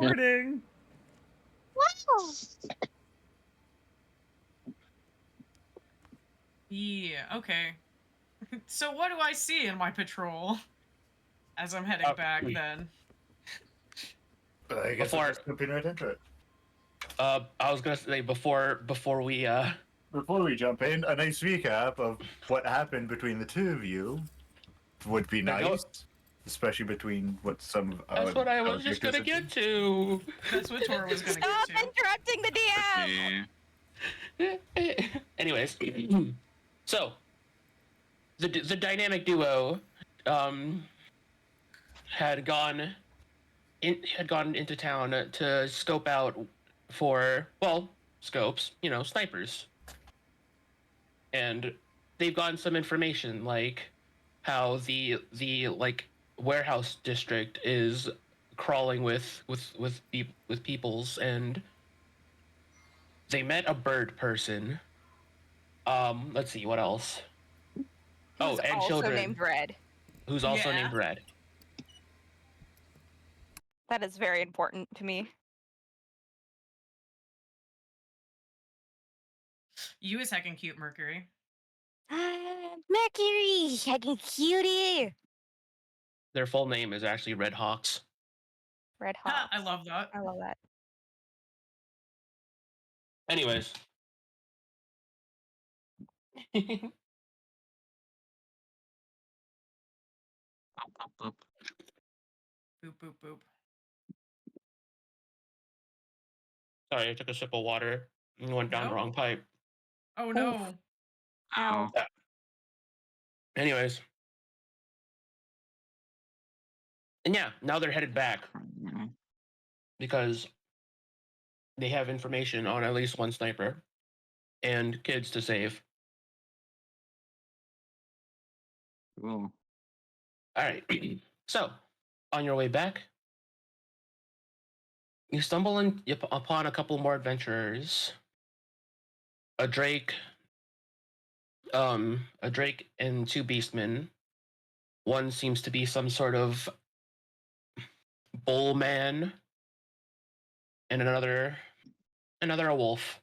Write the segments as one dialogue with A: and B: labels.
A: recording.
B: Wow.
A: Yeah, okay. So what do I see in my patrol as I'm heading back then?
C: I guess
D: Before-
C: we're just jumping right into it.
D: I was gonna say before we
C: Before we jump in, a nice recap of what happened between the two of you would be
D: Now go-
C: nice, especially between what some of
D: that's what I
C: our
D: was just
C: characters
D: gonna
C: have
D: get to.
A: That's what Tora was gonna
B: Stop
A: get to.
B: interrupting the DM.
D: Anyways, so the dynamic duo had gone into town to scope out for scopes, snipers, and they've gotten some information like how the warehouse district is crawling with peoples, and they met a bird person. Let's see what else.
B: Who's
D: and
B: also
D: children.
B: named Red.
D: Who's also
A: Yeah.
D: named Red.
B: That is very important to me.
A: You is heckin' cute, Mercury.
B: Mercury, heckin' cutie.
D: Their full name is actually Red Hawks.
B: Red
A: Ha,
B: Hawk.
A: I love that.
B: I love that.
D: Anyways.
A: Boop, boop, boop.
D: Sorry, I took a sip of water and went down the
A: No.
D: wrong pipe.
A: Oh no.
B: Ow.
D: Anyways. And yeah, now they're headed back because they have information on at least one sniper and kids to save.
E: Cool.
D: All right. So, on your way back, you stumble upon a couple more adventurers. A Drake and two beastmen. One seems to be some sort of bull man, and another a wolf.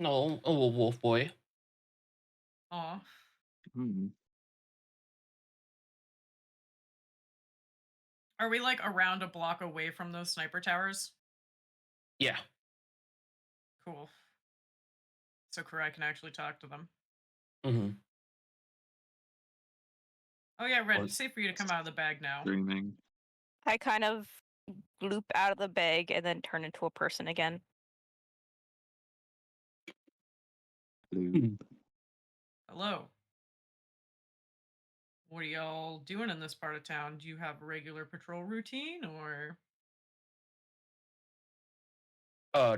D: No, a wolf boy.
A: Aw. Are we like around a block away from those sniper towers?
D: Yeah.
A: Cool. So Kurai can actually talk to them.
D: Mm-hmm.
A: Oh yeah, Red, it's safe for you to come out of the bag now.
E: Dreaming.
B: I kind of loop out of the bag and then turn into a person again.
A: Hello. What are y'all doing in this part of town? Do you have a regular patrol routine, or?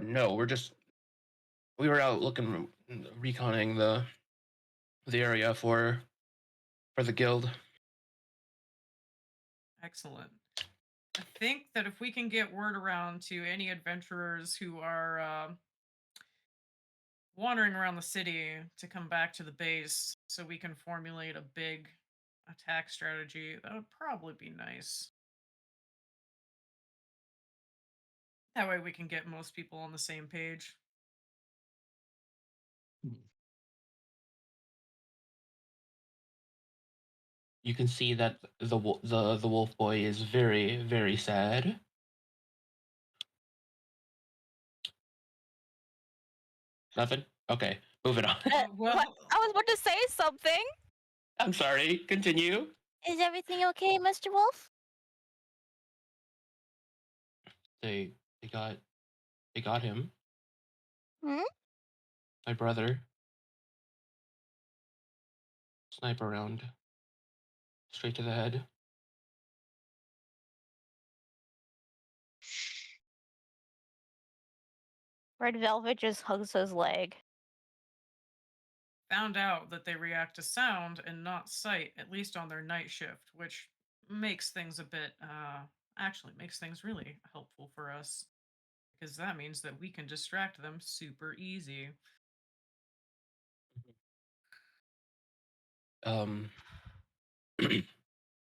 D: No, we were out looking, reconning the area for the guild.
A: Excellent. I think that if we can get word around to any adventurers who are wandering around the city to come back to the base so we can formulate a big attack strategy, that would probably be nice. That way we can get most people on the same page.
D: You can see that the wolf boy is very, very sad. Nothing? Okay, moving on.
A: Well,
B: What? I was about to say something.
D: I'm sorry. Continue.
B: Is everything okay, Mr. Wolf?
D: They got him.
B: Hmm?
D: My brother. Sniper round. Straight to the head.
B: Red Velvet just hugs his leg.
A: found out that they react to sound and not sight, at least on their night shift, which makes things a bit, actually makes things really helpful for us. Because that means that we can distract them super easy.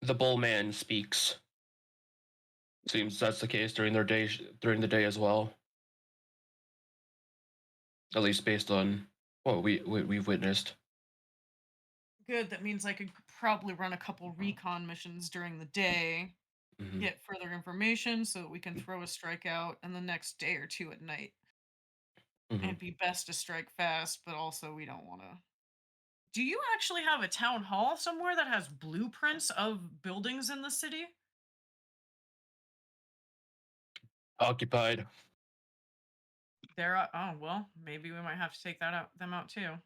D: The bull man speaks. Seems that's the case during during the day as well. At least based on what we've witnessed.
A: Good. That means I could probably run a couple recon missions during the day,
D: Mhm.
A: get further information so that we can throw a strike out in the next day or two at night. And
D: Mhm.
A: it'd be best to strike fast, but also we don't want to. Do you actually have a town hall somewhere that has blueprints of buildings in the city?
D: Occupied.
A: There are, oh well, maybe we might have to take that out them out too.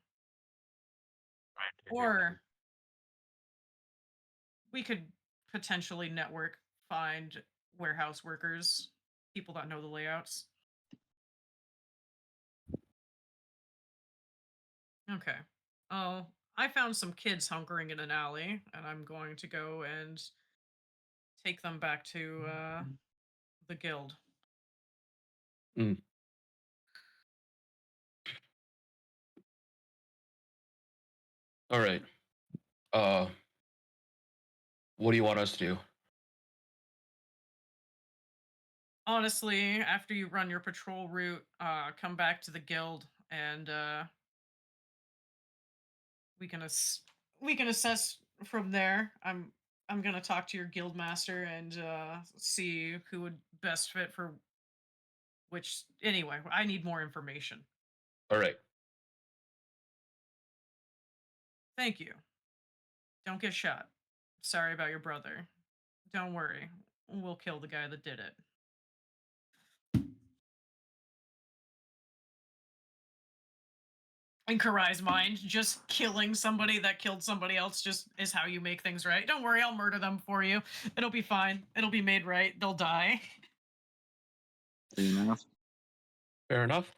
A: Or we could potentially network find warehouse workers, people that know the layouts. Okay. Oh, I found some kids hunkering in an alley, and I'm going to go and take them back to the guild.
D: Mm. All right. Uh, what do you want us to do?
A: Honestly, after you run your patrol route, come back to the guild, and we can we can assess from there. I'm gonna talk to your guild master and see who would best fit for which. Anyway, I need more information.
D: All right.
A: Thank you. Don't get shot. Sorry about your brother. Don't worry. We'll kill the guy that did it. In Karai's mind, just killing somebody that killed somebody else just is how you make things right. Don't worry, I'll murder them for you. It'll be fine. It'll be made right. They'll die.
E: Fair enough.
D: Fair enough.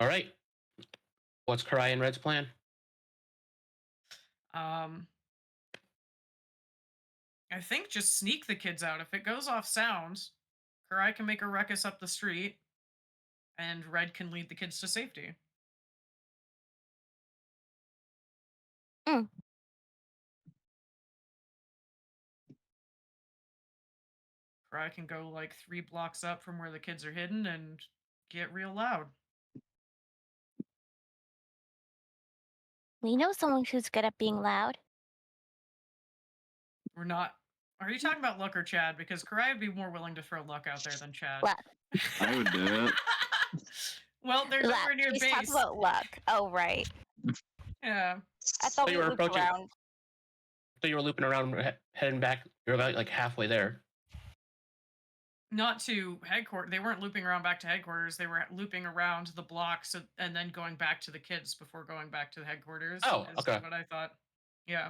D: All right. What's Karai and Red's plan?
A: Um, I think just sneak the kids out. If it goes off sound, Karai can make a ruckus up the street, and Red can lead the kids to safety.
B: Mm.
A: Karai can go like 3 blocks up from where the kids are hidden and get real loud.
F: We know someone who's good at being loud.
A: We're not. Are you talking about Luck or Chad? Because Karai would be more willing to throw Luck out there than Chad.
F: Luck.
E: I would do it.
A: Well, they're
F: Luck.
A: nowhere near
F: He's
A: base.
F: talking about luck. Oh, right.
A: Yeah.
B: I thought
D: So you
B: we
D: were
B: looped
D: approaching-
B: around.
D: So you were looping around, heading back. You're about like halfway there.
A: Not to headquarters. They weren't looping around back to headquarters. They were looping around the blocks and then going back to the kids before going back to the headquarters.
D: Oh,
A: is
D: okay.
A: What I thought. Yeah.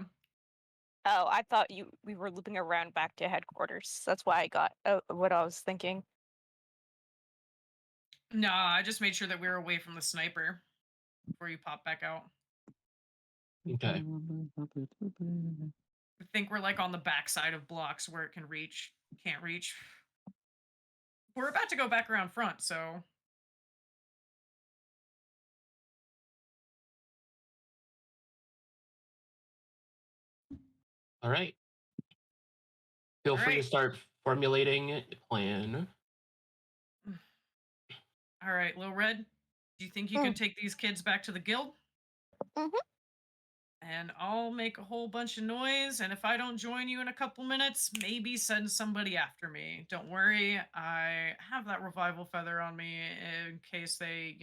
B: Oh, I thought we were looping around back to headquarters. That's why I got what I was thinking.
A: Nah, I just made sure that we were away from the sniper before you pop back out.
D: Okay.
A: I think we're like on the backside of blocks where it can reach, can't reach. We're about to go back around front, so
D: All right. Feel
A: All
D: free to
A: right.
D: start formulating a plan.
A: All right, Lil Red, do you think you can take these kids back to the guild?
F: Mhm.
A: And I'll make a whole bunch of noise, and if I don't join you in a couple minutes, maybe send somebody after me. Don't worry, I have that revival feather on me in case they,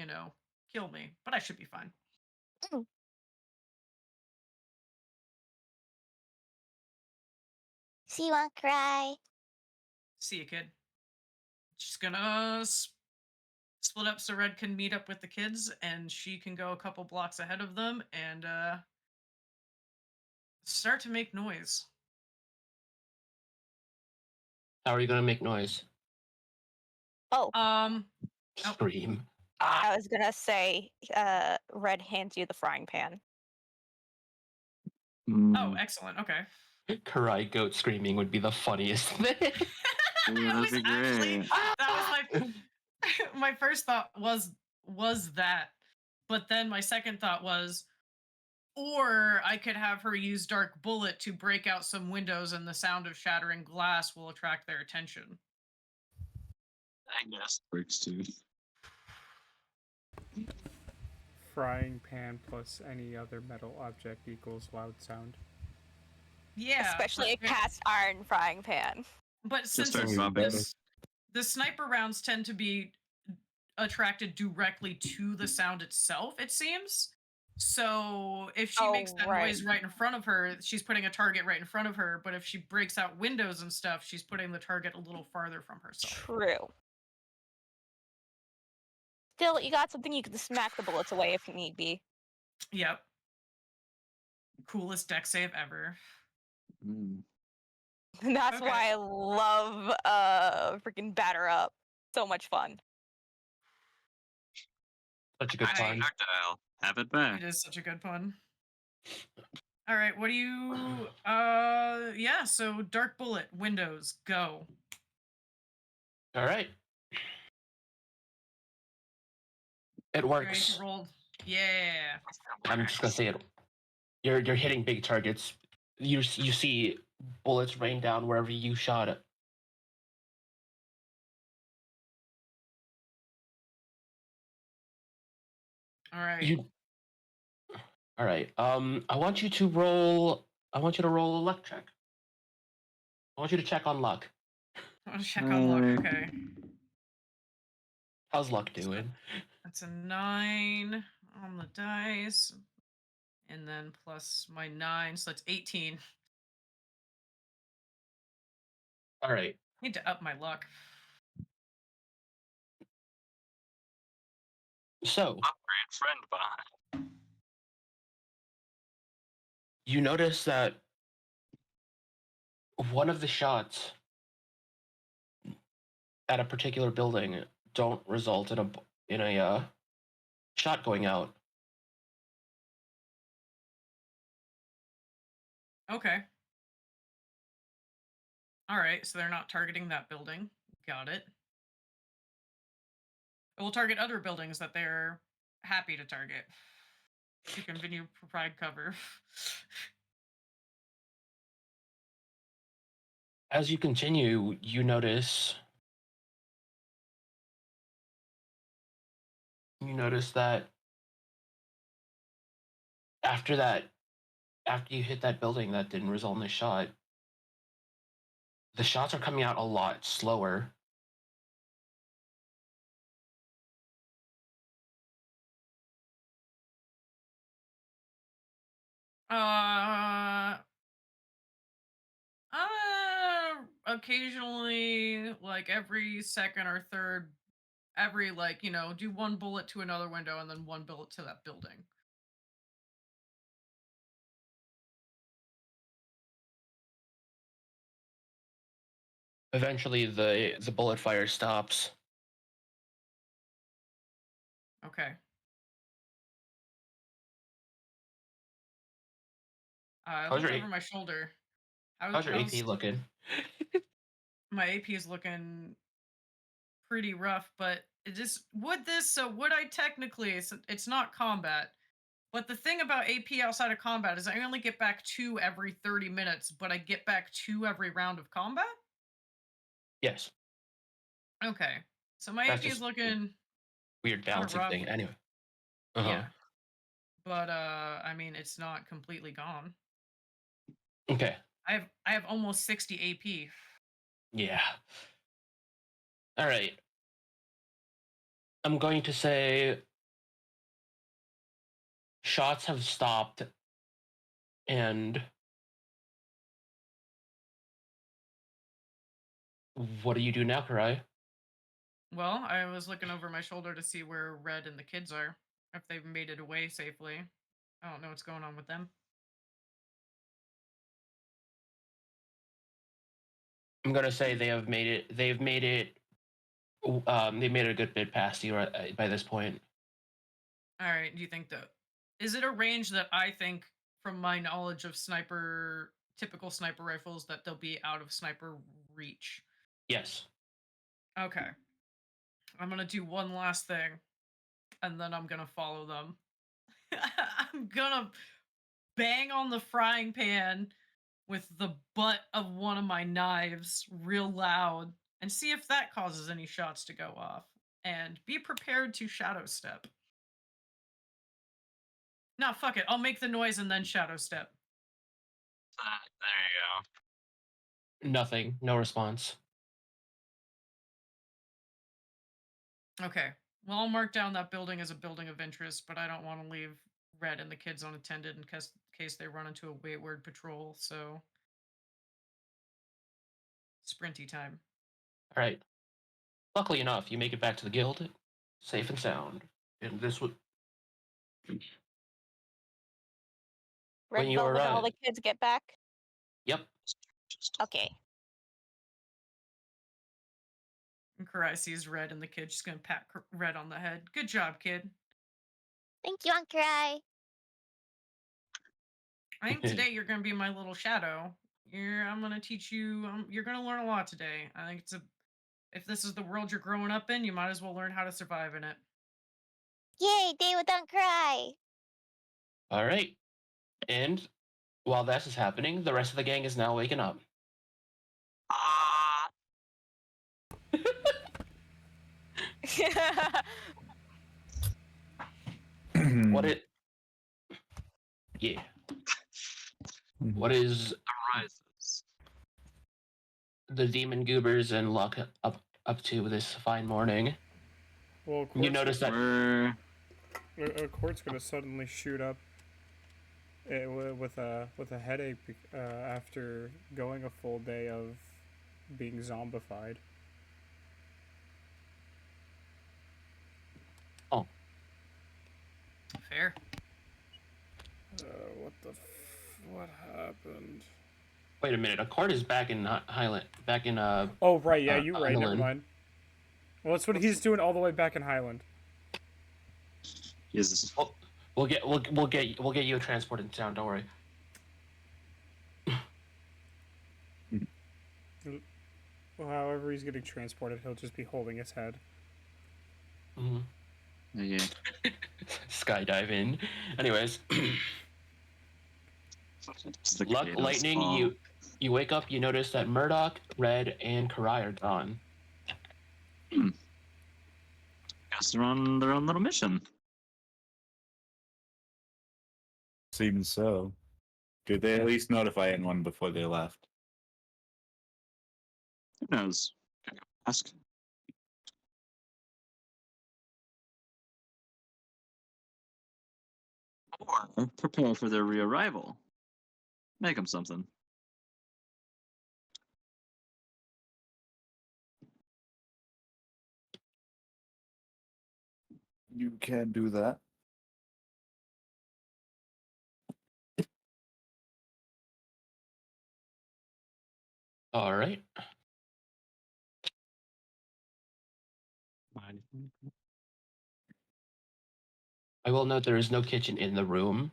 A: kill me, but I should be fine.
F: See you won't cry.
A: See you, kid. Just gonna split up so Red can meet up with the kids, and she can go a couple blocks ahead of them and start to make noise.
D: How are you going to make noise?
B: Oh,
A: Oh.
D: Scream.
B: I was gonna say, Red hands you the frying pan.
A: Oh, excellent. Okay.
D: Karai goat screaming would be the funniest thing.
E: Yeah,
A: It
E: that'd
A: was
E: be
A: actually
E: great.
A: that was my first thought was that, but then my second thought was, or I could have her use Dark Bullet to break out some windows, and the sound of shattering glass will attract their attention.
E: I guess works too.
G: Frying pan plus any other metal object equals loud sound.
A: Yeah,
B: Especially a
A: but,
B: cast iron frying pan.
A: but since
E: start
A: it's
E: dropping.
A: the sniper rounds tend to be attracted directly to the sound itself, it seems. So if she makes
B: Oh,
A: that
B: right.
A: noise right in front of her, she's putting a target right in front of her. But if she breaks out windows and stuff, she's putting the target a little farther from herself.
B: True. Still, you got something you can smack the bullets away if need be.
A: Yep. Coolest deck save ever.
E: Mm.
B: And that's
A: Okay.
B: why I love freaking batter up. So much fun.
D: Such a good
A: I-
D: fun.
E: Projectile. Have it back.
A: It is such a good pun. All right, what do you yeah, so dark bullet, windows, go.
D: All right. It
A: You ready
D: works.
A: to roll? Yeah.
D: I'm just gonna say it. You're hitting big targets. You see bullets rain down wherever you shot it.
A: All right.
D: You. All right. I want you to roll. I want you to roll a luck check. I want you to check on luck.
A: I want to check on luck.
E: Uh,
A: Okay.
D: How's luck doing?
A: That's a 9 on the dice. And then plus my 9, so that's 18.
D: All right.
A: Need to up my luck.
D: So
E: Upgrade friend bond.
D: you notice that one of the shots at a particular building don't result in a shot going out.
A: Okay. All right, so they're not targeting that building. Got it. We'll target other buildings that they're happy to target to continue provide cover.
D: As you continue, you notice that after you hit that building that didn't result in a shot, the shots are coming out a lot slower.
A: Uh, occasionally, like every second or third, every do one bullet to another window and then one bullet to that building.
D: Eventually, the bullet fire stops.
A: Okay. I
D: How's
A: look
D: your
A: over my shoulder.
D: how's your
A: How's
D: AP looking?
A: my AP is looking pretty rough, but it just would I technically it's not combat. But the thing about AP outside of combat is I only get back 2 every 30 minutes, but I get back 2 every round of combat?
D: Yes,
A: Okay. So my
D: that's
A: AP is
D: just
A: looking
D: weird
A: kind of
D: balancing
A: rough.
D: thing. Anyway. Uh-huh.
A: Yeah. But I mean it's not completely gone.
D: Okay.
A: I have almost 60 AP.
D: Yeah. All right. I'm going to say shots have stopped, and what do you do now, Karai?
A: Well, I was looking over my shoulder to see where Red and the kids are, if they've made it away safely. I don't know what's going on with them.
D: I'm gonna say they have made it. They've made it. They made it a good bit past you by this point.
A: All right. Do you think that is it a range that I think, from my knowledge of typical sniper rifles, that they'll be out of sniper reach?
D: Yes.
A: Okay. I'm gonna do one last thing, and then I'm gonna follow them. I'm gonna bang on the frying pan with the butt of one of my knives real loud and see if that causes any shots to go off. And be prepared to shadow step. No, fuck it. I'll make the noise and then shadow step.
E: There you
D: Nothing. No response.
A: Okay. Well, I'll mark down that building as a building of interest, but I don't want to leave Red and the kids unattended in case they run into a wayward patrol. So, sprinty time.
D: All right. Luckily enough, you make it back to the guild, safe and sound. And this would.
B: Red
D: you
B: Velvet and all
D: arrive.
B: the kids get back.
D: Yep.
E: Just
F: Okay.
A: And Karai sees Red and the kid. She's gonna pat Red on the head. Good job, kid.
F: Thank you, Uncle Cry.
A: I think today you're gonna be my little shadow. I'm gonna teach you. You're gonna learn a lot today. I think if this is the world you're growing up in, you might as well learn how to survive in it.
F: Yay, day with Uncle Cry.
D: All right. And while this is happening, the rest of the gang is now waking up.
E: ah,
D: What it? Yeah. What is
E: arises.
D: the demon goobers and Luck up to this fine morning?
G: Well,
D: You notice that
E: We're
G: a court's gonna suddenly shoot up with a headache after going a full day of being zombified.
A: Fair.
G: What happened?
D: Wait a minute. A court is back in Highland. Back in
G: Oh right, yeah, you're right. Never
D: Highland.
G: mind. Well, that's what he's doing all the way back in Highland.
E: is
D: We'll get you transported down. Don't worry.
G: Well, however he's getting transported, he'll just be holding his head.
D: Hmm.
E: yeah.
D: Skydive in. Anyways,
E: Just the
D: Luck,
E: potatoes
D: lightning.
E: fall.
D: You wake up. You notice that Murdoch, Red, and Karai are gone.
E: Guess they're on their own little mission.
C: Seems so. Did they at least notify anyone before they left?
E: Who knows? Ask. Or prepare for their rearrival. Make them something.
C: You can do that.
D: All right. I will note there is no kitchen in the room.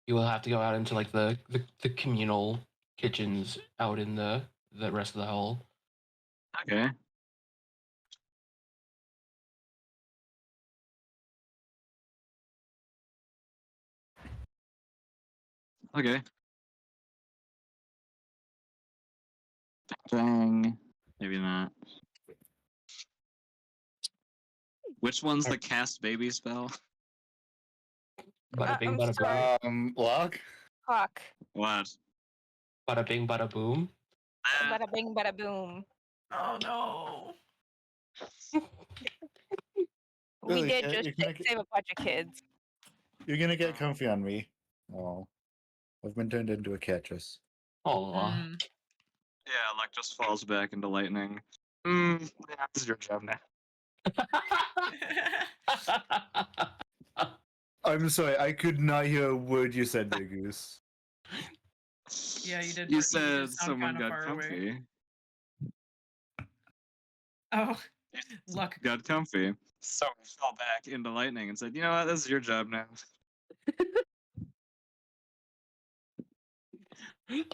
D: You will have to go out into like the communal kitchens out in the rest of the hall.
E: Okay. Okay. Bang. Maybe not. Which one's the cast baby spell?
D: Bada bing,
B: I'm
D: bada
B: sorry.
D: boom.
C: Locke?
B: Fuck.
E: What?
D: Bada bing, bada boom.
B: Bada bing, bada boom.
A: Oh no.
B: We
C: Really,
B: did
C: yeah,
B: just
C: you can't
B: save a bunch of kids.
C: You're gonna get comfy on me. Oh. I've been turned into a catchus.
D: Oh,
A: Mm.
E: Yeah, Luck just falls back into lightning. Yeah, this is your job now.
C: I'm sorry, I could not hear a word you said there, Goose.
A: Yeah, you did.
E: You
A: did
E: said
A: sound
E: someone
A: kinda
E: got
A: far away.
E: comfy.
A: Oh, Luck.
E: Got comfy. So he fell back into lightning and said, "You know what? This is your job now."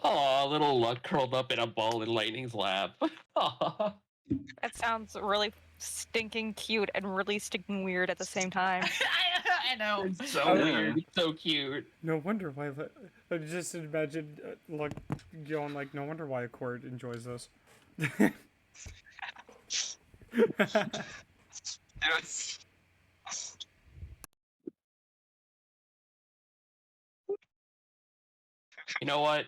D: Oh, little Luck curled up in a ball in Lightning's lap. Aw.
B: That sounds really stinking cute and really stinking weird at the same time.
A: I know.
D: It's so
G: Oh,
D: weird. It's so cute.
G: No wonder why. I just imagine, like, going like, no wonder why a court enjoys this.
E: Yes.
D: You know what?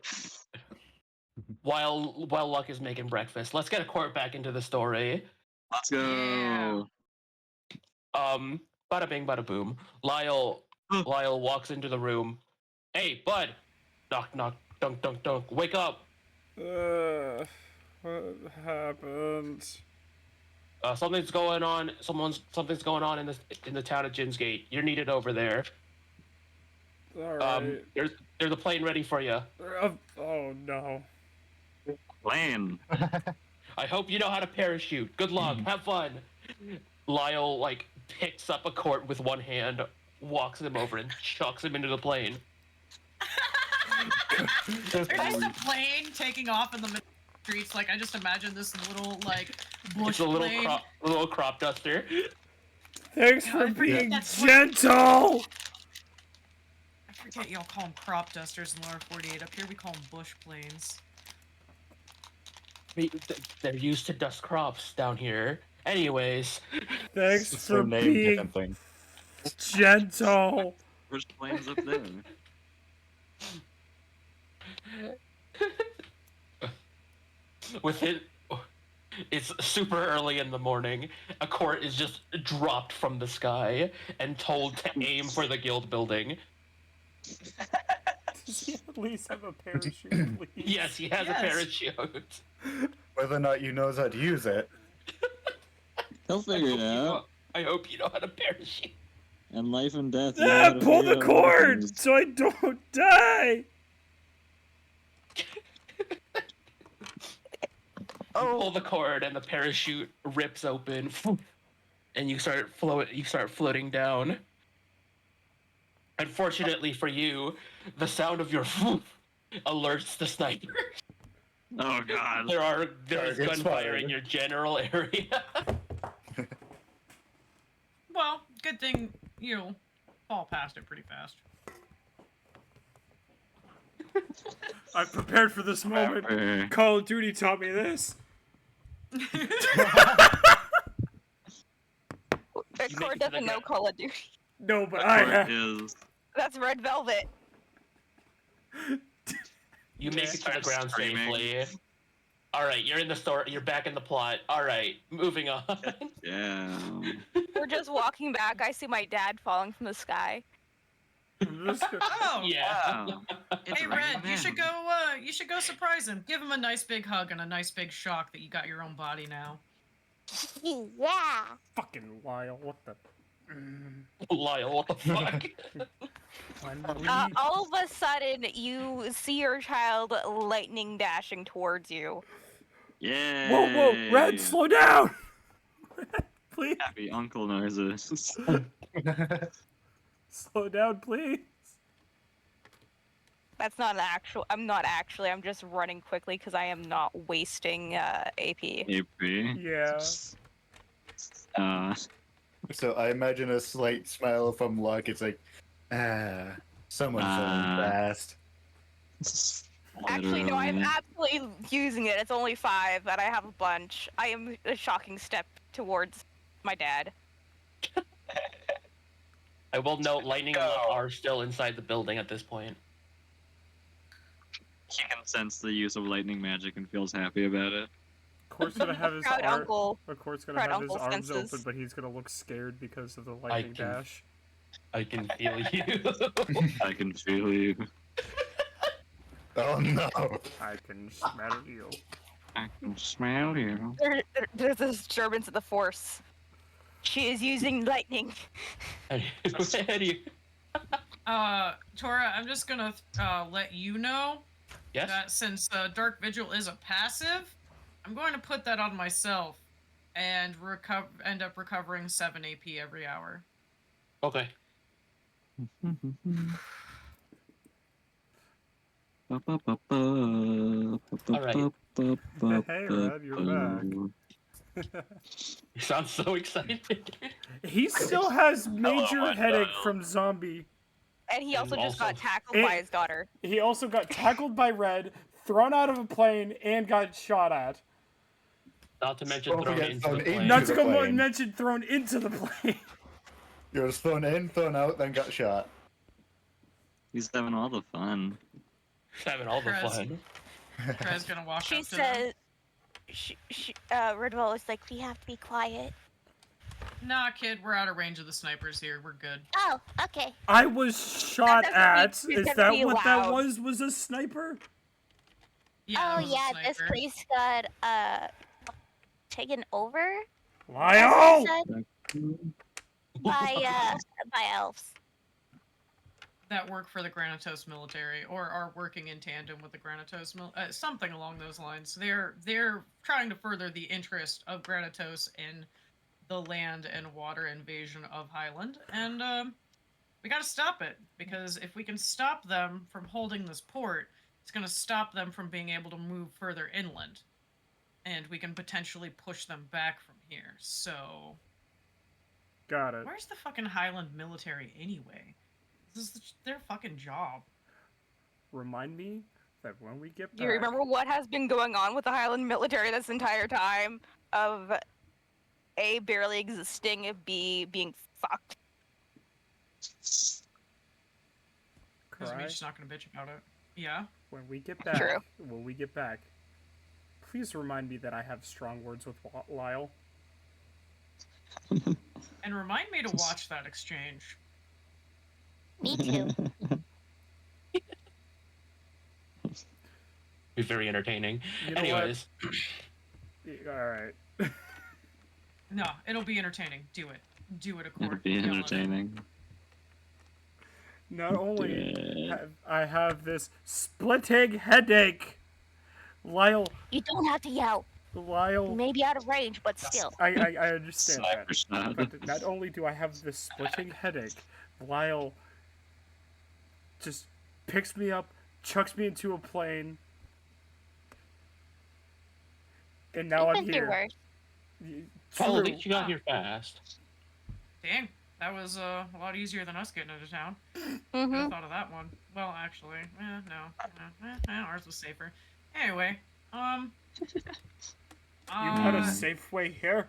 D: While Luck is making breakfast, let's get a court back into the story.
E: Let's go.
A: Yeah.
D: Bada bing, bada boom. Lyle walks into the room. Hey, bud. Knock, knock, dunk, dunk, dunk. Wake up.
G: What happened?
D: Something's going on. Something's going on in the town of Jinsgate. You're needed over there.
G: Alright.
D: There's a plane ready for you.
G: Oh no.
E: Plane.
D: I hope you know how to parachute. Good luck. Have fun. Lyle like picks up a court with one hand, walks him over, and chucks him into the plane.
A: There's just a plane taking off in the middle of the streets. Like, I just imagine this little, like, bush
D: It's a
A: plane.
D: little crop duster.
G: Thanks for
A: I forget
G: being
A: that's what-
G: gentle!
A: I forget y'all call them crop dusters in lower 48. Up here we call them bush planes.
D: They're used to dust crops down here. Anyways,
G: Thanks
C: It's
G: for
C: their name,
G: being
C: different thing.
G: gentle!
E: There's planes up there.
D: it's super early in the morning. A court is just dropped from the sky and told to aim for the guild building.
G: Does he at least have a parachute, please?
D: Yes, he has
A: Yes.
D: a parachute.
C: Whether or not you knows how to use it.
E: He'll figure it out.
D: I hope you know how to parachute.
E: And life and death.
G: Ah, pull the cord so I don't die!
D: You pull the cord and the parachute rips open, and you start floating down. Unfortunately for you, the sound of your alerts the sniper.
E: Oh god.
D: There's
C: Target's
D: gunfire
C: fired.
D: in your general area.
A: Well, good thing you'll fall past it pretty fast.
G: I've prepared for this moment.
E: Rapper.
G: Call of Duty taught me this.
B: The
D: make it
B: court
D: to the
B: doesn't know
D: ground.
B: Call of Duty.
G: No, but
E: The
G: I
E: court
G: have.
E: is
B: That's Red Velvet.
D: You make it to the
E: Start
D: ground
E: screaming.
D: safely. All right, you're in the store. You're back in the plot. All right, moving on.
E: yeah.
B: We're just walking back. I see my dad falling from the sky.
A: Oh,
D: Yeah.
E: Wow.
A: hey Red, you should go. You should go surprise him. Give him a nice big hug and a nice big shock that you got your own body now.
F: Yeah.
G: Fucking Lyle, what the?
D: Lyle, what the fuck?
G: When we...
B: All of a sudden, you see your child lightning dashing towards you.
E: Yeah.
G: Whoa, Red, slow down! Please,
E: Happy uncle noises.
G: slow down, please.
B: That's not an actual. I'm not actually. I'm just running quickly because I am not wasting AP.
E: AP.
G: Yeah.
C: So I imagine a slight smile from Luck. It's like, someone's falling fast.
B: Actually, no. I'm
E: Literally.
B: absolutely using it. It's only 5, and I have a bunch. I am a shocking step towards my dad.
D: I will note Lightning and Luck are still inside the building at this point.
E: He can sense the use of lightning magic and feels happy about it.
G: Court's gonna have his
B: Proud uncle.
G: Of course, gonna
B: Proud
G: have his
B: uncle
G: arms
B: senses.
G: open, but he's gonna look scared because of the lightning
D: can-
G: dash.
D: I can feel you.
E: I can feel you.
C: Oh no!
G: I can smell you.
E: I can smell you.
B: There's a disturbance of the force. She is using lightning.
A: Tora, I'm just gonna let you know
D: Yes?
A: that since Dark Vigil is a passive, I'm going to put that on myself and end up recovering 7 AP every hour.
D: Okay.
G: Hey, Red, you're back.
D: You sound so excited.
G: He still has
H: Hello,
G: major
H: my
G: headache
H: child.
G: from zombie.
B: And he
D: And
B: also just got
D: also-
B: tackled by his daughter.
G: He also got tackled by Red, thrown out of a plane, and got shot at.
D: Not to mention
C: Don't
D: thrown
C: forget
D: into
C: thrown
D: the plane.
C: into
G: Not
C: the
G: to come
C: plane.
G: mention thrown into the plane.
C: You was thrown in, thrown out, then got shot.
E: He's having all the fun.
D: Just having all the
A: Chris.
D: fun.
A: Try's gonna walk
B: She
A: up to them.
B: says, Redwell was like, we have to be quiet.
A: Nah, kid, we're out of range of the snipers here. We're good.
F: Oh, okay.
G: I was shot
B: That doesn't mean
G: at.
B: she's
G: Is
B: gonna
G: that
B: be
G: what that
B: loud.
G: was? Was a sniper?
A: Yeah,
F: Oh
A: it was a
F: yeah, this
A: sniper.
F: place got taken over. As
G: Lyle!
F: you said, by elves.
A: That work for the Granatos military, or are working in tandem with the Granatos something along those lines. They're trying to further the interest of Granatos in the land and water invasion of Highland, and we got to stop it, because if we can stop them from holding this port, it's going to stop them from being able to move further inland, and we can potentially push them back from here. So
G: Got it.
A: where's the fucking Highland military anyway? This is their fucking job.
G: Remind me that when we get back...
B: Do you remember what has been going on with the Highland military this entire time? Of A, barely existing, B, being fucked.
A: Because we're
G: Cry?
A: just not gonna bitch about it. Yeah.
G: When we get back...
B: True.
G: When we get back, please remind me that I have strong words with Lyle.
A: And remind me to watch that exchange.
F: Me too.
D: Be very entertaining.
G: You know
D: Anyways,
G: Alright.
A: No, it'll be entertaining. Do it. Do it,
E: It'll
A: Accord.
E: be
A: Yell at it.
E: entertaining.
G: Not only
E: Yeah.
G: have I have this splitting headache, Lyle...
F: You don't have to yell. You
G: Lyle...
F: may be out of range, but still.
G: I understand that.
E: Sniper shot.
G: But not only do I have this splitting headache, Lyle just picks me up, chucks me into a plane, and now
F: You've
G: I'm
F: been through
G: here.
F: worse.
D: well, at
G: True.
D: least you got here fast.
A: Dang, that was a lot easier than us getting into town. Could
B: Mm-hmm.
A: have thought of that one. Well, actually, ours was safer. Anyway,
G: You had a
A: uh,
G: safe way here?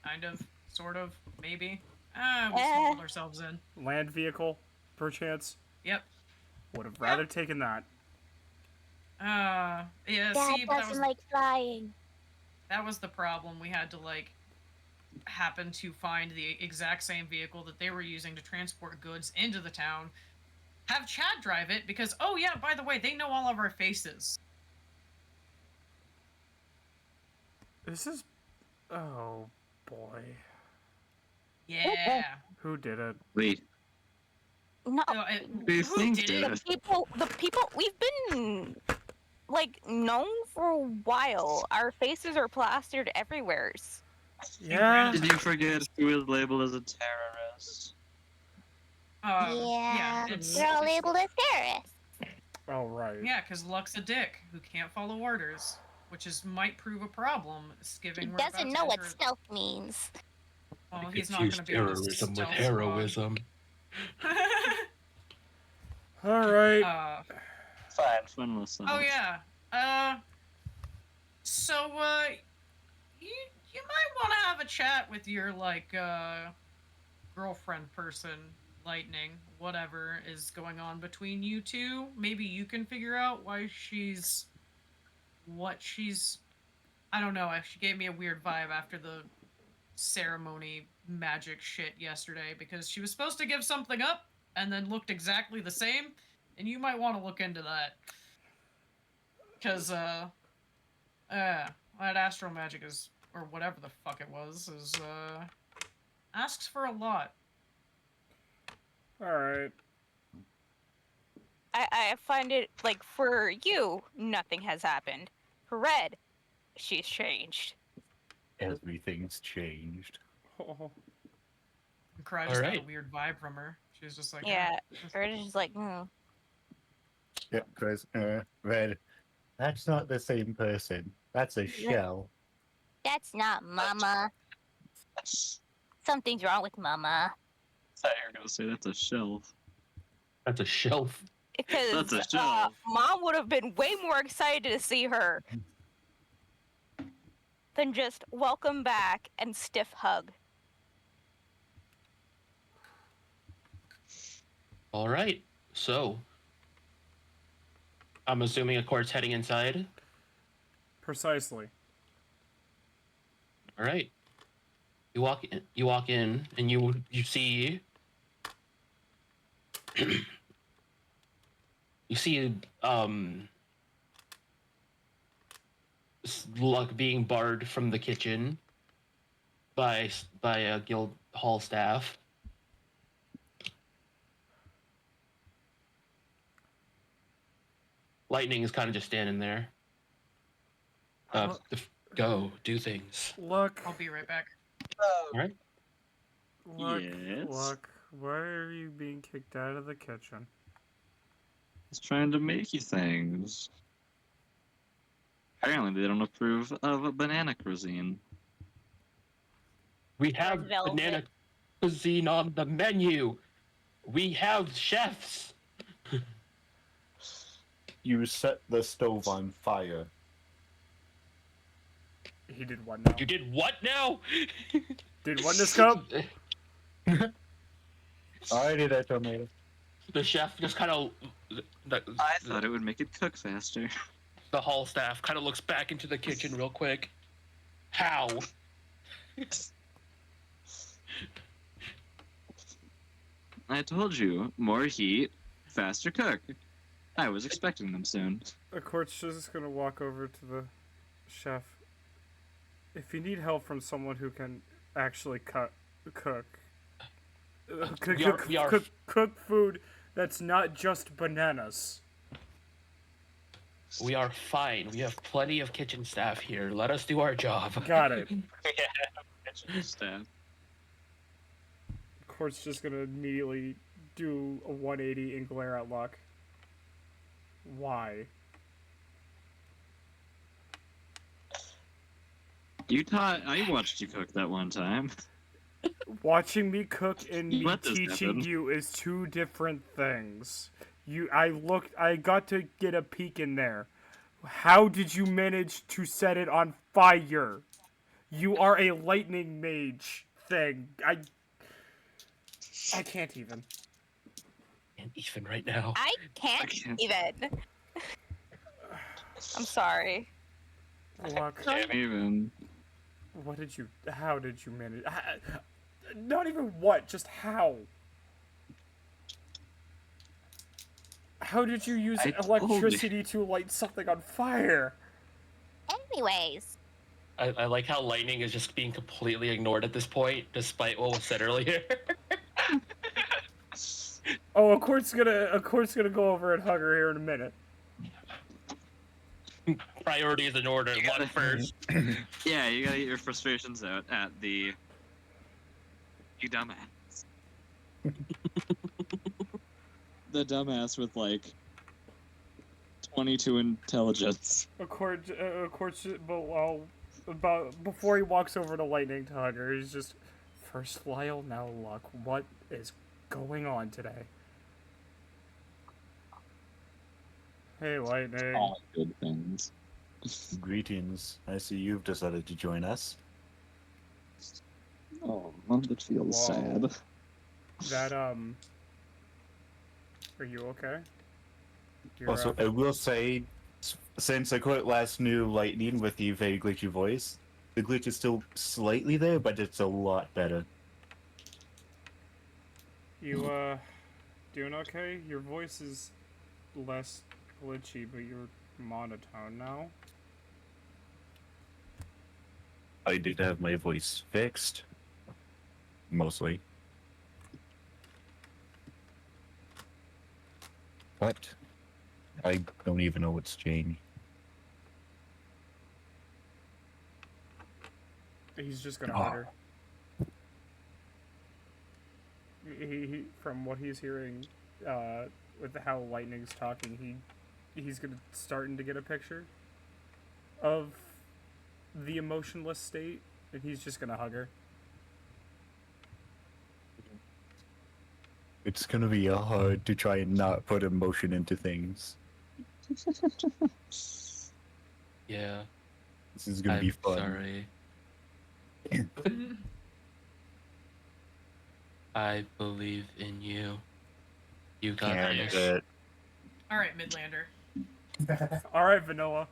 A: kind of, sort of, maybe. We smuggled ourselves in.
G: Land vehicle, perchance?
A: Yep.
G: Would have rather taken that.
A: Yeah.
F: Dad
A: See, but
F: doesn't like flying.
A: that was the problem. We had to happen to find the exact same vehicle that they were using to transport goods into the town. Have Chad drive it because, oh yeah, by the way, they know all of our faces.
G: This is... Oh, boy.
A: Yeah.
G: Who did it?
E: Wait,
F: No,
E: do you
A: Who
E: think
A: did
E: did
A: it?
E: it?
B: The people, we've been, known for a while. Our faces are plastered everywhere.
G: Yeah?
E: Did you forget who is labeled as a terrorist?
F: yeah.
A: it's,
F: They're all labeled as terrorists.
G: Oh, right.
A: Yeah, because Luck's a dick who can't follow orders, which might prove a problem. Given
F: He
A: we're about
F: doesn't
A: to
F: know what
A: enter-
F: stealth means.
A: Well, he's not going to be on this
D: terrorism with
A: stealth
D: heroism.
A: squad.
G: Alright.
E: Fine, fun listen.
A: Oh yeah. So you might want to have a chat with your girlfriend person, Lightning, whatever is going on between you two. Maybe you can figure out why she's I don't know. She gave me a weird vibe after the ceremony magic shit yesterday because she was supposed to give something up and then looked exactly the same, and you might want to look into that. Because that astral magic is, or whatever the fuck it was, asks for a lot.
G: Alright.
B: I find it, for you, nothing has happened. For Red, she's changed.
C: Everything's changed.
G: Oh.
A: And Cry just got a
D: Alright.
A: weird vibe from her. She was just like,
B: Yeah,
A: this-
B: Red is just like,
C: Yep, Chris. Red. That's not the same person. That's a shell.
F: That's not Mama. Something's wrong with Mama.
E: I thought you were gonna say that's a shelf.
D: That's a shelf.
B: Because
E: That's a shelf.
B: Mom would have been way more excited to see her than just welcome back and stiff hug.
D: All right. So, I'm assuming a court's heading inside.
G: Precisely.
D: All right. You walk in. You walk in, and you see. You see Luck being barred from the kitchen by a guild hall staff. Lightning is kind of just standing there. Go do things.
G: Look,
A: I'll be right back.
D: All right.
G: look,
E: Yes?
G: look. Why are you being kicked out of the kitchen?
E: He's trying to make you things. Apparently, they don't approve of a banana cuisine.
D: We have
B: Velvet.
D: banana cuisine on the menu. We have chefs.
C: You set the stove on fire.
G: He did what now?
D: You did what now?
G: Did what, Niscope?
C: Alrighty there, tomato.
D: The chef just kind of.
E: I thought it would make it cook faster.
D: The hall staff kind of looks back into the kitchen real quick. How?
E: I told you, more heat, faster cook. I was expecting them soon.
G: The court's just gonna walk over to the chef. If you need help from someone who can actually cook food that's not just bananas.
D: We are fine. We have plenty of kitchen staff here. Let us do our job.
G: Got it.
E: Staff.
G: The court's just gonna immediately do a 180 and glare at Luck. Why?
E: I watched you cook that one time.
G: Watching me cook and me
E: Let this
G: teaching
E: happen.
G: you is two different things. I got to get a peek in there. How did you manage to set it on fire? You are a lightning mage thing. I can't even.
D: And even right now.
B: I can't
E: can't.
B: even. I'm sorry.
G: Luck,
E: Can't even.
G: how did you manage? Not even what, just how? How did you use
E: I told you.
G: electricity to light something on fire?
F: Anyways,
D: I like how lightning is just being completely ignored at this point, despite what was said earlier.
G: Oh, a court's gonna go over and hug her here in a minute.
D: Priority is in order.
E: You gotta-
D: Luck first.
E: Yeah, you gotta get your frustrations out at the. You dumbass. The dumbass with like 22 intelligence.
G: Before he walks over to Lightning to hug her, he's just, first Lyle, now Luck. What is going on today? Hey, Lightning.
E: All good things.
C: Greetings. I see you've decided to join us.
E: Oh, that feels
G: Whoa.
E: sad.
G: That, are you okay? You're,
C: Also, I will say, since I quite last knew Lightning with the very glitchy voice, the glitch is still slightly there, but it's a lot better.
G: you, doing okay? Your voice is less glitchy, but you're monotone now.
C: I did have my voice fixed. Mostly. But I don't even know what's changed.
G: He's just gonna
C: Oh.
G: hug her. He, from what he's hearing, with how Lightning's talking, he's starting to get a picture of the emotionless state, and he's just gonna hug her.
C: It's gonna be hard to try and not put emotion into things.
D: Yeah.
C: This is gonna
D: I'm
C: be fun.
D: sorry. I believe in you. You got
C: Can't
D: this.
C: do it.
A: All right, Midlander.
G: All right, Vanilla.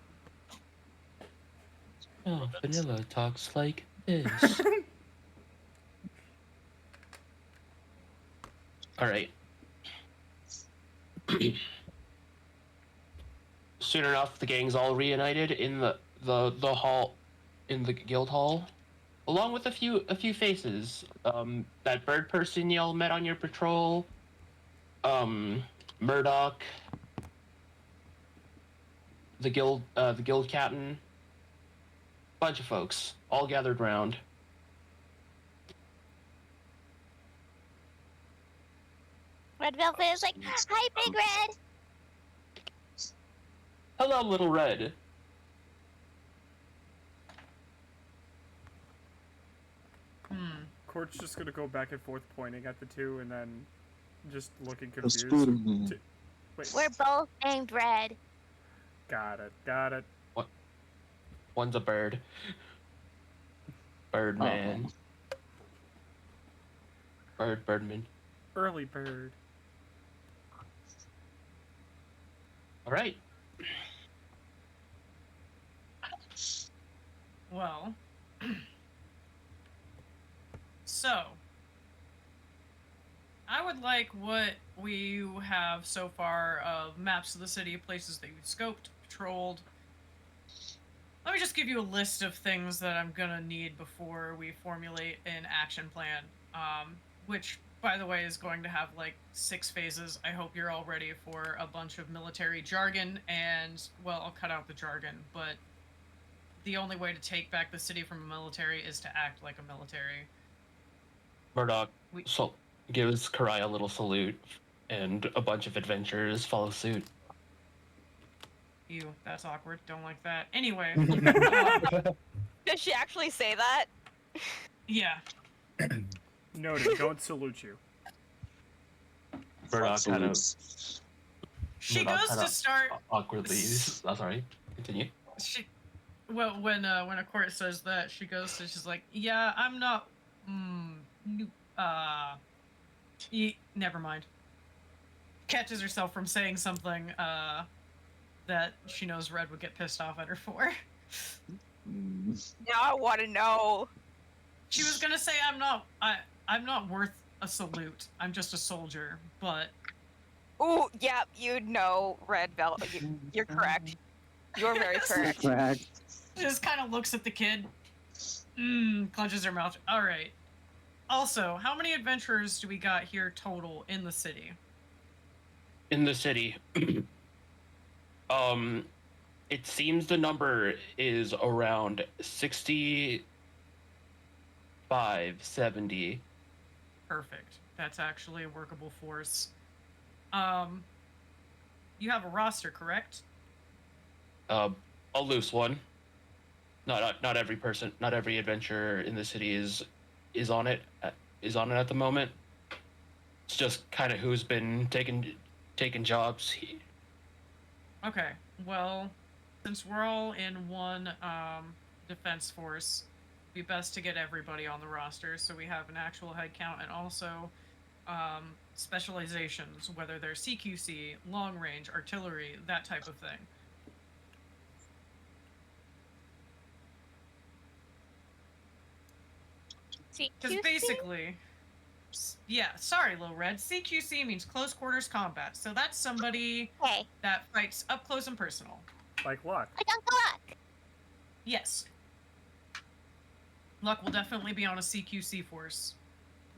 D: Oh, Vanilla talks like this. All right. Soon enough, the gang's all reunited in the hall, in the guild hall, along with a few faces. That bird person y'all met on your patrol. Murdoch. The guild captain. Bunch of folks all gathered round.
F: Red Velvet is like, hi, Big Red.
D: Hello, Little Red.
A: Hmm.
G: Court's just gonna go back and forth pointing at the two and then just looking
E: The
G: confused.
E: Spider-Man.
G: Wait,
F: We're both named Red.
G: got it, got it.
D: One's a bird. Birdman. Birdman.
G: Early bird.
D: All right.
A: Well, so I would like what we have so far of maps of the city, places that you've scoped, patrolled. Let me just give you a list of things that I'm gonna need before we formulate an action plan. Which, by the way, is going to have like 6 phases. I hope you're all ready for a bunch of military jargon, and well, I'll cut out the jargon, but the only way to take back the city from a military is to act like a military.
D: Murdoch
A: We-
D: gives Karai a little salute, and a bunch of adventurers follow suit.
A: Ew, that's awkward. Don't like that. Anyway,
B: Does she actually say that?
A: yeah.
G: Noted. Don't salute you.
D: Murdoch kind of
A: She
D: Murdoch
A: goes
D: kinda
A: to start.
D: awkwardly. Oh, sorry. Continue.
A: She, well, when a court says that, she goes to. She's like, "Yeah, I'm not. Never mind." Catches herself from saying something that she knows Red would get pissed off at her for.
B: Now I want to know.
A: She was gonna say, I'm not worth a salute. I'm just a soldier." But
B: Ooh, yeah, you know, Red Velvet. You're correct. You're very correct.
A: just kind of looks at the kid, clenches her mouth. All right. Also, how many adventurers do we got here total in the city?
D: In the city, it seems the number is around 65, 70.
A: Perfect. That's actually a workable force. You have a roster, correct?
D: A loose one. Not every person, not every adventurer in the city is on it. Is on it at the moment. It's just kind of who's been taking jobs.
A: Okay. Well, since we're all in one defense force, it'd be best to get everybody on the roster so we have an actual head count, and also specializations, whether they're CQC, long range, artillery, that type of thing. Because
F: CQC?
A: basically, yeah, sorry, Lil Red. CQC means close quarters combat. So that's somebody
F: Hey,
A: that fights up close and personal.
G: Like luck.
F: I don't go luck.
A: Yes. Luck will definitely be on a CQC force.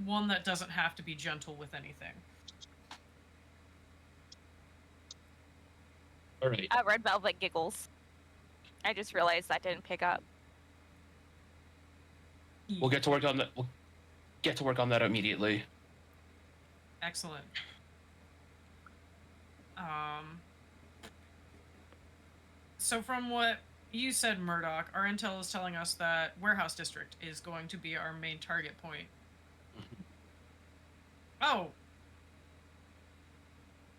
A: One that doesn't have to be gentle with anything.
D: All right.
B: Red Velvet giggles. I just realized that didn't pick up.
D: We'll get to work on that. We'll get to work on that immediately.
A: Excellent. So from what You said Murdoch. Our intel is telling us that Warehouse District is going to be our main target point. Oh.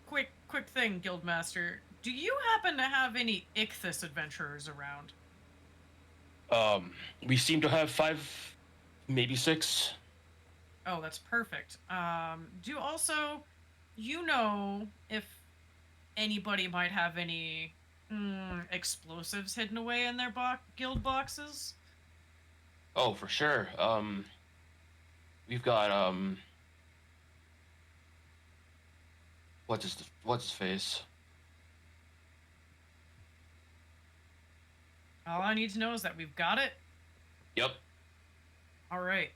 A: Quick thing, Guildmaster. Do you happen to have any Ichthus adventurers around?
D: We seem to have 5, maybe 6.
A: Oh, that's perfect. Do also, you know, if anybody might have any explosives hidden away in their guild boxes?
D: Oh, for sure. We've got what's his face?
A: All I need to know is that we've got it.
D: Yep.
A: All right.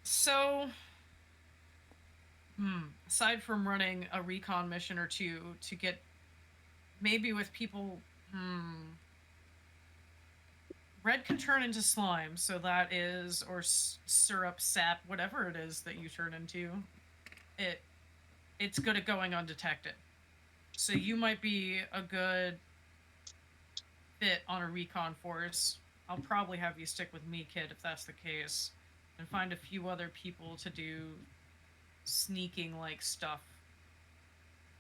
A: So, aside from running a recon mission or two to get maybe with people, red can turn into slime, so that is, or syrup, sap, whatever it is that you turn into, it's good at going undetected. So you might be a good fit on a recon force. I'll probably have you stick with me, kid, if that's the case, and find a few other people to do sneaking like stuff.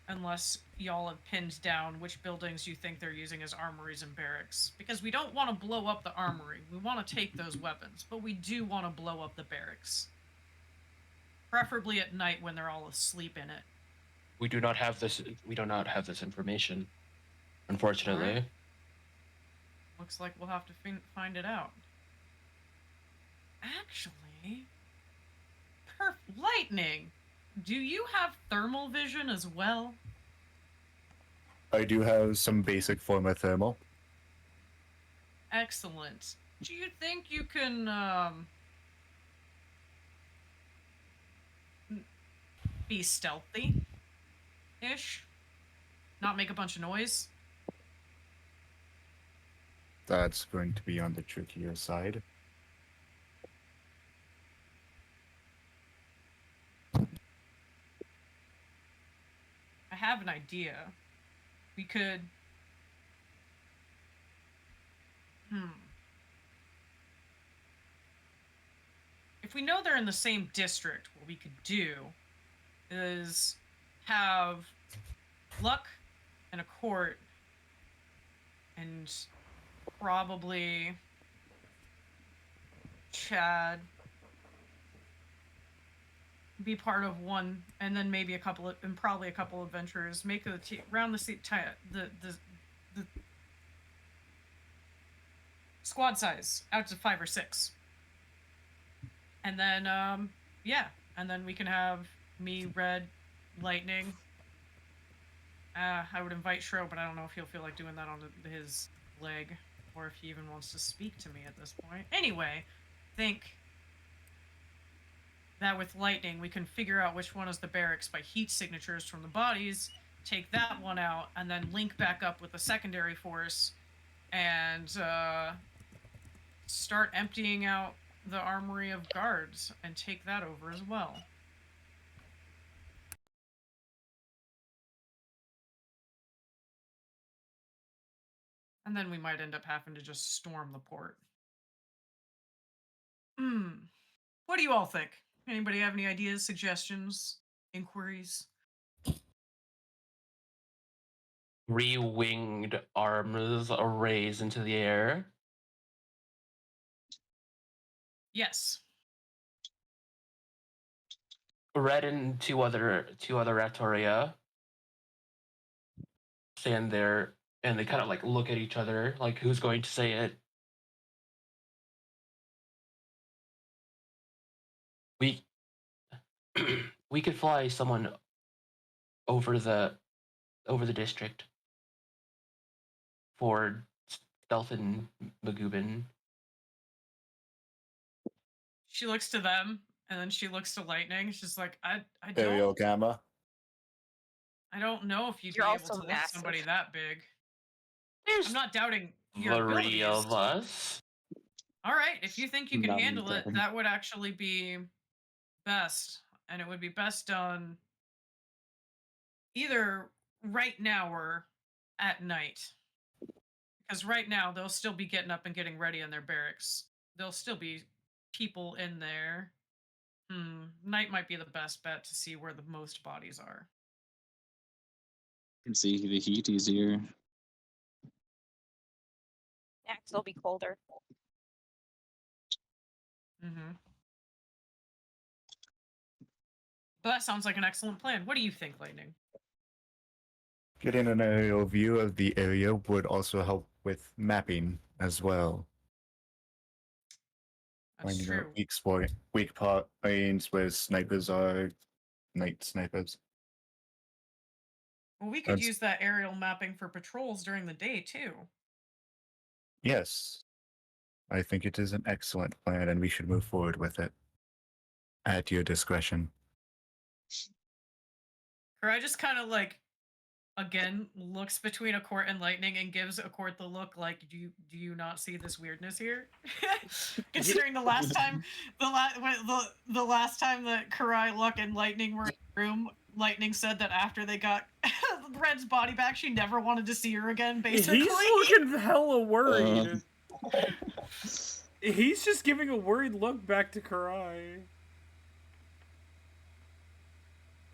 A: Unless y'all have pinned down which buildings you think they're using as armories and barracks. Because we don't want to blow up the armory. We want to take those weapons, but we do want to blow up the barracks. Preferably at night when they're all asleep in it.
D: We do not have this information, unfortunately.
A: Right. Looks like we'll have to find it out. Actually, Lightning, do you have thermal vision as well?
C: I do have some basic form of thermal.
A: Excellent. Do you think you can be stealthy-ish? Not make a bunch of noise?
C: That's going to be on the trickier side.
A: I have an idea. We could... If we know they're in the same district, what we could do is have Luck and a court and probably Chad be part of one, and then maybe a couple of, and probably a couple of adventurers make the round the squad size out to 5 or 6, and then yeah, and then we can have me, Red, Lightning. I would invite Shro, but I don't know if he'll feel like doing that on his leg, or if he even wants to speak to me at this point. Anyway, think that with Lightning, we can figure out which one is the barracks by heat signatures from the bodies, take that one out, and then link back up with the secondary force, and start emptying out the armory of guards, and take that over as well. And then we might end up having to just storm the port. What do you all think? Anybody have any ideas, suggestions, inquiries?
D: 3 winged arms raised into the air.
A: Yes.
D: Red and two other Ratoria stand there, and they kind of like look at each other, like who's going to say it. We we could fly someone over the district for Stealth and Magubin.
A: She looks to them, and then she looks to Lightning. She's like, I
C: Aerial
A: don't,
C: gamma.
A: I don't know if you'd
B: You're
A: be able
B: also
A: to lift somebody
B: massive.
A: that big.
D: There's
A: I'm not doubting your
D: 3
A: abilities.
D: of us.
A: All right, if you think you can
E: Not
A: handle it,
E: doubting.
A: that would actually be best, and it would be best done either right now we're at night. Because right now they'll still be getting up and getting ready in their barracks. There'll still be people in there. Night might be the best bet to see where the most bodies are.
E: can see the heat easier.
B: Yeah, 'cause it'll be colder.
A: Mm-hmm. But that sounds like an excellent plan. What do you think, Lightning?
C: Getting an aerial view of the area would also help with mapping as well.
A: That's
C: Finding out
A: true.
C: weak points where snipers are, night snipers.
A: Well, we could
C: That's-
A: use that aerial mapping for patrols during the day too.
C: Yes, I think it is an excellent plan, and we should move forward with it. At your discretion.
A: Or I just kind of like again looks between a court and Lightning and gives a court the look like, do you not see this weirdness here? Considering the last time the last time that Karai, Luck, and Lightning were in the room, Lightning said that after they got Red's body back, she never wanted to see her again. Basically,
G: He's looking hella worried.
E: Uh.
G: He's just giving a worried look back to Karai.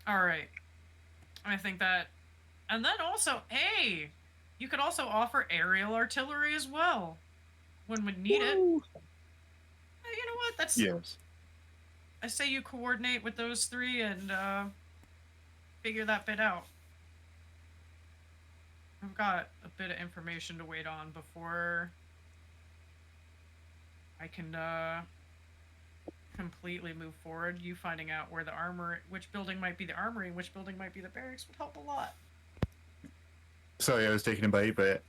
A: all right. I think that, and then also, hey, you could also offer aerial artillery as well when we need it. You know what? That's
C: Yes.
A: I say you coordinate with those three and figure that bit out. I've got a bit of information to wait on before I can completely move forward. You finding out where the which building might be the armory, which building might be the barracks would help a lot.
C: Sorry, I was taking a bite, but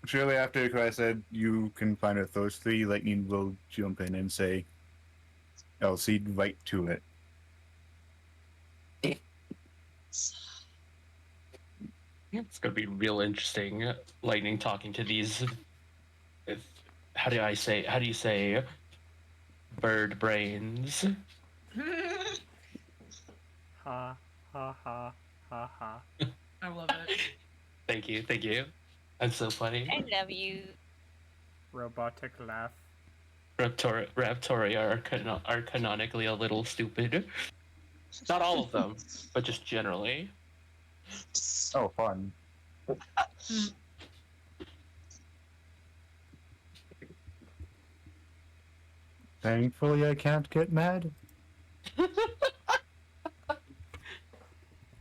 C: shortly after I said you can find out those three, Lightning will jump in and say, I'll see right to it.
D: It's gonna be real interesting. Lightning talking to these. How do you say? Bird brains.
G: Ha ha ha ha ha.
A: I love it.
D: Thank you. That's so funny.
B: I love you.
G: Robotic laugh.
D: Raptoria are canonically a little stupid. Not all of them, but just generally.
C: Oh, fun. Thankfully, I can't get mad.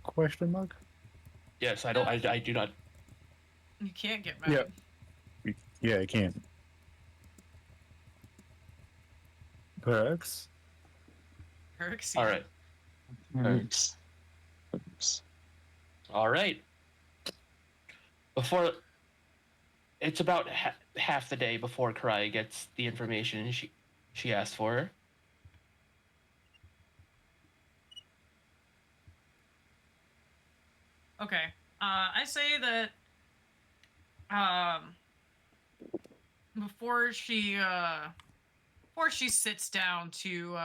C: Question mark?
D: Yes, I don't. I do not.
A: You can't get mad.
C: Yeah, I can. Perks?
A: Perks.
D: All right.
E: Thanks.
D: All right. Before it's about half the day before Karai gets the information she asked for.
A: Okay. I say that before she sits down to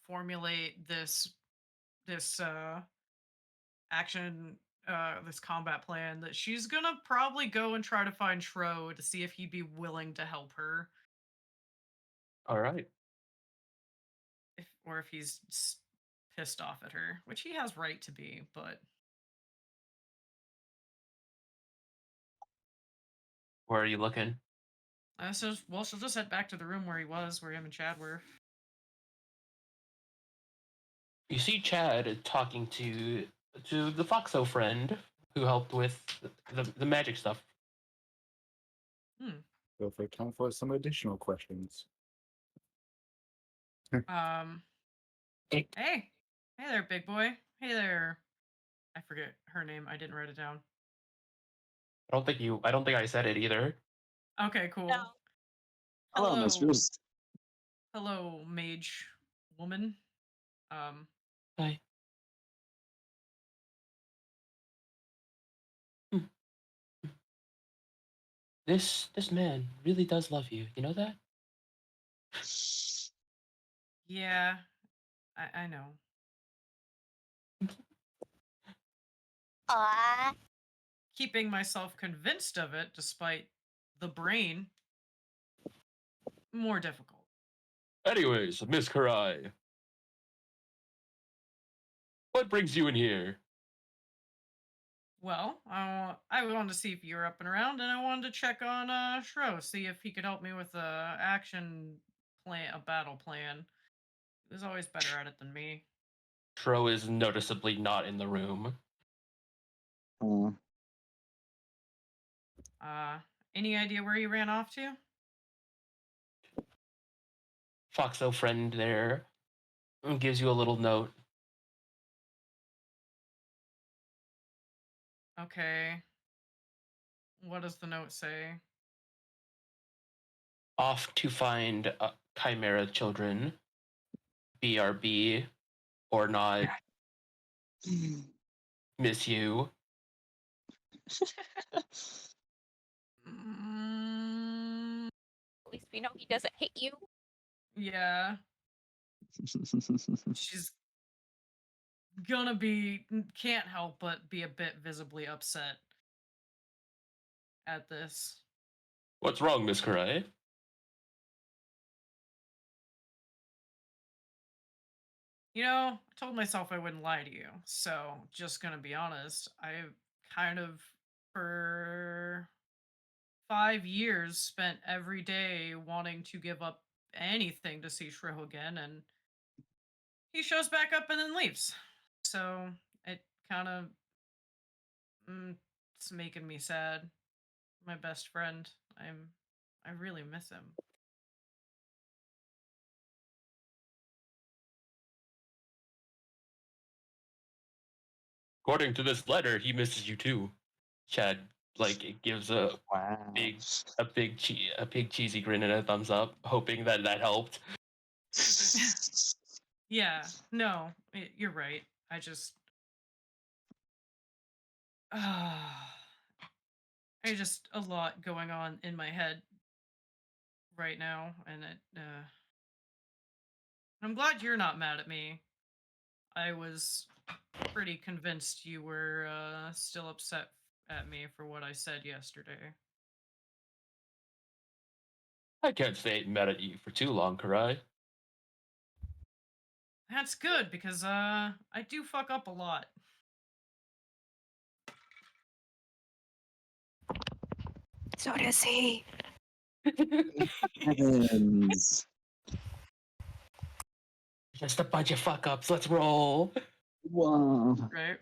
A: formulate this action this combat plan, that she's gonna probably go and try to find Tro to see if he'd be willing to help her,
D: All right.
A: or if he's pissed off at her, which he has right to be. But
D: Where are you looking?
A: so she'll just head back to the room where he was, where him and Chad were.
D: You see Chad talking to the Foxo friend who helped with the magic stuff.
C: Go for time for some additional questions.
A: Hey there, big boy. Hey there. I forget her name. I didn't write it down.
D: I don't think I said it either.
A: Okay, cool.
B: No.
E: Hello, mistress.
A: Hello, mage woman.
D: Hi. This man really does love you. You know that?
A: Yeah, I know.
F: Aw.
A: keeping myself convinced of it, despite the brain, more difficult.
H: Anyways, Miss Karai, what brings you in here?
A: Well, I wanted to see if you were up and around, and I wanted to check on Shro, see if he could help me with a action plan, a battle plan. He was always better at it than me.
H: Tro is noticeably not in the room.
E: Oh,
A: Uh, any idea where he ran off to?
H: Foxo friend there gives you a little note.
A: Okay. What does the note say?
H: Off to find Chimera children. BRB or not. Miss you.
A: Mm,
B: At least we know he doesn't hate you.
A: yeah. She's gonna be, can't help but be a bit visibly upset at this.
H: What's wrong, Miss Karai?
A: You know, I told myself I wouldn't lie to you, so just gonna be honest. I kind of, for 5 years, spent every day wanting to give up anything to see Shrill again, and he shows back up and then leaves. So it kind of, it's making me sad. My best friend, I really miss him.
H: According to this letter, he misses you too. Chad it gives
E: wow.
H: a big cheesy grin and a thumbs up, hoping that helped.
A: Yeah, no, you're right. I just, I just a lot going on in my head right now, and I'm glad you're not mad at me. I was pretty convinced you were still upset at me for what I said yesterday.
H: I can't stay mad at you for too long, Karai.
A: That's good because I do fuck up a lot.
B: So does he.
E: Heavens.
H: Just a bunch of fuck ups. Let's roll.
E: Wow.
A: Right.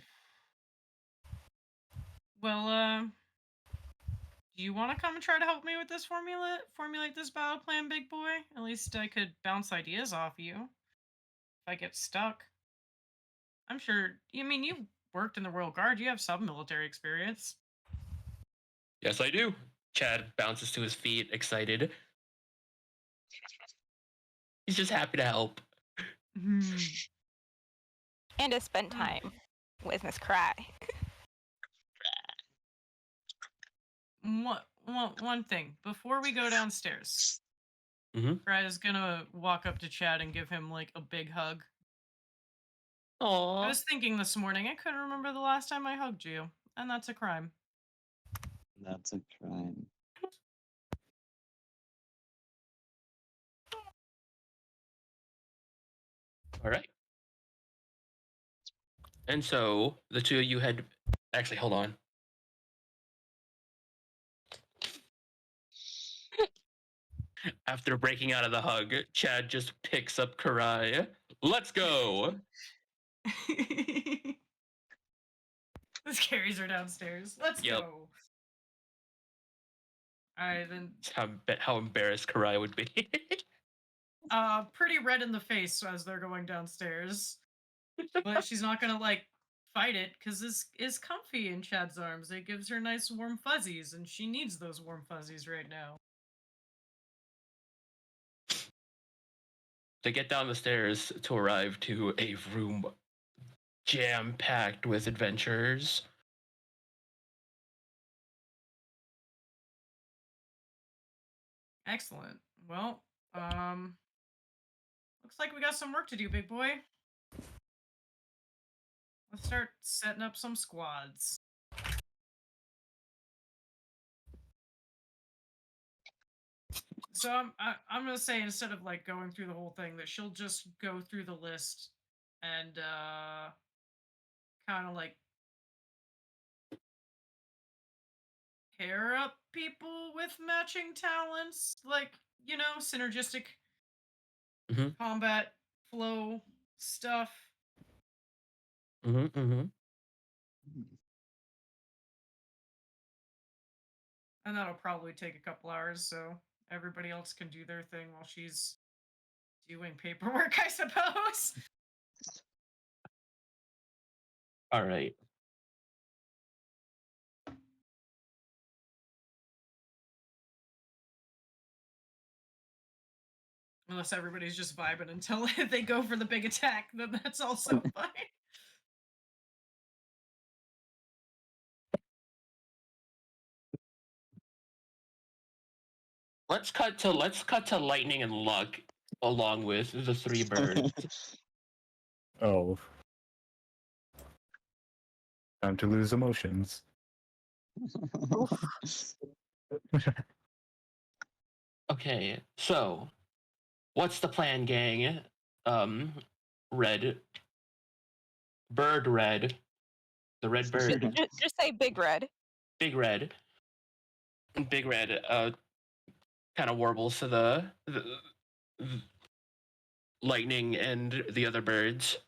A: Well, do you want to come and try to help me with this formulate this battle plan, big boy? At least I could bounce ideas off you if I get stuck. I'm sure. You mean you worked in the Royal Guard? You have some military experience.
H: Yes, I do. Chad bounces to his feet, excited. He's just happy to help.
B: And to spend time with Miss Cry.
A: One thing before we go downstairs.
H: Mhm.
A: Fred is gonna walk up to Chad and give him like a big hug. I
H: Aww.
A: was thinking this morning, I couldn't remember the last time I hugged you, and that's a crime.
E: That's a crime.
H: All right. And so the two of you had. Actually, hold on. After breaking out of the hug, Chad just picks up Karai. Let's go.
A: This carries her downstairs. Let's
H: Yep.
A: go. All right, then.
H: How embarrassed Karai would be.
A: Pretty red in the face as they're going downstairs, but she's not gonna like fight it because this is comfy in Chad's arms. It gives her nice warm fuzzies, and she needs those warm fuzzies right now.
H: They get down the stairs to arrive to a room jam-packed with adventurers.
A: Excellent. Well, looks like we got some work to do, big boy. Let's start setting up some squads. So I'm gonna say instead of like going through the whole thing, that she'll just go through the list and kind of like pair up people with matching talents, like synergistic
D: Mhm.
A: combat flow stuff.
D: Mm-hmm.
A: And that'll probably take a couple hours, so everybody else can do their thing while she's doing paperwork, I suppose.
D: All right.
A: Unless everybody's just vibing until they go for the big attack, then that's also fine.
D: Let's cut to lightning and luck along with the three birds.
C: Oh. Time to lose emotions.
D: Okay, so what's the plan, gang? Red, bird, red, the red bird,
B: Just say Big Red.
D: big red, big red. Kind of warbles to the lightning and the other birds.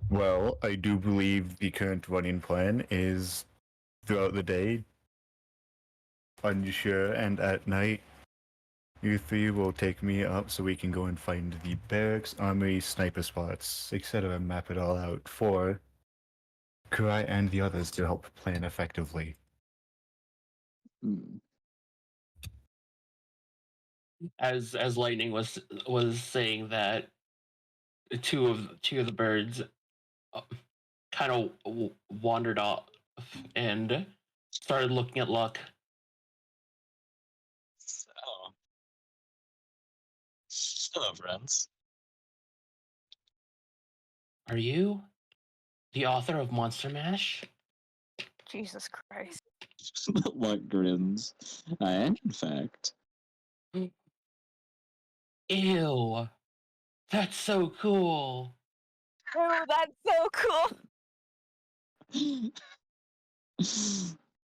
C: Well, I do believe the current running plan is throughout the day, unsure, and at night, you three will take me up so we can go and find the barracks, armory, sniper spots, etc. and map it all out for Kurai and the others to help plan effectively.
E: Hmm.
D: As lightning was saying that, two of the birds kind of wandered off and started looking at luck.
E: Hello, friends.
D: Are you the author of Monster Mash?
B: Jesus Christ.
E: Luck grins. I am, in fact.
D: Ew, that's so cool.
B: Oh, that's so cool.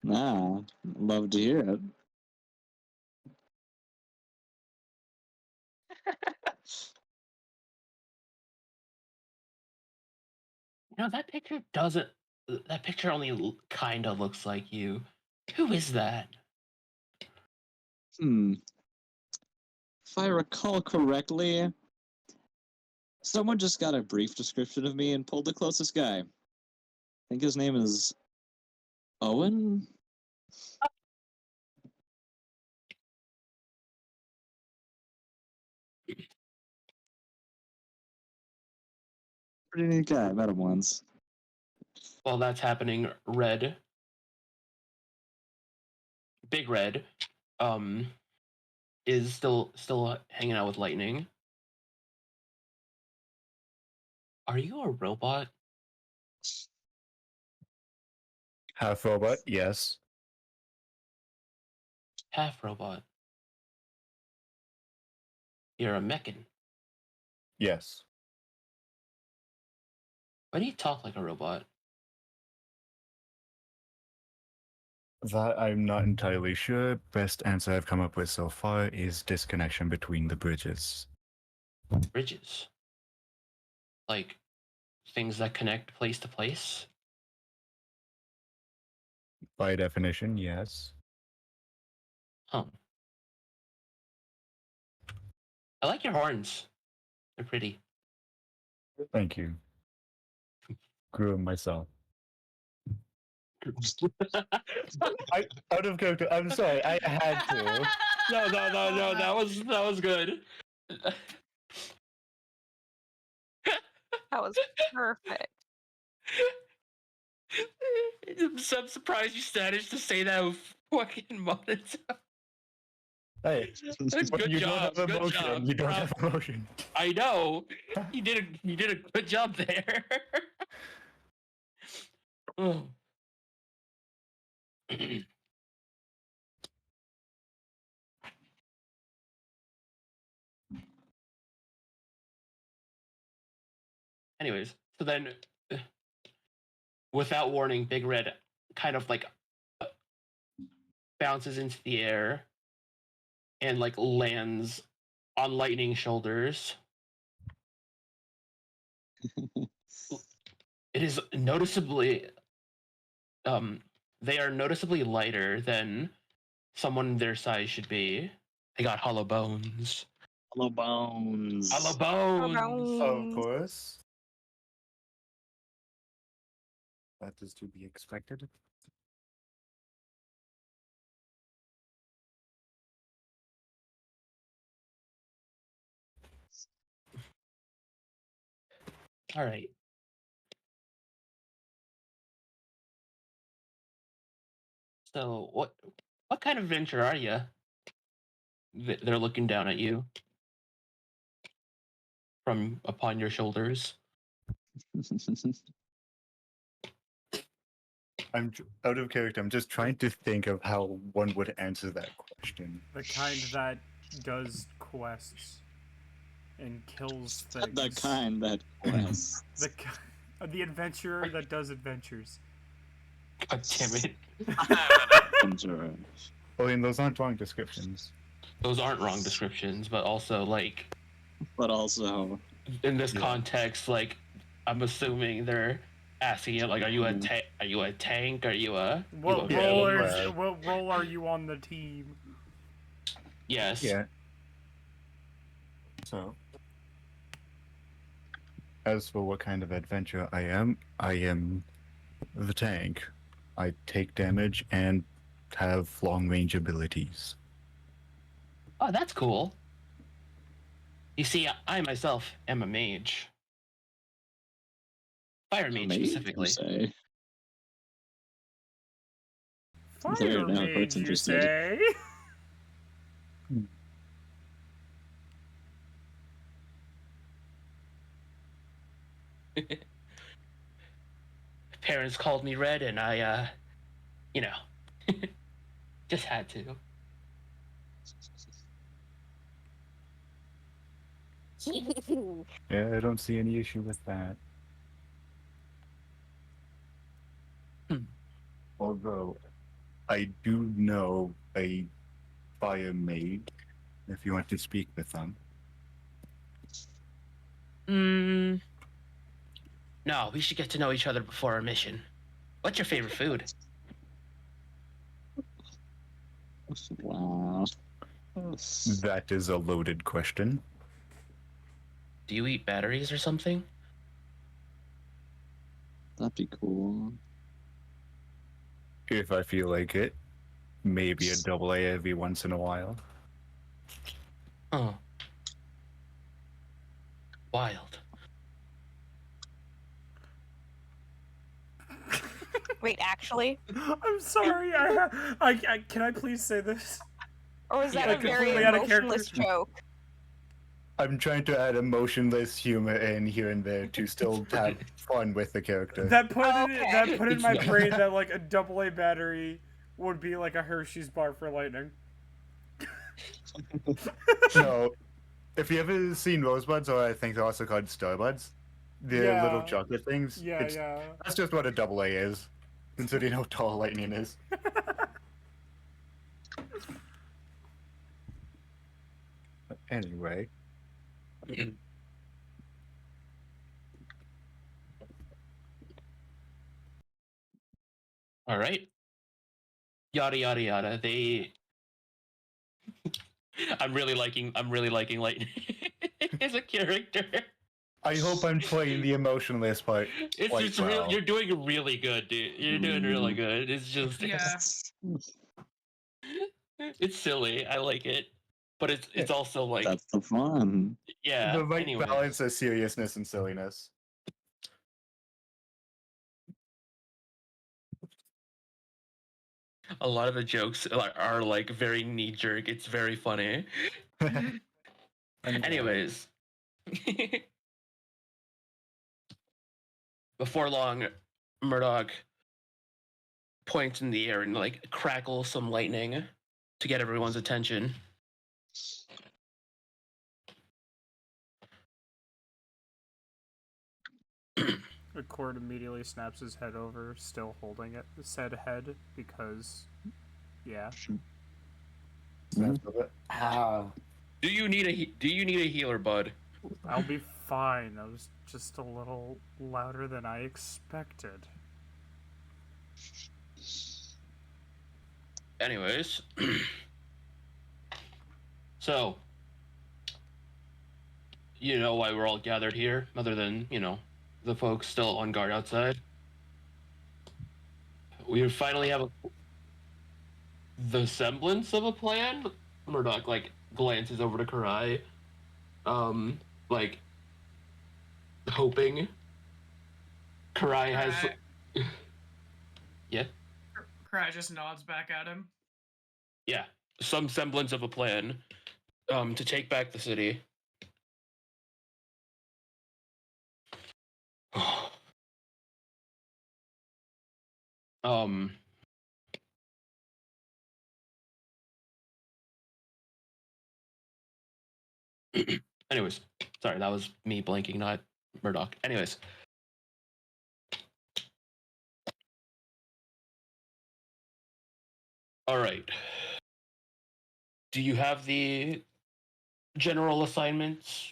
E: Nah, love to hear it.
D: That picture doesn't. That picture only kind of looks like you. Who is that?
E: If I recall correctly, someone just got a brief description of me and pulled the closest guy. I think his name is Owen? Pretty neat guy. I met him once.
D: While that's happening, Red, Big Red, is still hanging out with Lightning. Are you a robot?
C: Half robot, yes.
D: Half robot. You're a mechan.
C: Yes.
D: Why do you talk like a robot?
C: That I'm not entirely sure. Best answer I've come up with so far is disconnection between the bridges.
D: Bridges. Like things that connect place to place?
C: By definition, yes.
D: Huh. I like your horns. They're pretty.
C: Thank you. Grew them myself. Out of character. I'm sorry. I had to.
D: No. That was good.
B: That was perfect.
D: I'm so surprised you managed to say that with fucking monotone.
C: Hey,
D: That's
C: when
D: good
C: you
D: job.
C: don't have
D: Good
C: emotion,
D: job.
C: you don't
D: Bravo.
C: have emotion.
D: I know. You did a good job there. Oh. Anyways, so then, without warning, Big Red kind of like bounces into the air and like lands on Lightning's shoulders. It is noticeably, they are noticeably lighter than someone their size should be. They got hollow bones.
E: Hollow bones.
D: Hollow bones.
C: Of course. That is to be expected.
D: All right. So what kind of adventure are you? They're looking down at you from upon your shoulders.
C: Out of character. I'm just trying to think of how one would answer that question.
G: The kind that does quests and kills things.
E: The kind that quests.
G: The adventurer that does adventures.
D: God damn it.
E: Adventurer.
C: I mean, those aren't wrong descriptions.
D: Those aren't wrong descriptions, but also like
E: But also,
D: in this
C: Yeah.
D: context, like I'm assuming they're asking you like, are you a are you a tank? Are you a
G: What
D: you a
G: role
D: mage?
G: what role are you on the team?
D: Yes.
C: Yeah. So, as for what kind of adventure I am the tank. I take damage and have long range abilities.
D: Oh, that's cool. You see, I myself am a mage. Fire mage
E: mage, you
D: specifically.
E: say?
G: Fire
E: There, now
G: mage,
E: Kurt's
G: you
E: interested.
G: say?
D: Parents called me Red, and I, you know, just had to.
C: Yeah, I don't see any issue with that. Although, I do know a fire mage, if you want to speak with them.
D: No, we should get to know each other before our mission. What's your favorite food?
E: Wow.
C: That is a loaded question.
D: Do you eat batteries or something?
E: That'd be cool.
C: If I feel like it, maybe a double A every once in a while.
D: Oh. Wild.
B: Wait, actually?
G: I'm sorry. Can I please say this?
B: Or was that
G: Yeah,
B: a very
G: completely out of
B: emotionless
G: character.
B: joke?
C: I'm trying to add emotionless humor in here and there to still have fun with the character.
G: That put
B: Okay.
G: in my brain that like a AA battery would be like a Hershey's bar for lightning.
C: No, if you ever seen Rosebuds, or I think they're also called Starbuds, the
G: Yeah.
C: little chocolate things,
G: Yeah, yeah.
C: that's just what a double A is, considering how tall lightning is. But anyway,
D: All right. Yada yada yada. They. I'm really liking Lightning as a character.
C: I hope I'm playing the emotionless part.
D: It's
C: Quite
D: just
C: well.
D: you're doing really good, dude. You're doing really good. It's just
A: Yeah.
D: it's silly. I like it, but it's also like
E: That's the fun.
D: yeah.
C: The right
D: anyways.
C: balance of seriousness and silliness.
D: A lot of the jokes are like very knee jerk. It's very funny. Anyways, before long, Murdoch points in the air and like crackles some lightning to get everyone's attention.
G: The Cord immediately snaps his head over, still holding it, said head, because, yeah.
C: Snaps of it. Ah.
D: Do you need a healer, bud?
G: I'll be fine. I was just a little louder than I expected.
D: Anyways, so you know why we're all gathered here, other than the folks still on guard outside. We finally have the semblance of a plan. Murdoch like glances over to Karai, like hoping. Karai has. Yeah.
A: Karai just nods back at him.
D: Yeah, some semblance of a plan, to take back the city. um. Anyways, sorry, that was me blanking, not Murdoch. Anyways. All right. Do you have the general assignments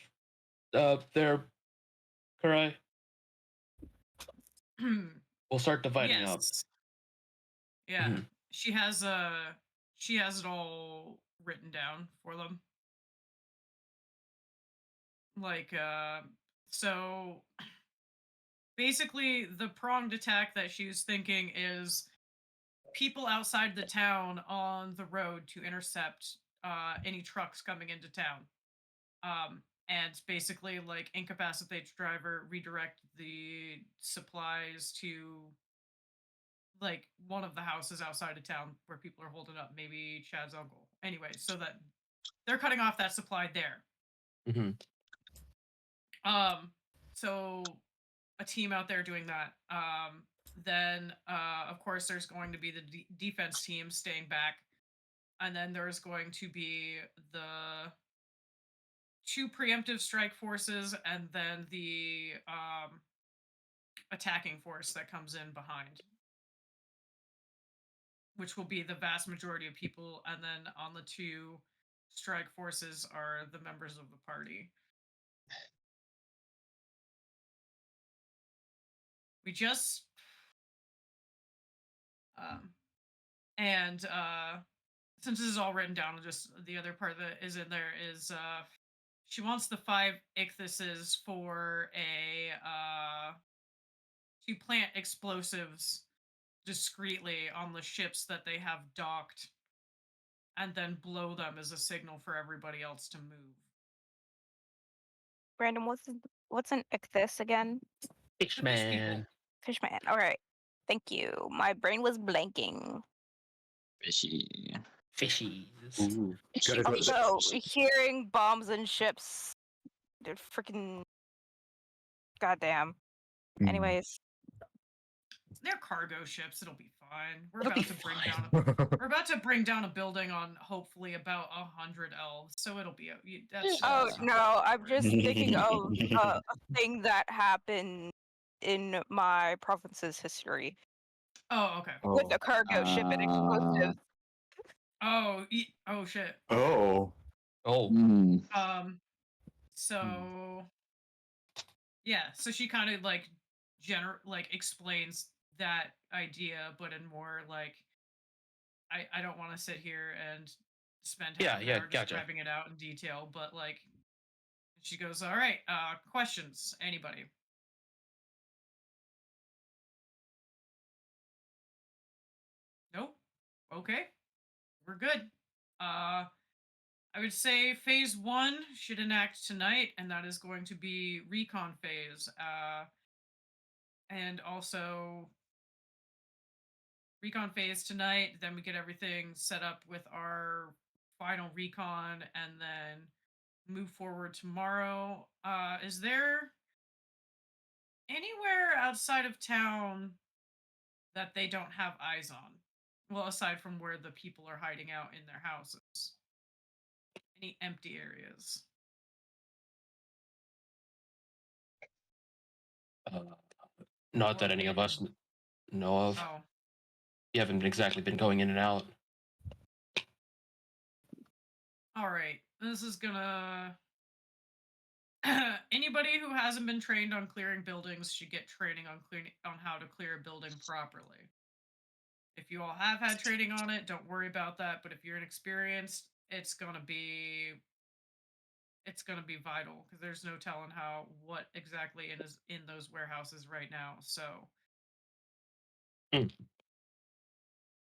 D: there, Karai? We'll start dividing up.
A: Yes. Yeah.
D: Mhm.
A: She has it all written down for them. Like so basically the pronged attack that she was thinking is people outside the town on the road to intercept any trucks coming into town. And basically like incapacitate the driver, redirect the supplies to like one of the houses outside of town where people are holding up, maybe Chad's uncle. Anyway, so that they're cutting off that supply there.
D: Mm-hmm.
A: So a team out there doing that. Then of course there's going to be the defense team staying back, and then there's going to be the two preemptive strike forces, and then the attacking force that comes in behind, which will be the vast majority of people, and then on the two strike forces are the members of the party. We just and since this is all written down, just the other part that is in there is she wants the 5 ichthυses for a to plant explosives discreetly on the ships that they have docked, and then blow them as a signal for everybody else to move.
B: Brandon, what's an ichthys again?
A: The fish people.
B: Fishman. All right. Thank you. My brain was blanking.
E: Fishy.
D: Fishies.
C: Ooh. Gotta go.
B: Also, hearing bombs and ships, they're freaking goddamn.
C: Mm.
B: Anyways,
A: They're cargo ships. It'll be fine. We're
D: It'll
A: about
D: be
A: to bring
D: fine.
A: down. We're about to bring down a building on hopefully about 100 elves, so it'll be. That's.
B: oh
A: that's not
B: no,
A: gonna
B: I'm
A: worry.
B: just thinking of a thing that happened in my province's history
A: Oh, okay.
B: with a cargo ship and explosives.
A: Oh shit.
C: Oh.
D: Oh.
A: So yeah, so she kind of like explains that idea, but in more like I don't want to sit here and spend half an hour
D: gotcha.
A: describing it out in detail, but like she goes, all right, questions, anybody? Nope. Okay, we're good. I would say phase 1 should enact tonight, and that is going to be recon phase. And also recon phase tonight, then we get everything set up with our final recon, and then move forward tomorrow. Is there anywhere outside of town that they don't have eyes on. Well, aside from where the people are hiding out in their houses. Any empty areas.
D: Uh, not that
A: What
D: any of
A: wind?
D: us know of.
A: Oh,
D: You haven't exactly been going in and out.
A: all right. This is gonna. Anybody who hasn't been trained on clearing buildings should get training on how to clear a building properly. If you all have had training on it, don't worry about that. But if you're inexperienced, it's gonna be vital because there's no telling what exactly is in those warehouses right now. So
D: Mm.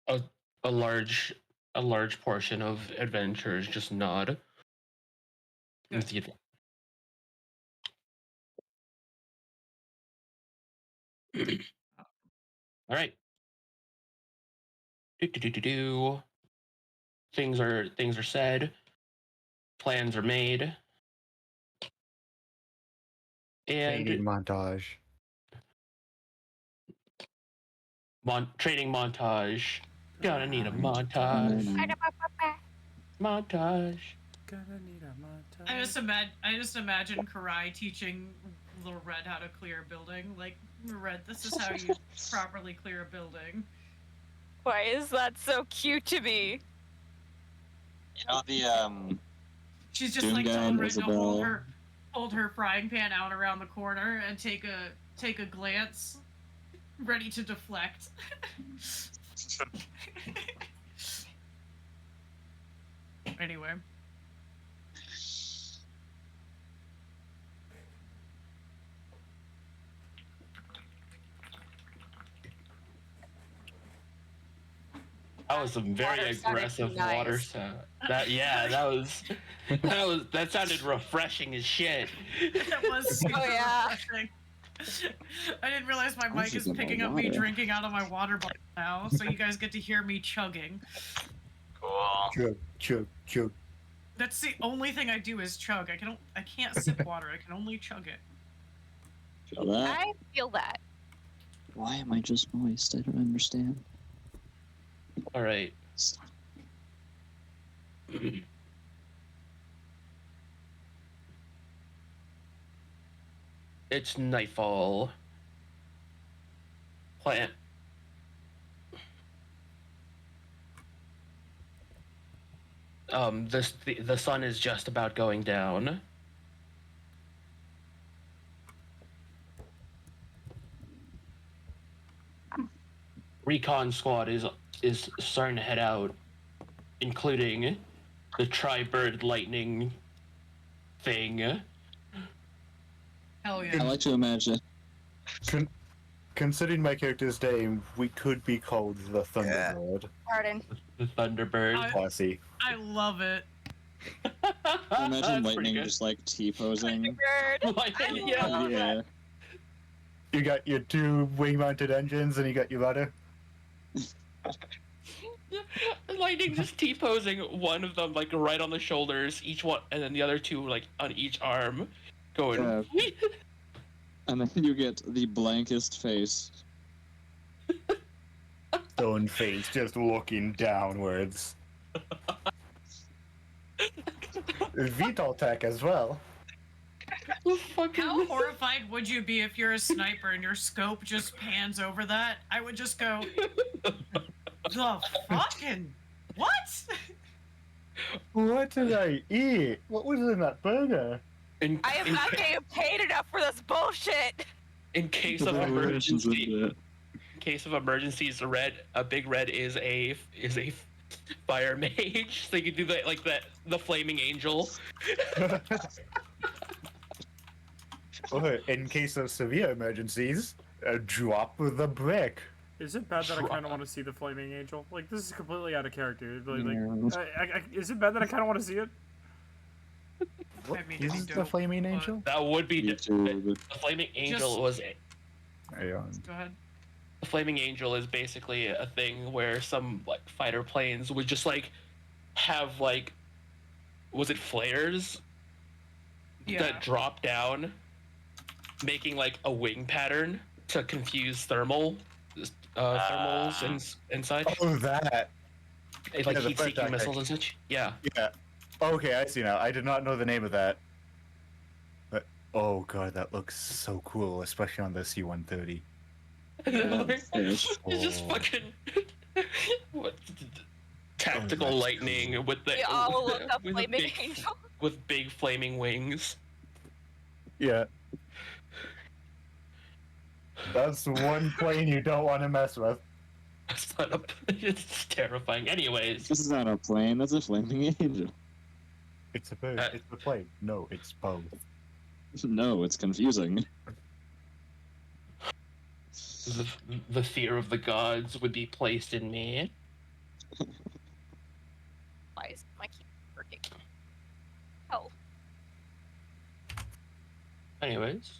D: A, a large portion of adventurers just nod.
A: good.
D: The- All right. Do. Things are said. Plans are made.
C: Training
D: And
C: montage.
D: training montage. Gonna need a montage. Montage.
G: Gonna need a montage.
A: I just imagine Karai teaching little Red how to clear a building. Like, Red, this is how you properly clear a building.
B: Why is that so cute to me?
E: You know the
A: She's just
E: Doom
A: like
E: guy
A: telling
E: and
A: Red to
E: Isabel.
A: hold her frying pan out around the corner and take a glance, ready to deflect. Anyway.
D: That was some very
B: Water sounded
D: aggressive
B: nice.
D: water sound. That sounded refreshing as shit.
A: That was super
B: yeah.
A: refreshing. I didn't realize my
E: Where'd
A: mic
E: you
A: is
E: get my
A: picking up me
E: water?
A: drinking out of my water bottle now, so you guys get to hear me chugging.
I: Cool.
C: Chug, chug, chug.
A: That's the only thing I do is chug. I can't sip water. I can only chug it.
E: Feel that?
B: I feel that.
E: Why am I just moist? I don't understand.
D: All right. It's nightfall. Plan. The sun is just about going down. Recon squad is starting to head out, including the tri-bird lightning thing.
A: Hell
E: I
A: yeah.
E: like to imagine.
C: Considering my character's name, we could be called the Thunderbird
B: Pardon.
D: The Thunderbird.
C: posse.
A: I love it.
E: I imagine
D: That's pretty
E: lightning
D: good.
E: just like T-posing.
B: Bird.
D: Lightning,
A: I
D: yeah.
A: love
E: Yeah.
C: You got your two wing-mounted engines, and you got your rudder.
D: Lightning just T-posing one of them like right on the shoulders, each one, and then the other two like on each arm, going.
E: Yeah. And then you get the blankest face.
C: Stone face, just looking downwards. VTOL tech as well.
A: How horrified would you be if you're a sniper and your scope just pans over that? I would just go, the fucking what?
C: What did I eat? What was in that burger?
B: I am not getting paid enough for this bullshit.
D: In case of emergency, in case of emergencies, a big red is a fire mage, so you can do that like the flaming angel.
C: Or in case of severe emergencies, drop the brick.
G: Is it bad that I kind of want to see the flaming angel? Like, this is completely out of character. Like, is it bad that I kind of want to see it?
C: What
A: I mean, it'd be
C: is the
A: dope,
C: flaming
A: but-
C: angel?
D: That would be
E: YouTube.
D: the flaming angel
A: Just-
D: was
C: Hang on.
A: Go ahead.
D: the flaming angel is basically a thing where some like fighter planes would just like have like was it flares
A: Yeah.
D: that drop down, making like a wing pattern to confuse thermal thermals and such.
C: Oh, that.
D: Like
C: Yeah, the
D: heat-seeking
C: tactic.
D: missiles and such. Yeah.
C: Yeah. Okay, I see now. I did not know the name of that. But oh god, that looks so cool, especially on the C-130.
E: Yeah, fish.
D: It's just
C: Oh.
D: fucking what tactical
C: that's
D: lightning
C: cool.
D: with the
B: We all look up
D: with a
B: Flaming
D: big
B: Angel.
D: with big flaming wings.
C: Yeah. That's one plane you don't want to mess with.
D: It's not a, it's terrifying. Anyways,
E: This is not a plane. That's a flaming angel.
C: It's a bird. It's a plane. No, it's both.
E: No, it's confusing.
D: the, the fear of the gods would be placed in me.
B: Why is my key working? Oh,
D: Anyways,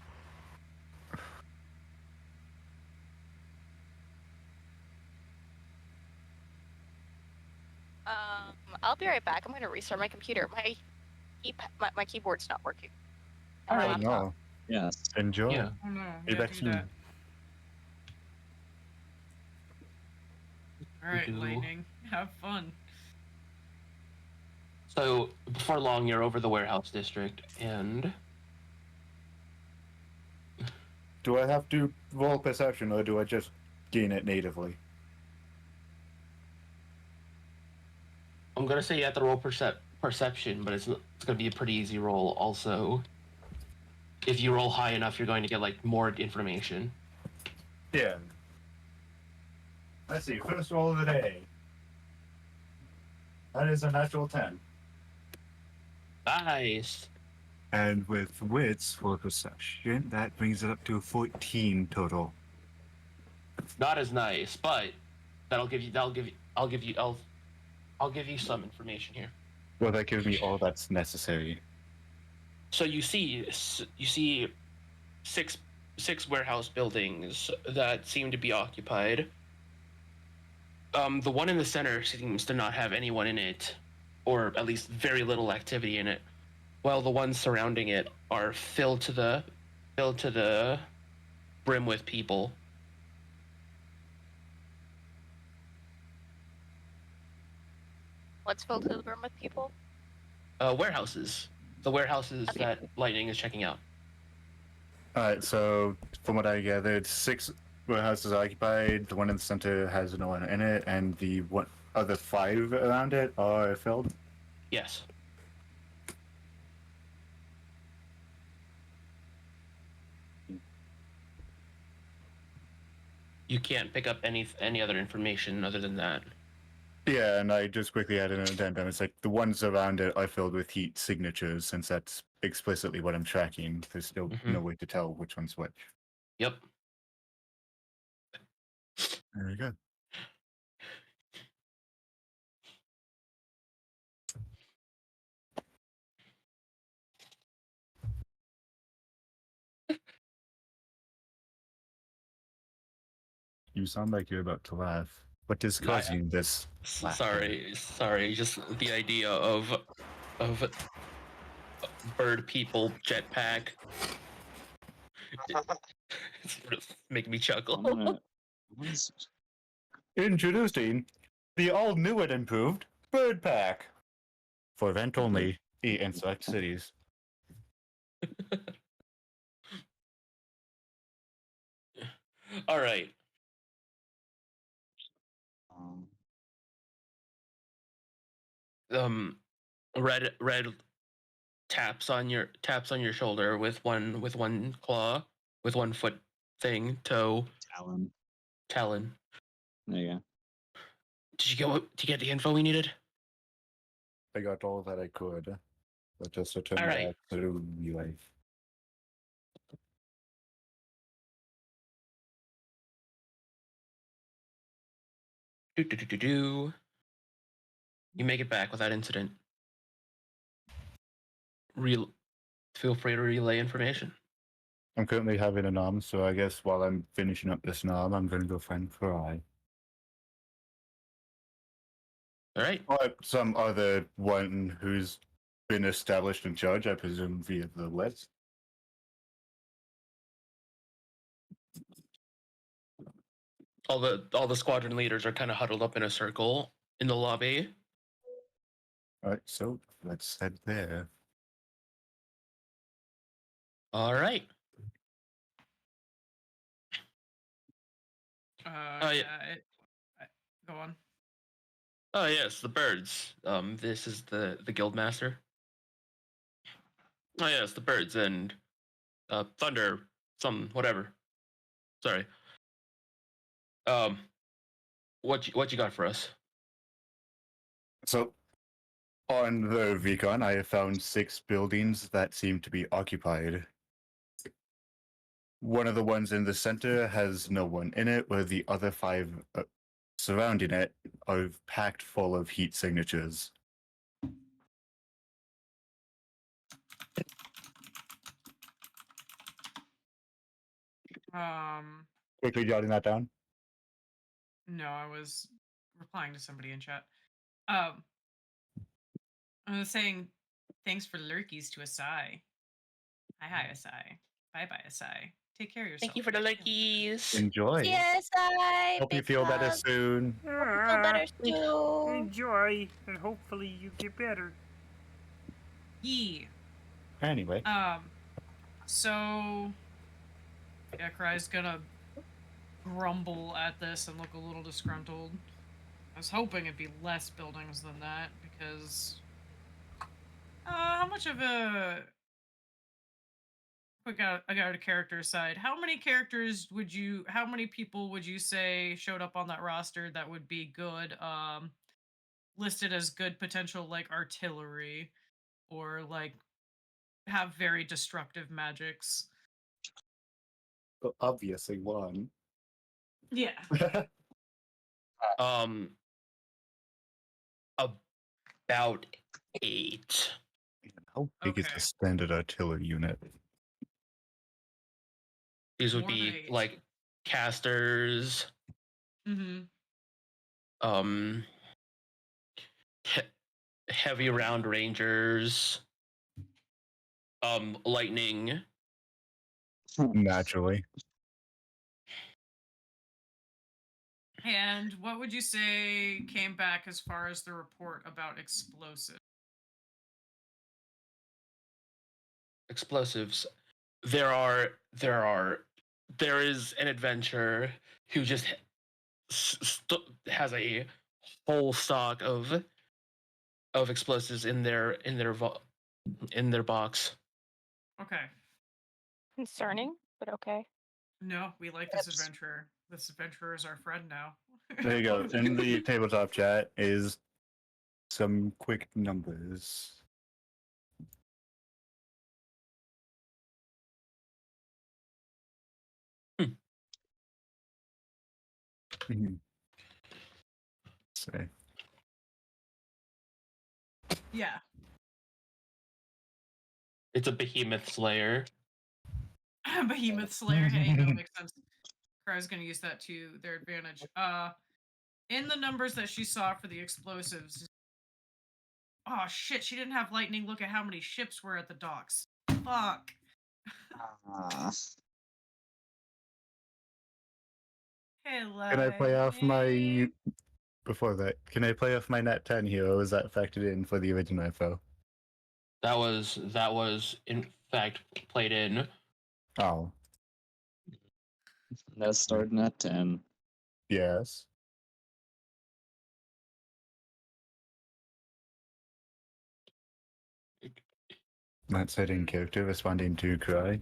B: I'll be right back. I'm gonna restart my computer. My keyboard's not working.
D: All
B: My
C: Oh
D: right.
B: laptop.
C: no.
E: Yes.
C: Enjoy.
D: Yeah.
A: Oh no.
C: Be
A: Yeah,
C: back
A: do
C: soon.
A: that. All right,
D: do.
A: Lightning. Have fun.
D: So before long, you're over the warehouse district, and
C: Do I have to roll perception or do I just gain it natively?
D: I'm gonna say you have to roll perception, but it's gonna be a pretty easy roll. Also, if you roll high enough, you're going to get like more information.
C: Yeah. Let's see. First roll of the day. That is a natural 10.
D: Nice.
C: And with wits for perception, that brings it up to 14 total.
D: Not as nice, but I'll give you some information here.
C: Well, that gives me all that's necessary.
D: So you see six warehouse buildings that seem to be occupied. The one in the center seems to not have anyone in it, or at least very little activity in it, while the ones surrounding it are filled to the brim with people.
B: What's filled to the brim with people?
D: Warehouses. The warehouses
B: Okay.
D: that Lightning is checking out.
C: Alright, so from what I gathered, 6 warehouses are occupied, the one in the center has no one in it, and the other 5 around it are filled.
D: Yes. You can't pick up any other information other than that.
C: Yeah, and I just quickly added an addendum. It's like the ones around it are filled with heat signatures, since that's explicitly what I'm tracking. There's still no way to tell which one's which.
D: Yep.
C: Very good. You sound like you're about to laugh. What is causing this?
D: Sorry. Just the idea of bird people jetpack. It's making me chuckle.
E: What is
C: Introducing the all new and improved Bird Pack for event only in select cities.
D: All right. Red taps on your shoulder with one claw, with one foot thing, toe, talon.
E: There you go.
D: Did you get the info we needed?
C: I got all that I could. But just return
D: All right.
C: back to life.
D: You make it back without incident. Feel free to relay information.
C: I'm currently having a nom, so I guess while I'm finishing up this nom, I'm going to go find Fry.
D: All right.
C: Or some other one who's been established in charge, I presume, via the list.
D: all the squadron leaders are kind of huddled up in a circle in the lobby.
C: Alright, so let's head there.
D: All right.
A: Yeah.
D: Yeah.
A: Go on.
D: Oh yes, the birds. This is the guild master. Oh yes, the birds and thunder, some whatever. Sorry. Um, what you got for us?
C: So, on the recon, I have found 6 buildings that seem to be occupied. One of the ones in the center has no one in it, where the other 5 surrounding it are packed full of heat signatures. Quickly jotting that down.
A: No, I was replying to somebody in chat. I was saying thanks for lurkies to Asai. Hi, Asai. Bye, Asai. Take care of yourself.
D: Thank you for the
A: Feel better.
D: lurkies.
C: Enjoy.
F: Yes, I.
C: Hope you
F: Big
C: feel better
F: hug.
C: soon.
F: Hope you feel better soon.
G: Enjoy, and hopefully you get better.
A: Yee.
C: Anyway.
A: So yeah, Cry's gonna grumble at this and look a little disgruntled. I was hoping it'd be less buildings than that because how much of a quick I got a character side. How many people would you say showed up on that roster that would be good listed as good potential like artillery or like have very destructive magics?
C: Well, obviously one.
A: Yeah.
D: Um, about 8.
C: How big is
A: Okay.
C: the standard artillery unit?
D: These would
A: More than
D: be
A: 8.
D: like casters,
A: Mm-hmm.
D: um, heavy round rangers, lightning.
C: Naturally.
A: And what would you say came back as far as the report about explosives?
D: Explosives. There is an adventurer who just has a whole stock of explosives in their box.
A: Okay.
B: Concerning, but okay.
A: No, we like this adventurer. This adventurer is our friend now.
C: There you go. In the tabletop chat is some quick numbers. Mhm. Say.
A: Yeah.
D: It's a behemoth slayer.
A: Behemoth Slayer. Hey, no, makes sense. Crow's gonna use that to their advantage. In the numbers that she saw for the explosives. Oh shit, she didn't have lightning. Look at how many ships were at the docks. Fuck.
E: Ah.
A: Hey,
C: Can I play off my before that? Can I play off my net 10 here, or was that factored in for the original info?
D: That was in fact played in.
C: Oh.
E: That's starting at 10.
C: Yes. That's it in character responding to cry.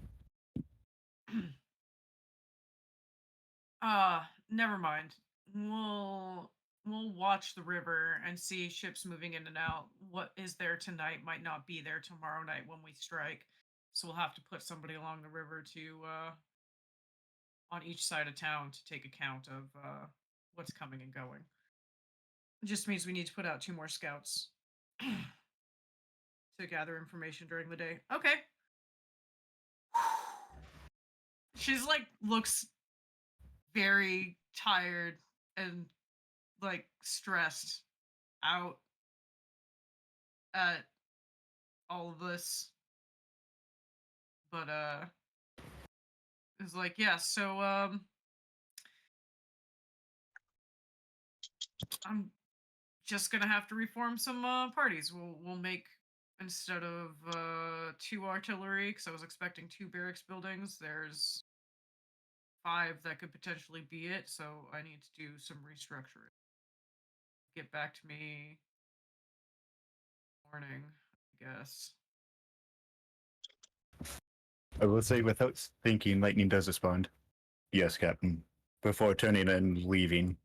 A: Never mind. We'll watch the river and see ships moving in and out. What is there tonight might not be there tomorrow night when we strike. So we'll have to put somebody along the river to on each side of town to take account of what's coming and going. It just means we need to put out 2 more scouts to gather information during the day. Okay. She's like looks very tired and like stressed out at all of this. But it's like, yeah, so I'm just gonna have to reform some parties. We'll make, instead of 2 artillery, because I was expecting 2 barracks buildings. There's 5 that could potentially be it. So I need to do some restructuring. Get back to me morning, I guess.
C: I will say, without thinking, Lightning does respond. Yes, Captain. Before turning and leaving.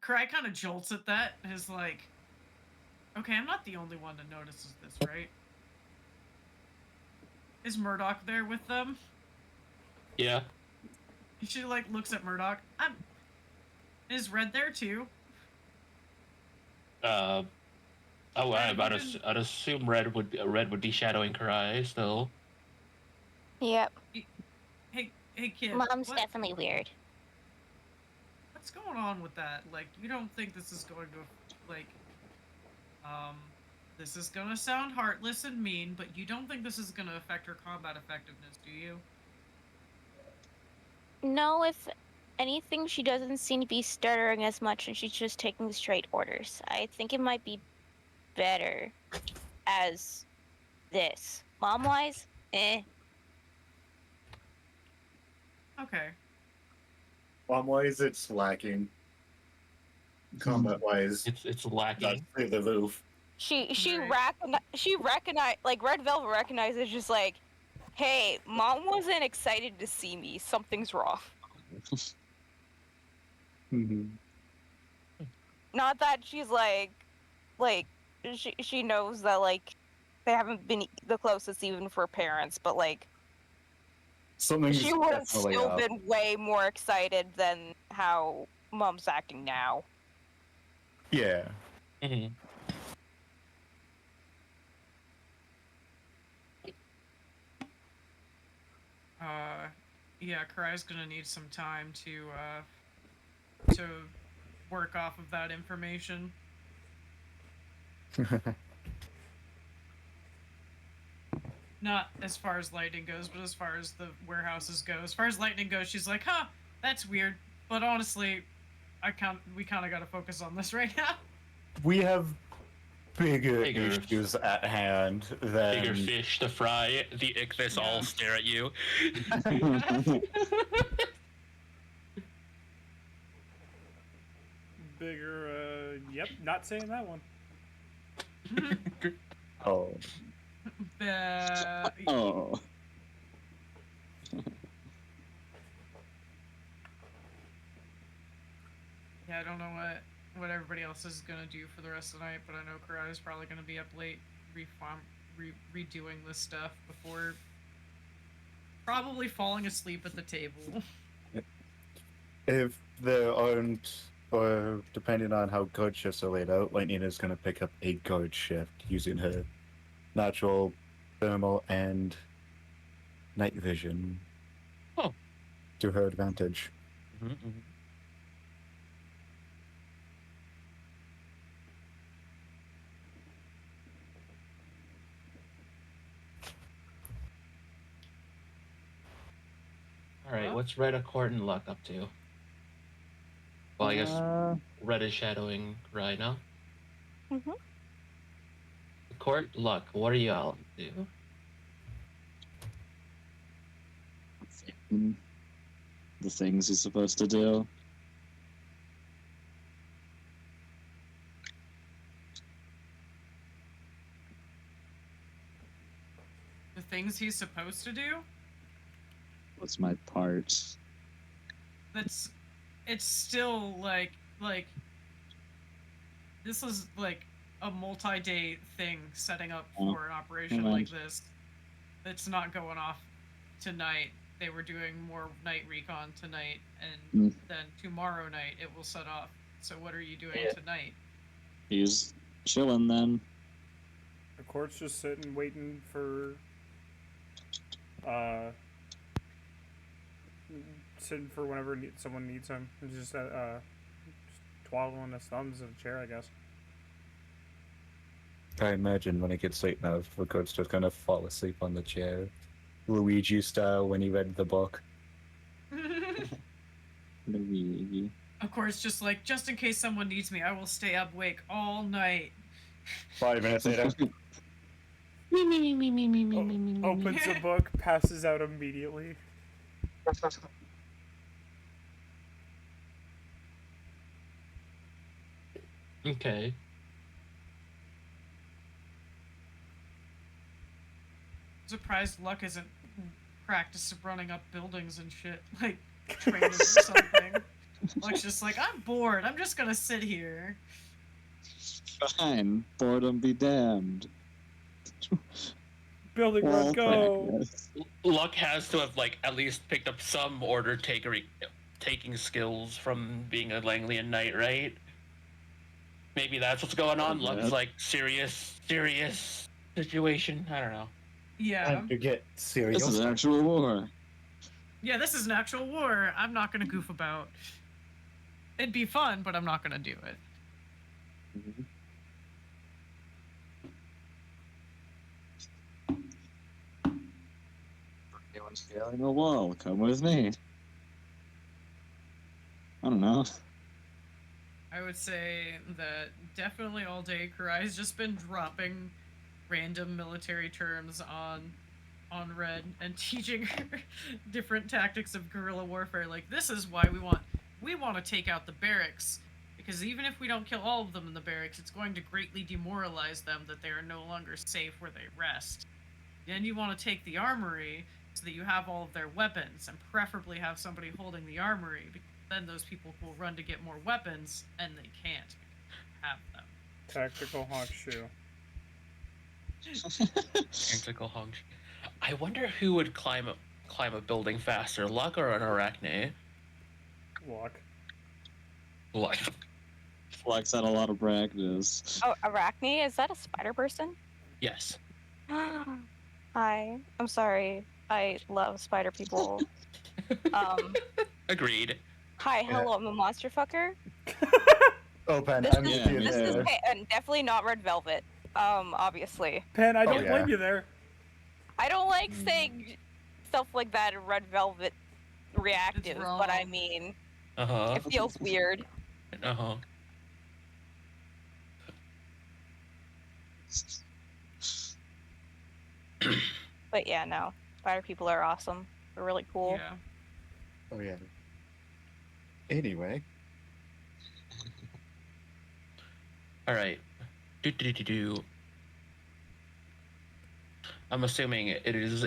A: Cry kind of jolts at that. Is like, okay, I'm not the only one that notices this, right? Is Murdoch there with them?
H: Yeah.
A: She like looks at Murdoch. Is Red there too?
H: Oh,
A: Red, you
H: I'd assume Red would be shadowing Karai still.
B: Yep.
A: Hey kid.
F: Mom's definitely weird.
A: What's going on with that? Like, you don't think this is going to, like, this is gonna sound heartless and mean, but you don't think this is gonna affect her combat effectiveness, do you?
F: No, if anything, she doesn't seem to be stuttering as much and she's just taking straight orders. I think it might be better as this. Mom-wise, eh.
A: Okay.
C: Bomb-wise, it's lacking. Combat-wise,
H: It's lacking.
C: that's through the roof.
B: She
A: Right.
B: recognize, like, Red Velvet recognizes, just like, hey, Mom wasn't excited to see me. Something's wrong.
C: Mhm.
B: Not that she's like she knows that, like, they haven't been the closest even for parents, but like
C: Something's
B: she would have
C: definitely
B: still
C: up.
B: been way more excited than how Mom's acting now.
C: Yeah.
H: Mm-hmm.
A: Yeah, Karai's gonna need some time to work off of that information. Not as far as Lightning goes, but as far as the warehouses go. As far as Lightning goes, she's like, huh, that's weird. But honestly, we kind of got to focus on this right now.
C: We have bigger
H: Bigger-
C: issues at hand than
H: Bigger fish to fry. The Ichthys
A: Yeah.
H: all stare at you.
G: Bigger, yep, not saying that one.
C: Oh.
E: Oh.
A: Yeah, I don't know what everybody else is gonna do for the rest of the night, but I know Karai is probably gonna be up late redoing this stuff before probably falling asleep at the table.
C: If there aren't, or depending on how guard shifts are laid out, Lightning is going to pick up a guard shift using her natural thermal and night vision
H: Oh.
C: to her advantage.
H: Mm-hmm. All right,
A: Well-
H: what's Red Accord and Luck up to? Well, I guess Red is shadowing Karai now.
B: Mhm.
H: Accord, Luck, what are y'all up to?
E: The things he's supposed to do.
A: The things he's supposed to do?
E: What's my part?
A: It's still like this is like a multi-day thing setting up for an operation
E: Right.
A: like this. It's not going off tonight. They were doing more night recon tonight, and then tomorrow night it will set off. So what are you doing tonight?
E: He's chilling then.
G: The court's just sitting, waiting for, whenever someone needs him. He's just twaddling his thumbs in a chair, I guess.
C: I imagine when it gets late enough, the coach just kind of fall asleep on the chair, Luigi style when he read the book.
E: Luigi.
A: Of course, just in case someone needs me, I will stay up awake all night.
C: 5 minutes later.
G: Opens a book, passes out immediately.
H: Okay.
A: Surprised Luck isn't practiced running up buildings and shit, like training or something. Luck's just like, I'm bored. I'm just gonna sit here.
E: Fine, boredom be damned.
G: Building run,
E: Wall
G: go!
E: practice.
H: Luck has to have like at least picked up some order taking skills from being a Langlian knight, right? Maybe that's what's going on. Luck is like serious situation. I don't know.
A: Yeah.
C: Time to get serious.
E: This is an actual war.
A: Yeah, this is an actual war. I'm not gonna goof about. It'd be fun, but I'm not gonna do it.
E: Mhm. Anyone scaling a wall? Come with me. I don't know.
A: I would say that definitely all day Karai's just been dropping random military terms on Red and teaching her different tactics of guerrilla warfare. Like, this is why we want to take out the barracks, because even if we don't kill all of them in the barracks, it's going to greatly demoralize them that they are no longer safe where they rest. Then you want to take the armory so that you have all of their weapons, and preferably have somebody holding the armory, because then those people will run to get more weapons, and they can't have them.
G: Tactical honk shoe.
H: Tactical hog. I wonder who would climb a building faster, Luck or an Arachne?
G: Luck.
H: Luck.
E: Flex had a lot of practice.
B: Oh, Arachne, is that a spider person?
H: Yes.
B: Hi, I'm sorry. I love spider people.
H: Agreed.
B: Hi, hello, I'm a monster fucker.
C: Oh, Ben,
B: This
C: I'm
B: is,
C: with you
B: this is
C: there.
B: and definitely not red velvet. Obviously.
G: Pen, I don't
C: yeah.
G: blame you there.
B: I don't like saying stuff like that in red velvet reactive, but I
A: wrong.
B: mean,
H: Uh huh.
B: it feels weird.
H: Uh huh.
B: But yeah, no. Spider people are awesome. They're really cool.
A: Yeah.
C: Oh, yeah. Anyway.
H: All right. Do. I'm assuming it is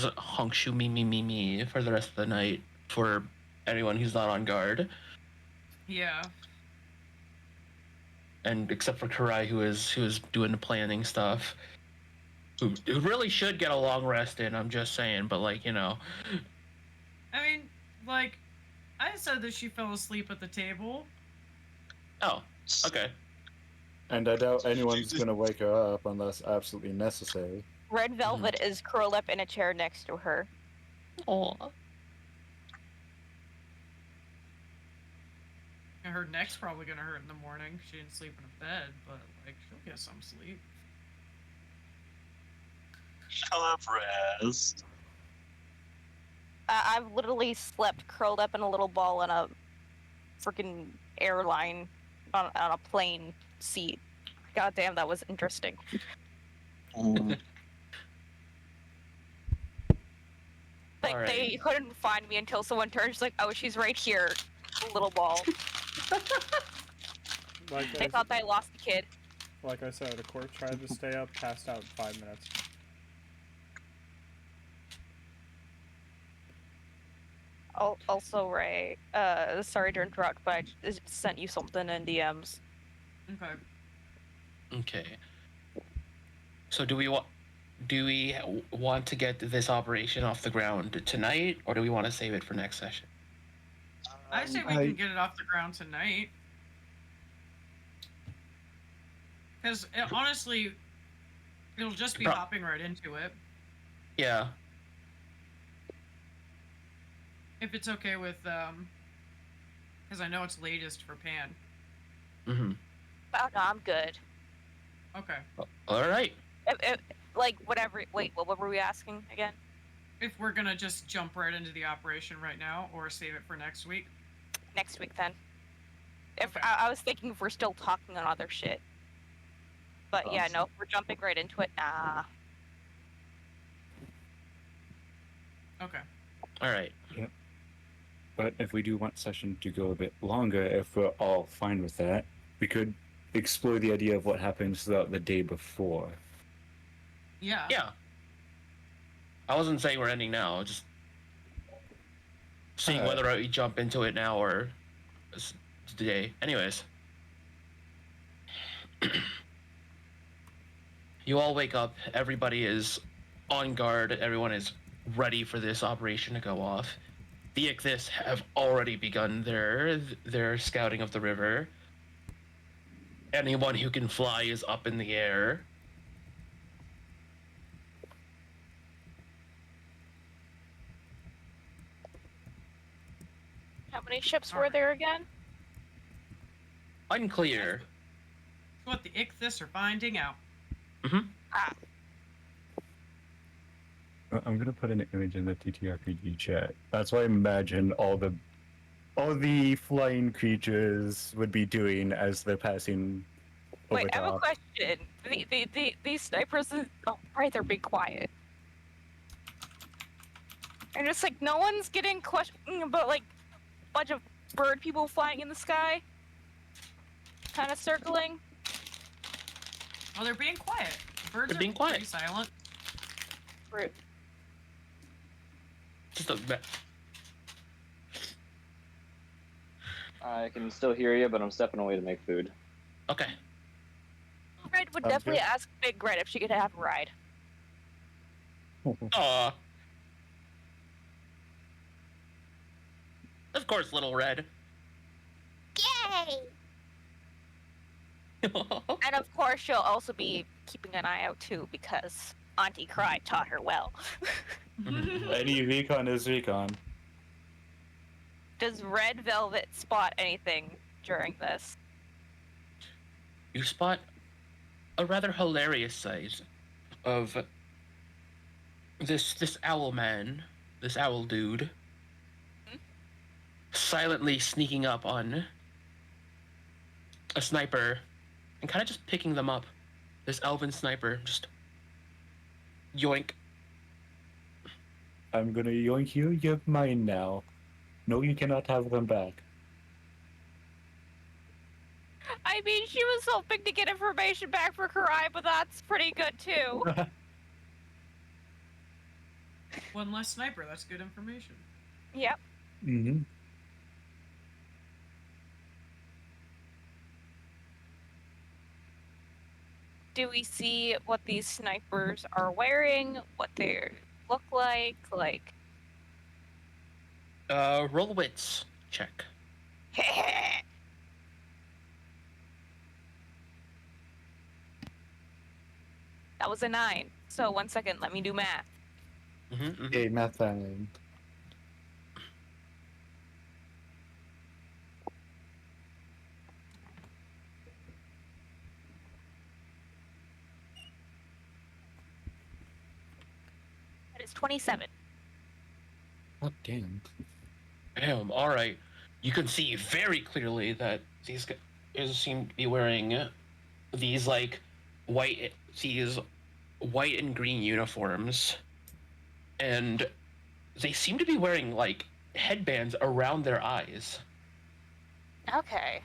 H: honkshu me for the rest of the night for anyone who's not on guard,
A: Yeah.
H: and except for Karai who is doing the planning stuff. Who really should get a long rest in. I'm just saying, but like, you know.
A: I mean, like, I said that she fell asleep at the table.
H: Oh, okay.
C: And I doubt anyone's gonna wake her up unless absolutely necessary.
B: Red velvet is curled up in a chair next to her.
H: Oh.
A: And her neck's probably gonna hurt in the morning. She didn't sleep in a bed, but like she'll get some sleep.
E: Shut up, Raz.
B: I've literally slept curled up in a little ball in a freaking airline on a plane seat. God damn, that was interesting. Like,
H: Alright.
B: they couldn't find me until someone turned. She's like, oh, she's right here, little ball. They thought I lost the kid.
G: Like I said, the court tried to stay up, passed out in 5 minutes.
B: Also, Ray, sorry to interrupt, but I just sent you something in DMs.
A: Okay.
H: Okay. So do we want to get this operation off the ground tonight, or do we want to save it for next session?
A: I say we can get it off the ground tonight. Because honestly, it'll just be hopping right into it.
H: Yeah.
A: If it's okay with, because I know it's latest for Pan.
H: Mm-hmm.
B: Oh, no, I'm good.
A: Okay.
H: All right.
B: Like, whatever. Wait, what were we asking again?
A: If we're gonna just jump right into the operation right now, or save it for next week.
B: Next week, then. If
A: Okay.
B: I was thinking if we're still talking on other shit. But yeah, no, we're jumping right into it. Nah.
A: Okay.
D: All right.
C: But if we do want session to go a bit longer, if we're all fine with that, we could explore the idea of what happens throughout the day before.
A: Yeah.
D: Yeah. I wasn't saying we're ending now. Just seeing whether we jump into it now or today. Anyways. You all wake up. Everybody is on guard. Everyone is ready for this operation to go off. The Ichthys have already begun their scouting of the river. Anyone who can fly is up in the air.
B: How many ships were
A: Alright.
B: there again?
D: Unclear.
A: What the Ichthys are finding out.
C: I'm gonna put an image in the TTRPG chat. That's what I imagine all the flying creatures would be doing as they're passing over
B: Wait, I have a
C: top.
B: question. These snipers, oh, right, they're being quiet. And just like, no one's getting questioning about like a bunch of bird people flying in the sky? Kind of circling?
A: Oh, they're being quiet. Birds
D: They're
A: are
D: being quiet.
A: pretty silent.
B: Rude.
D: Just a
J: I can still hear you, but I'm stepping away to make food.
D: okay.
B: Red would
C: Sounds
B: definitely
C: good.
B: ask Big Red if she could have a ride.
D: Aw. Of course, Little Red.
F: Yay!
B: And of course, she'll also be keeping an eye out too, because Auntie Cry taught her well.
C: Any recon is recon.
B: Does Red Velvet spot anything during this?
D: You spot a rather hilarious sight of this owl man, this owl dude, silently sneaking up on a sniper and kind of just picking them up. This elven sniper, just yoink.
C: I'm gonna yoink you, you're mine now. No, you cannot have them back.
B: I mean, she was hoping to get information back for Karai, but that's pretty good too.
A: One less sniper. That's good information.
B: Yep.
C: Mm-hmm.
B: Do we see what these snipers are wearing? What they look like? Like,
D: Roll wits check.
B: that was a 9. So 1 second, let me do math.
C: Okay, math time.
B: That is 27.
C: Oh, damn.
D: Damn, alright. You can see very clearly that these guys seem to be wearing these, like, white and green uniforms. And they seem to be wearing, like, headbands around their eyes.
B: Okay.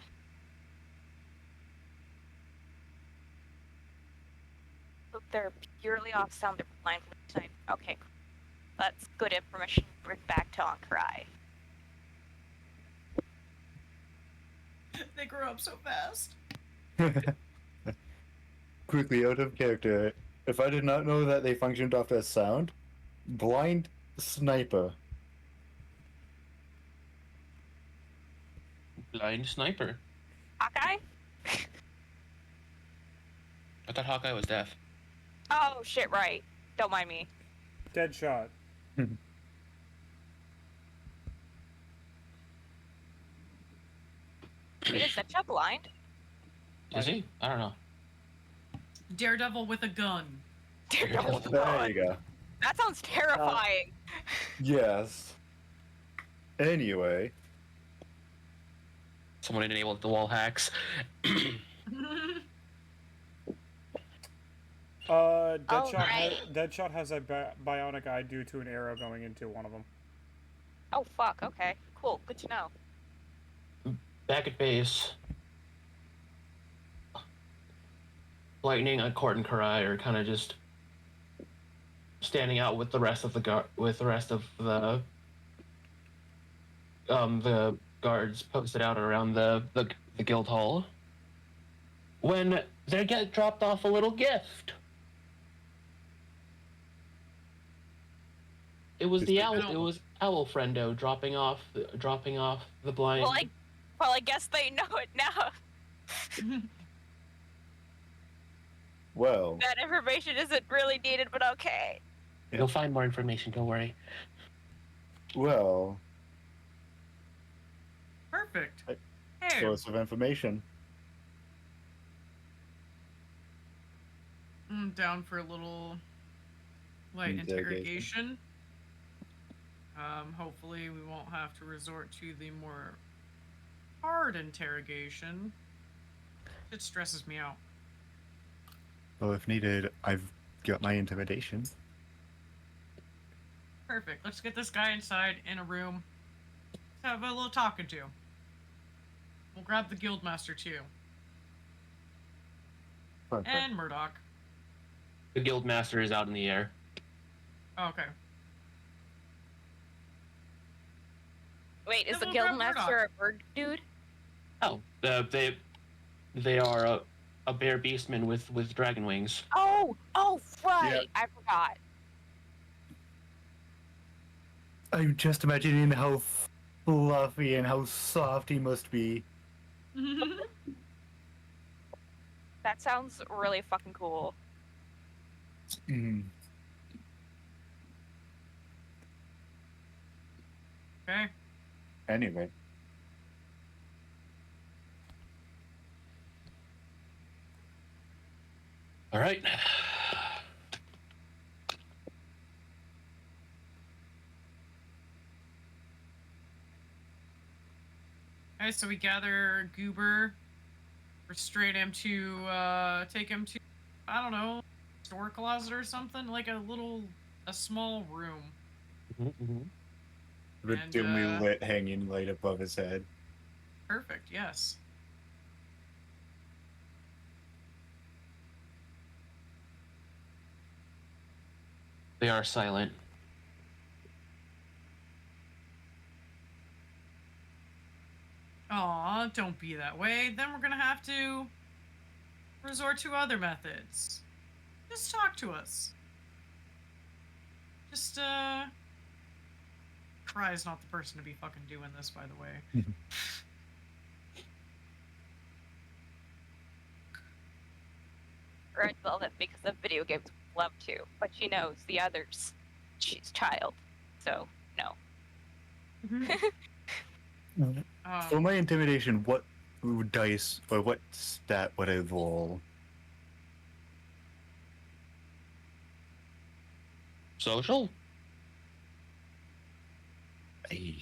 B: So they're purely off sound. They're blind tonight. Okay. That's good information to bring back to Ankrai.
A: They grew up so fast.
C: Quickly, out of character. If I did not know that they functioned off that sound, blind sniper.
D: Blind sniper.
B: Hawkeye?
D: I thought Hawkeye was deaf.
B: Oh, shit, right. Don't mind me.
G: Deadshot.
B: Wait, is that blind?
D: Is he? I don't know.
A: Daredevil with a gun.
B: Daredevil.
C: There you go.
B: That sounds terrifying.
C: Yes. Anyway.
D: someone enabled the wall hacks.
G: Deadshot has a bionic eye due to an arrow going into one of them.
B: Oh fuck. Okay. Cool. Good to know.
D: Back at base, Lightning, Court, and Karai are kind of just standing out with the rest of the guards posted out around the guild hall. When they get dropped off a little gift. It was the owl. It was Owl Friendo dropping off the blind.
B: Well, I guess they know it now.
C: Well,
B: That information isn't really needed, but okay.
D: You'll find more information. Don't worry.
C: well,
A: Perfect. Hey,
C: source of information.
A: I'm down for a little light interrogation. Hopefully we won't have to resort to the more hard interrogation. It stresses me out.
C: Well, if needed, I've got my intimidation.
A: Perfect. Let's get this guy inside in a room. Let's have a little talking to. We'll grab the guildmaster too.
C: Perfect.
A: And Murdoch.
D: The guild master is out in the air.
A: Oh, okay.
B: Wait, is the
A: Then we'll grab
B: guildmaster a bird dude?
D: Oh, they are a bear beastman with dragon wings.
B: Oh, right.
C: Yeah.
B: I forgot.
C: I'm just imagining how fluffy and how soft he must be.
B: That sounds really fucking cool.
C: Mm.
A: Okay.
C: Anyway.
D: All right.
A: Alright, so we gather Goober, restrain him to take him to, I don't know, store closet or something, like a small room.
C: The
A: And,
C: dimly lit hanging light above his head.
A: Perfect, yes.
D: They are silent.
A: Aw, don't be that way. Then we're gonna have to resort to other methods. Just talk to us. Just, Cry's not the person to be fucking doing this, by the way.
B: Red Velvet because of video games would love to, but she knows the others. She's child, so no.
C: For my intimidation, what dice or what stat would I roll?
D: Social?
C: Ay.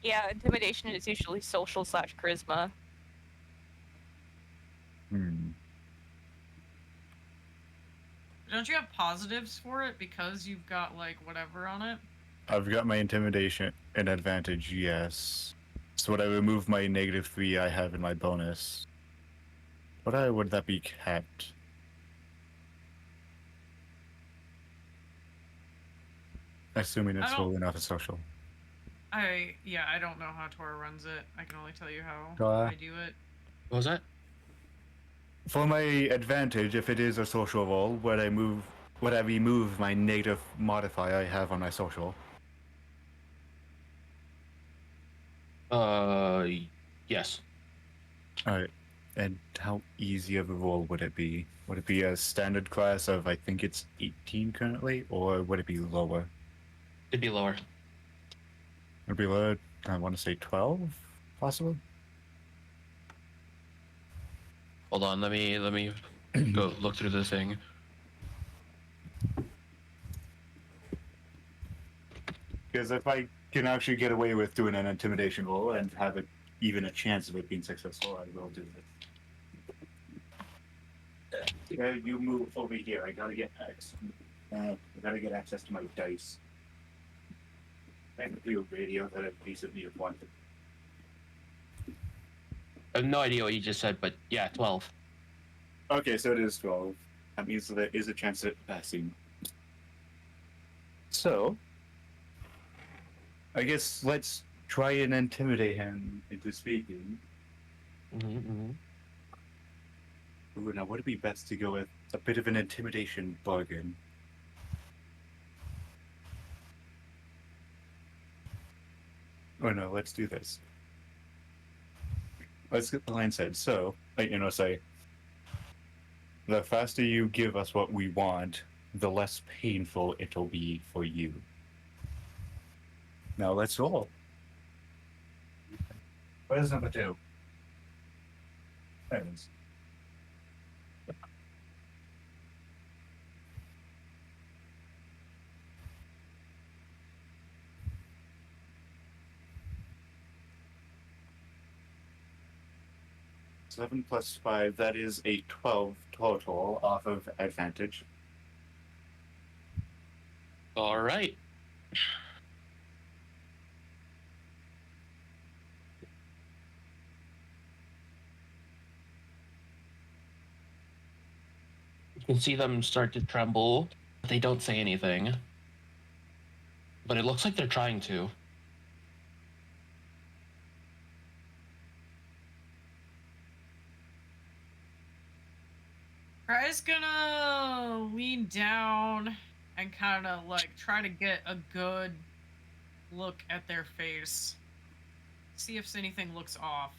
B: Yeah, intimidation is usually social / charisma.
A: Don't you have positives for it because you've got, like, whatever on it?
C: I've got my intimidation and advantage, yes. So would I remove my -3 I have in my bonus? Would that be kept? Assuming it's really not a social.
A: I don't know how Tora runs it. I can only tell you how
C: Tora?
A: I do it.
D: What was that?
C: For my advantage, if it is a social roll, would I remove my negative modifier I have on my social?
D: Yes.
C: Alright. And how easy of a roll would it be? Would it be a standard class of, I think it's 18 currently, or would it be lower?
D: It'd be lower.
C: Would it be lower? I want to say 12, possibly?
D: Hold on, let me go look through the thing.
C: Because if I can actually get away with doing an intimidation roll and have even a chance of it being successful, I will do this. You move over here. I gotta get access to my dice. Thank you, radio, that a piece of me have wanted.
D: I have no idea what you just said, but yeah, 12.
C: Okay, so it is 12. That means that there is a chance of it passing. So, I guess let's try and intimidate him into speaking.
D: Mm-hmm.
C: Ooh, now would it be best to go with a bit of an intimidation bargain? Or no, let's do this. Let's get the line said. So, say, the faster you give us what we want, the less painful it'll be for you. Now let's roll. What is number 2? There it is. Seven plus 5, that is a 12 total off of advantage.
D: All right. You can see them start to tremble. They don't say anything. But it looks like they're trying to.
A: Cry's gonna lean down and kind of like try to get a good look at their face. See if anything looks off.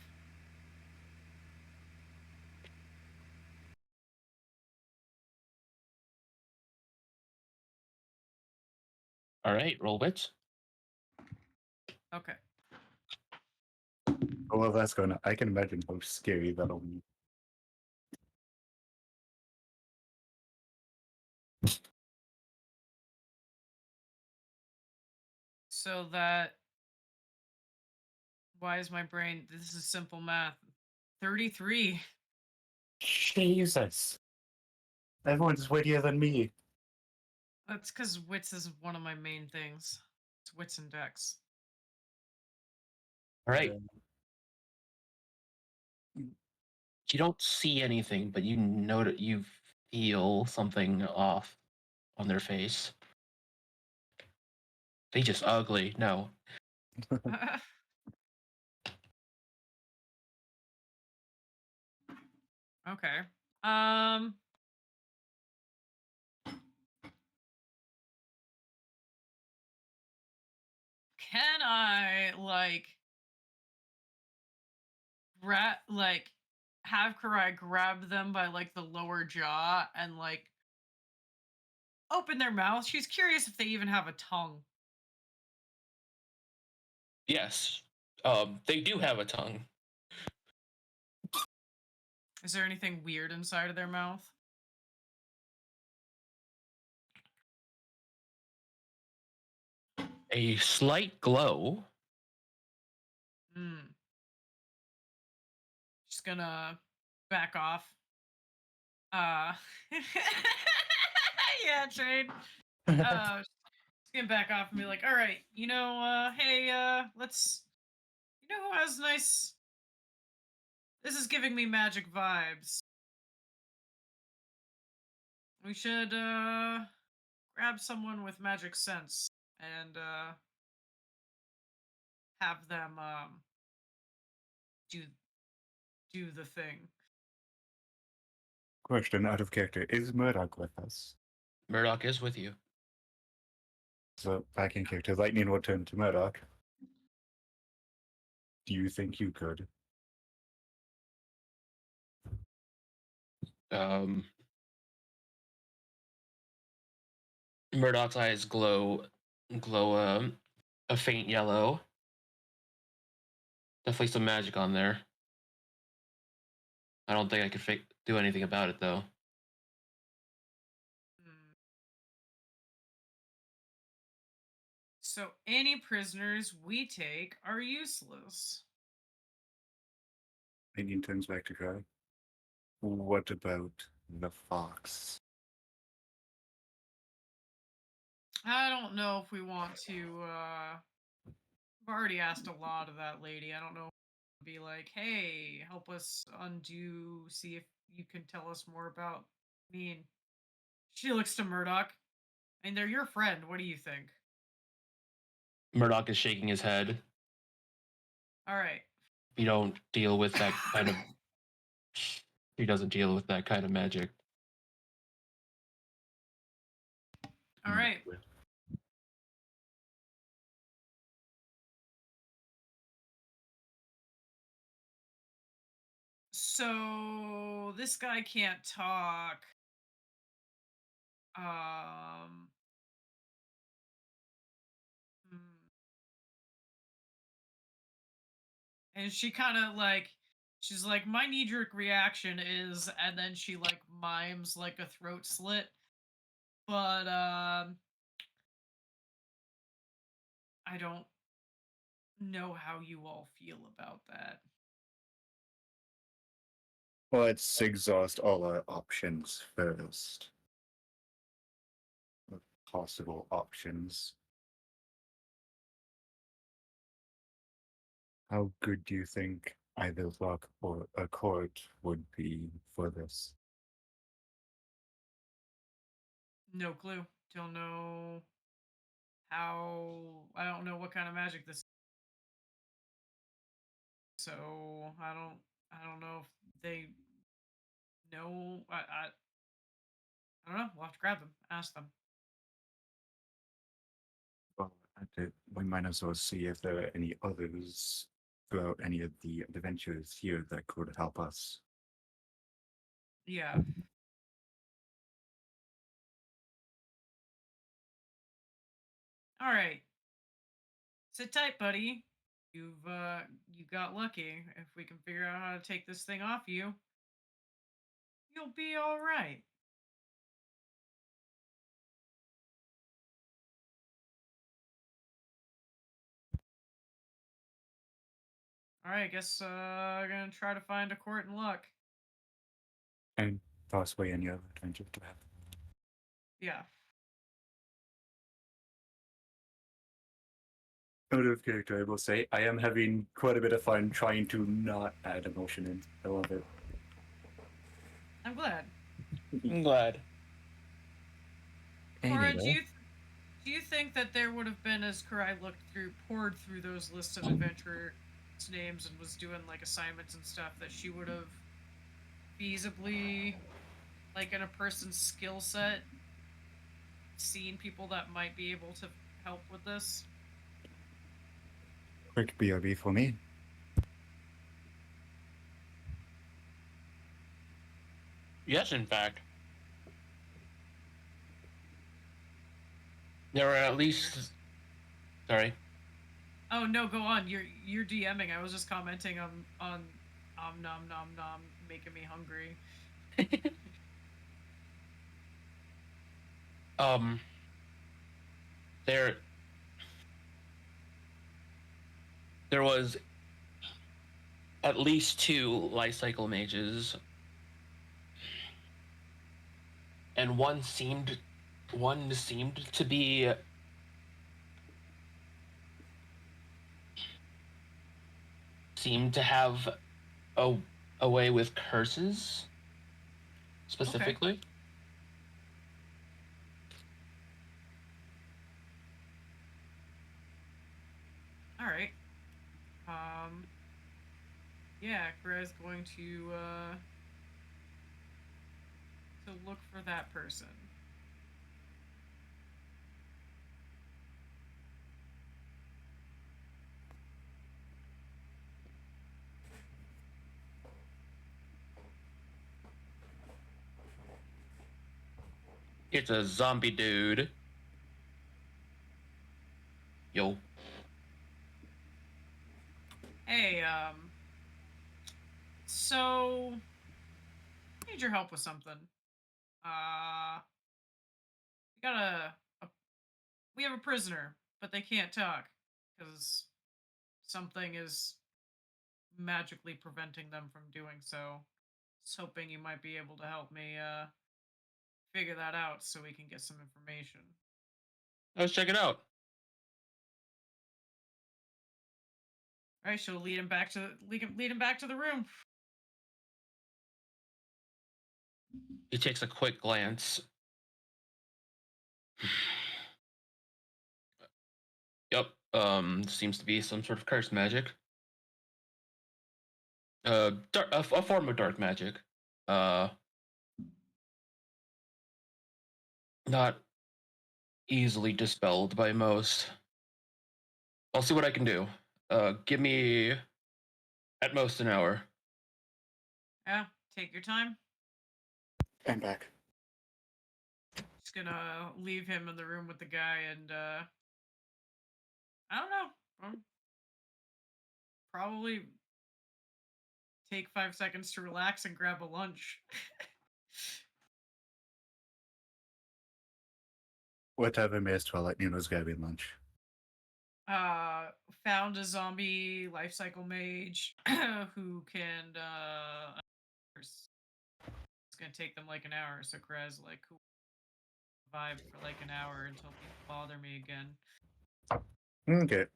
D: All right, roll wits.
A: Okay.
C: Oh, well, that's going to. I can imagine how scary that'll be.
A: So that. Why is my brain. This is simple math. 33.
C: Jesus. Everyone's wittier than me.
A: That's because wits is one of my main things. It's wits and dex.
D: All right. You don't see anything, but you know that you feel something off on their face. They just ugly. No.
A: Okay. Can I have Karai grab them by like the lower jaw and like open their mouth? She's curious if they even have a tongue.
D: Yes. They do have a tongue.
A: Is there anything weird inside of their mouth?
D: A slight glow.
A: Just gonna back off. Yeah, Trade. Just gonna back off and be like, all right, hey, let's. You know who has nice. This is giving me magic vibes. We should grab someone with magic sense and have them do the thing.
C: Question out of character. Is Murdoch with us?
D: Murdoch is with you.
C: So, back in character, Lightning will turn to Murdoch. Do you think you could?
D: Murdoch's eyes glow a faint yellow. Definitely some magic on there. I don't think I could do anything about it though.
A: So any prisoners we take are useless.
C: Indian turns back to Kai. What about the fox?
A: I don't know if we want to. I've already asked a lot of that lady. I don't know. Be like, hey, help us undo. See if you can tell us more about. I mean, she looks to Murdoch. I mean, they're your friend. What do you think?
D: Murdoch is shaking his head.
A: All right.
D: We don't deal with that kind of. He doesn't deal with that kind of magic.
A: All right. So this guy can't talk. Um. hmm. And she kind of like, she's like, my knee jerk reaction is, and then she like mimes like a throat slit. But I don't know how you all feel about that.
C: Let's exhaust all our options first. Possible options. How good do you think either luck or a court would be for this?
A: No clue. Don't know how. I don't know what kind of magic this. So I don't. I don't know if they know. I don't know. We'll have to grab them. Ask them.
C: Well, we might as well see if there are any others throughout any of the adventures here that could help us.
A: Yeah. All right. Sit tight, buddy. You got lucky. If we can figure out how to take this thing off you, you'll be all right. All right, I guess gonna try to find a court and luck.
C: And possibly any other adventure to have.
A: Yeah.
C: Out of character, I will say, I am having quite a bit of fun trying to not add emotion in. I love it.
A: I'm glad.
D: I'm glad.
A: Cora,
C: Anyway,
A: do you think that there would have been, as Karai poured through those lists of adventurers' names and was doing like assignments and stuff, that she would have feasibly, like in a person's skill set, seen people that might be able to help with this?
C: quick BRB for me.
D: Yes, in fact. There were at least. Sorry.
A: Oh no, go on. You're DMing. I was just commenting on nom nom nom making me hungry.
D: um. There. There was at least 2 life cycle mages, and one seemed to be seemed to have a way with curses specifically.
A: All right. Yeah, Kara's going to look for that person.
D: It's a zombie dude. Yo.
A: Hey, so I need your help with something. We got we have a prisoner, but they can't talk because something is magically preventing them from doing so. Just hoping you might be able to help me figure that out so we can get some information.
H: Let's check it out.
A: All right, she'll lead him back to lead him back to the room.
H: He takes a quick glance. Yep. Seems to be some sort of cursed magic. A form of dark magic. Not easily dispelled by most. I'll see what I can do. Give me at most an hour.
A: Yeah, take your time.
C: I'm back.
A: Just gonna leave him in the room with the guy and I don't know. Probably take 5 seconds to relax and grab a lunch.
C: What type of maze Twilight was grabbing lunch?
A: Found a zombie life cycle mage who can it's gonna take them like an hour, so Krez like cool vibe for like an hour until people bother me again.
C: Okay.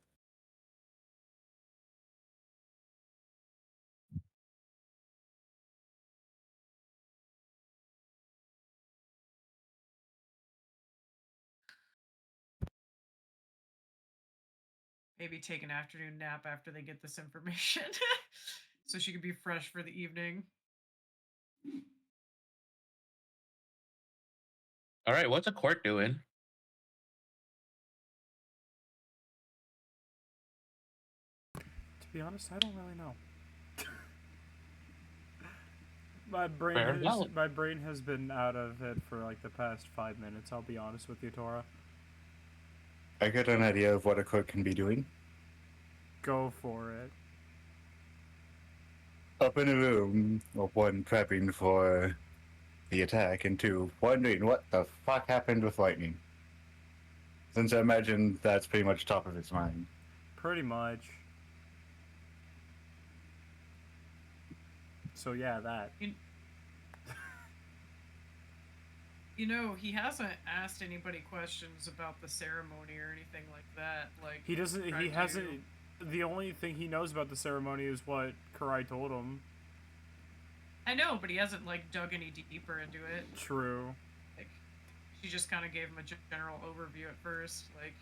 A: Maybe take an afternoon nap after they get this information. So she could be fresh for the evening.
H: All right, what's a court doing?
G: To be honest, I don't really know. My brain has been out of it for like the past 5 minutes. I'll be honest with you, Tora.
C: I got an idea of what a cook can be doing.
G: Go for it.
C: Up in a room, well, one, prepping for the attack, and two, wondering what the fuck happened with lightning. Since I imagine that's pretty much top of its mind.
G: Pretty much. So yeah, that.
A: You know, he hasn't asked anybody questions about the ceremony or anything like that. Like
G: He doesn't. He hasn't. The only thing he knows about the ceremony is what Karai told him.
A: I know, but he hasn't like dug any deeper into it.
G: True.
A: Like, she just kind of gave him a general overview at first. Like,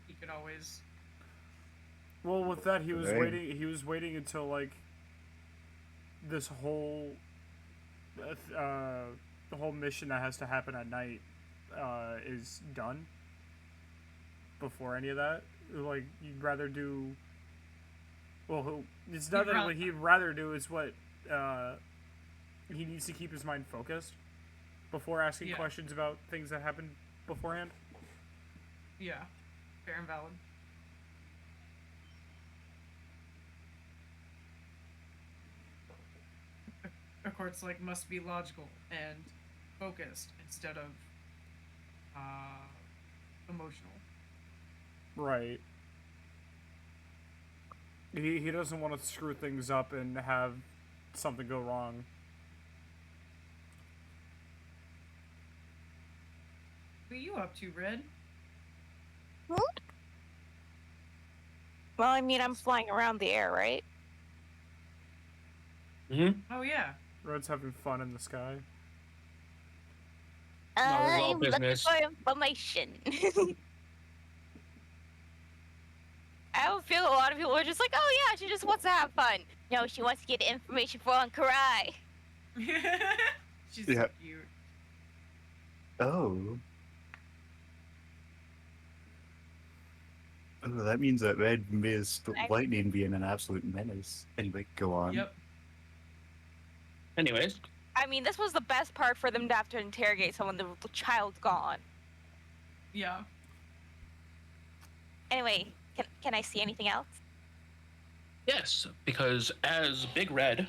A: he could always.
G: Well, with that, he was
C: Right.
G: waiting. He was waiting until like this whole the whole mission that has to happen at night is done before any of that. Like, you'd rather do. Well, it's not that what he'd rather do is what he needs to keep his mind focused before asking questions about things that happened beforehand.
A: Yeah, fair and valid. Of course, like, must be logical and focused instead of emotional.
G: Right. He doesn't want to screw things up and have something go wrong.
A: What are you up to, Red?
B: Well, I mean, I'm flying around the air, right?
A: Oh yeah.
G: Red's having fun in the sky.
H: all
B: I'm looking
H: business.
B: for information. I have a feeling a lot of people are just like, oh yeah, she just wants to have fun. No, she wants to get information for on Karai.
A: She's so cute.
C: Oh. Oh, that means that Red missed lightning being an absolute menace. Anyway, go on.
A: Yep.
H: Anyways.
B: I mean, this was the best part for them to have to interrogate someone. The child's gone.
A: Yeah.
B: Anyway, can I see anything else?
H: Yes, because as Big Red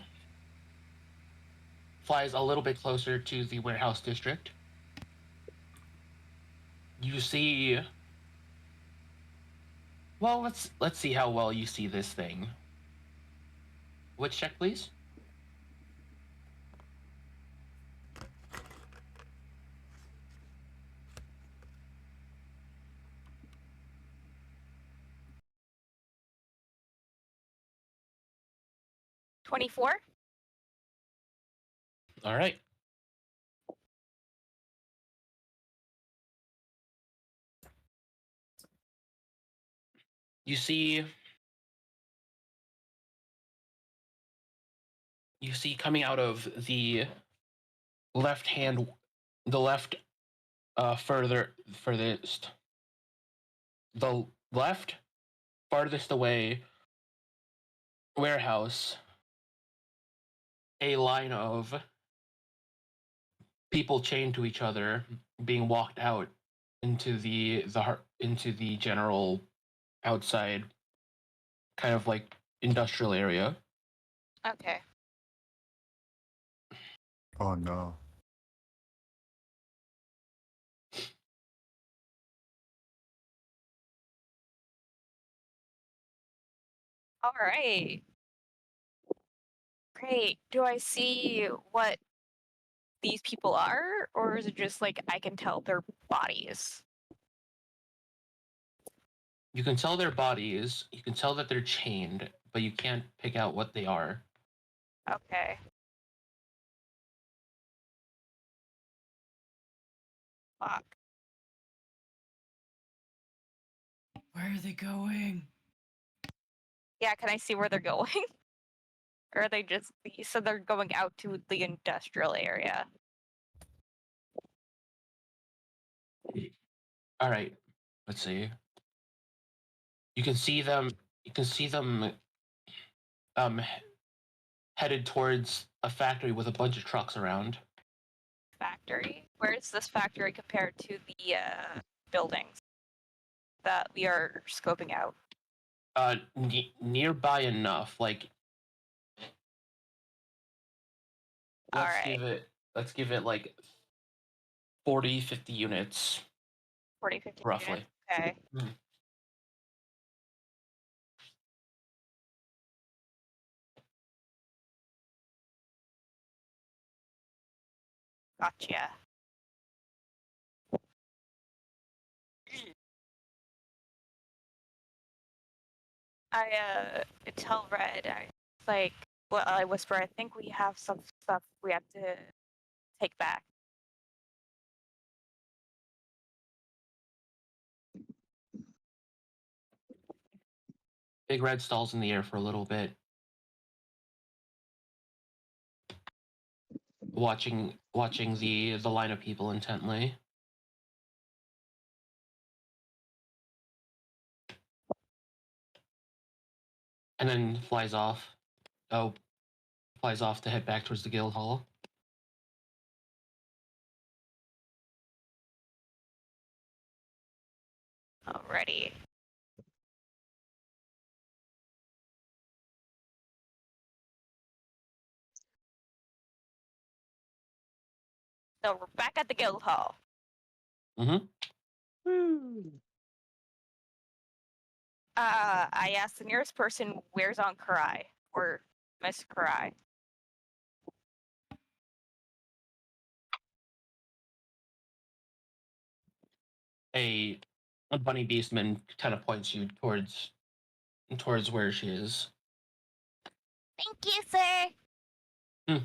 H: flies a little bit closer to the warehouse district, you see
D: Well, let's see how well you see this thing. Which check, please?
B: $24.
D: All right. You see coming out of the left hand, the left furthest, the left farthest away warehouse, a line of people chained to each other being walked out into into the general outside kind of like industrial area.
B: Okay.
C: Oh no.
B: All right. Great. Do I see what these people are, or is it just like I can tell their bodies?
D: You can tell their bodies, you can tell that they're chained, but you can't pick out what they are.
B: Okay. Fuck.
A: Where are they going?
B: Yeah, can I see where they're going? Or are they just so they're going out to the industrial area?
D: All right. Let's see. You can see them um headed towards a factory with a bunch of trucks around.
B: Factory. Where is this factory compared to the buildings that we are scoping out?
D: Nearby enough. Like
B: All right.
D: let's give it like 40, 50 units
B: 40, 50
D: roughly.
B: units. Okay. Gotcha. I tell Red, I whisper, I think we have some stuff we have to take back.
D: Big Red stalls in the air for a little bit, watching the line of people intently. And then flies off. Flies off to head back towards the guild hall.
B: Alrighty. So we're back at the guild hall.
D: Mm-hmm.
B: I asked the nearest person, where's Aunt Karai? Or Miss Karai?
D: A bunny beastman kind of points you towards where she is.
F: Thank you, sir.
D: Hmm.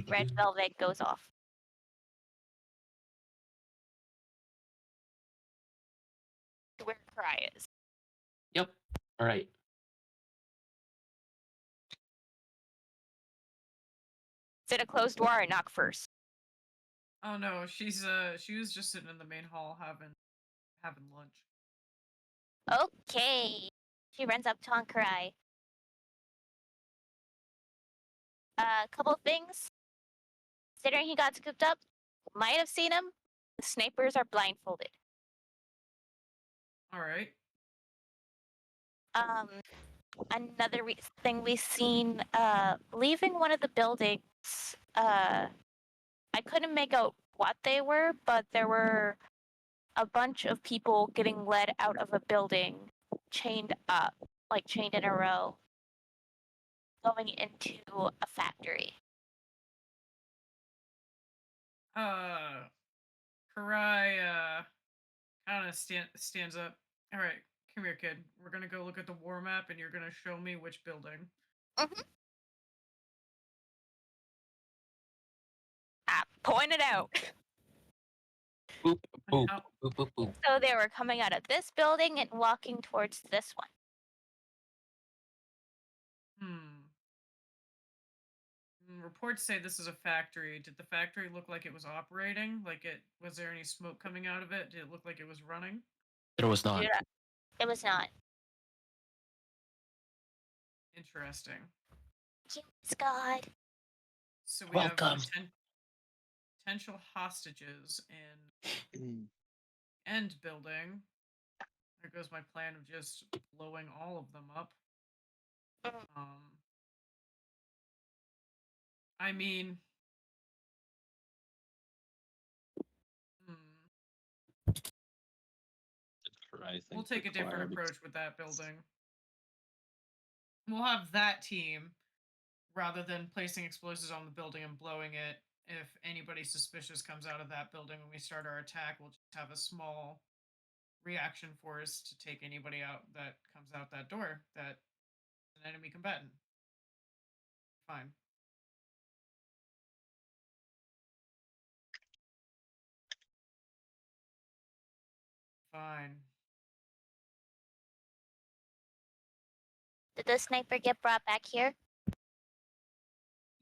F: Red velvet goes off.
B: Where Karai is.
D: Yep. All right.
B: Is it a closed door or knock first?
A: Oh no, she was just sitting in the main hall having lunch.
F: Okay. She runs up to Ankarai. A couple things. Considering he got scooped up, might have seen him. The snipers are blindfolded.
A: All right.
F: Another thing we've seen, leaving one of the buildings, I couldn't make out what they were, but there were a bunch of people getting led out of a building, chained up, like chained in a row, going into a factory.
A: Karai kind of stands up. All right, come here, kid. We're gonna go look at the war map, and you're gonna show me which building.
F: Mm-hmm. Point it out.
D: Boop, boop,
A: How-
D: boop, boop, boop.
F: So they were coming out of this building and walking towards this one.
A: Reports say this is a factory. Did the factory look like it was operating? Like it was there any smoke coming out of it? Did it look like it was running?
D: It was not.
F: Yeah. It was not.
A: Interesting.
F: Yes, God.
A: So we
D: Welcome.
A: have potential hostages in end building. There goes my plan of just blowing all of them up. I mean, we'll take a different approach with that building. We'll have that team, rather than placing explosives on the building and blowing it. If anybody suspicious comes out of that building when we start our attack, we'll just have a small reaction force to take anybody out that comes out that door that is an enemy combatant. Fine. Fine.
F: Did the sniper get brought back here?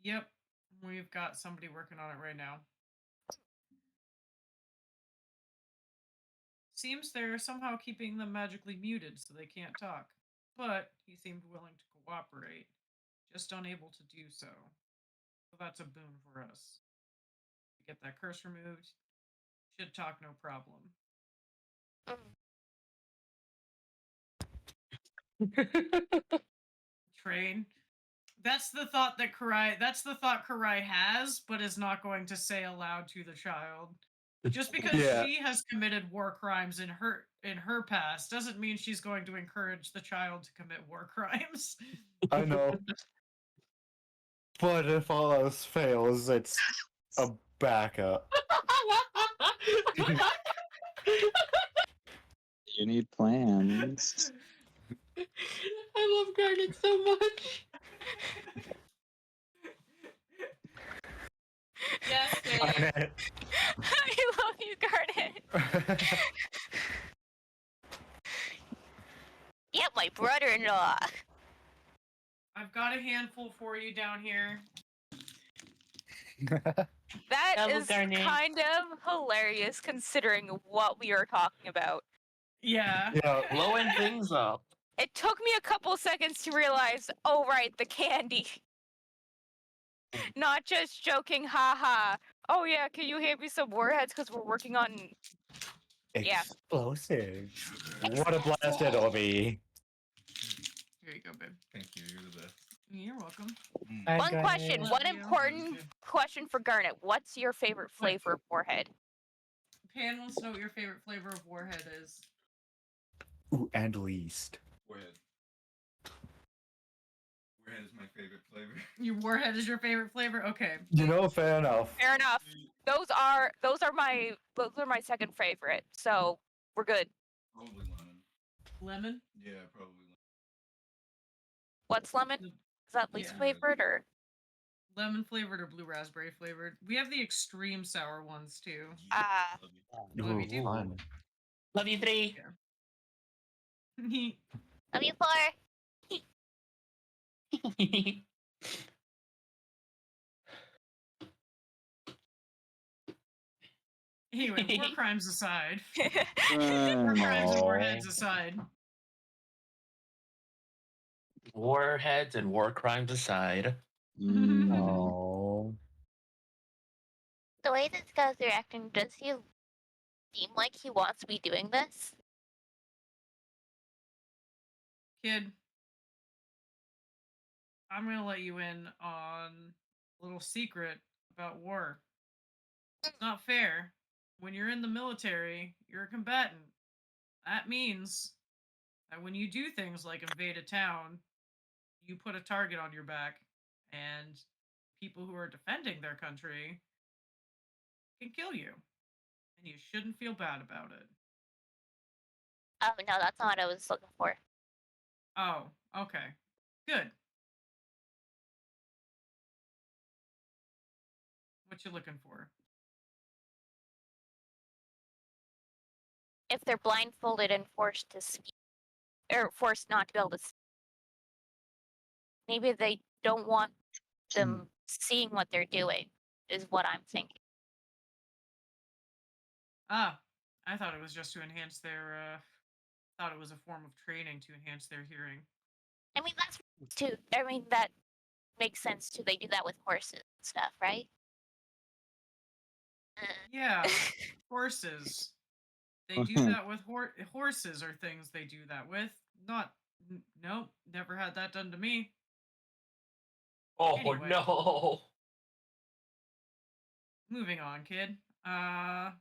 A: Yep. We've got somebody working on it right now. Seems they're somehow keeping them magically muted so they can't talk. But he seemed willing to cooperate, just unable to do so. So that's a boon for us. To get that curse removed, should talk no problem. Train. That's the thought that Karai has, but is not going to say aloud to the child. Just because
C: Yeah.
A: she has committed war crimes in her past doesn't mean she's going to encourage the child to commit war crimes.
C: I know. But if all else fails, it's a backup.
E: You need plans.
H: I love Garnet so much.
A: Yes, babe.
F: I love you, Garnet. Yeah, my brother-in-law.
A: I've got a handful for you down here.
B: That
H: Double
B: is
H: Garnet.
B: kind of hilarious considering what we are talking about.
A: Yeah.
C: Yeah.
D: Blowing things up.
B: It took me a couple seconds to realize, oh right, the candy. Not just joking, haha. Oh yeah, can you hand me some warheads because we're working on... Yeah.
C: Explosives. What a blast it'll be.
A: Here you go, babe.
K: Thank you. You're the best.
A: You're welcome.
B: One question,
A: Love
B: one
A: you.
B: important question for Garnet. What's your favorite flavor of warhead?
A: Pan wants to know what your favorite flavor of warhead is.
C: Ooh, and least.
K: Warhead. Warhead is my favorite flavor.
A: Your warhead is your favorite flavor? Okay.
C: You know, fair enough.
B: Fair enough. Those are my second favorite. So we're good.
K: Probably lemon.
A: Lemon?
K: Yeah, probably lemon.
B: What's lemon? Is that least
A: Yeah.
B: flavored or?
A: Lemon flavored or blue raspberry flavored? We have the extreme sour ones too.
K: Love you.
A: Love you too.
C: Fun.
H: Love you 3.
F: Love you, 4.
A: Anyway, war crimes aside. War crimes and warheads aside.
D: Warheads and war crimes aside.
C: Oh.
F: The way this guy's reacting, does he seem like he wants to be doing this?
A: Kid, I'm gonna let you in on a little secret about war. It's not fair. When you're in the military, you're a combatant. That means that when you do things like invade a town, you put a target on your back, and people who are defending their country can kill you. And you shouldn't feel bad about it.
F: Oh no, that's not what I was looking for.
A: Oh, okay. Good. What you looking for?
F: If they're blindfolded and forced to speak, or forced not to be able to speak, maybe they don't want them seeing what they're doing, is what I'm thinking.
A: Ah, I thought it was just to enhance their, thought it was a form of training to enhance their hearing.
F: I mean, that's too. I mean, that makes sense too. They do that with horses and stuff, right?
A: Yeah, horses. They do that with horses or things they do that with. Not, nope, never had that done to me.
H: Oh
A: Anyway.
H: no.
A: Moving on, kid. Karai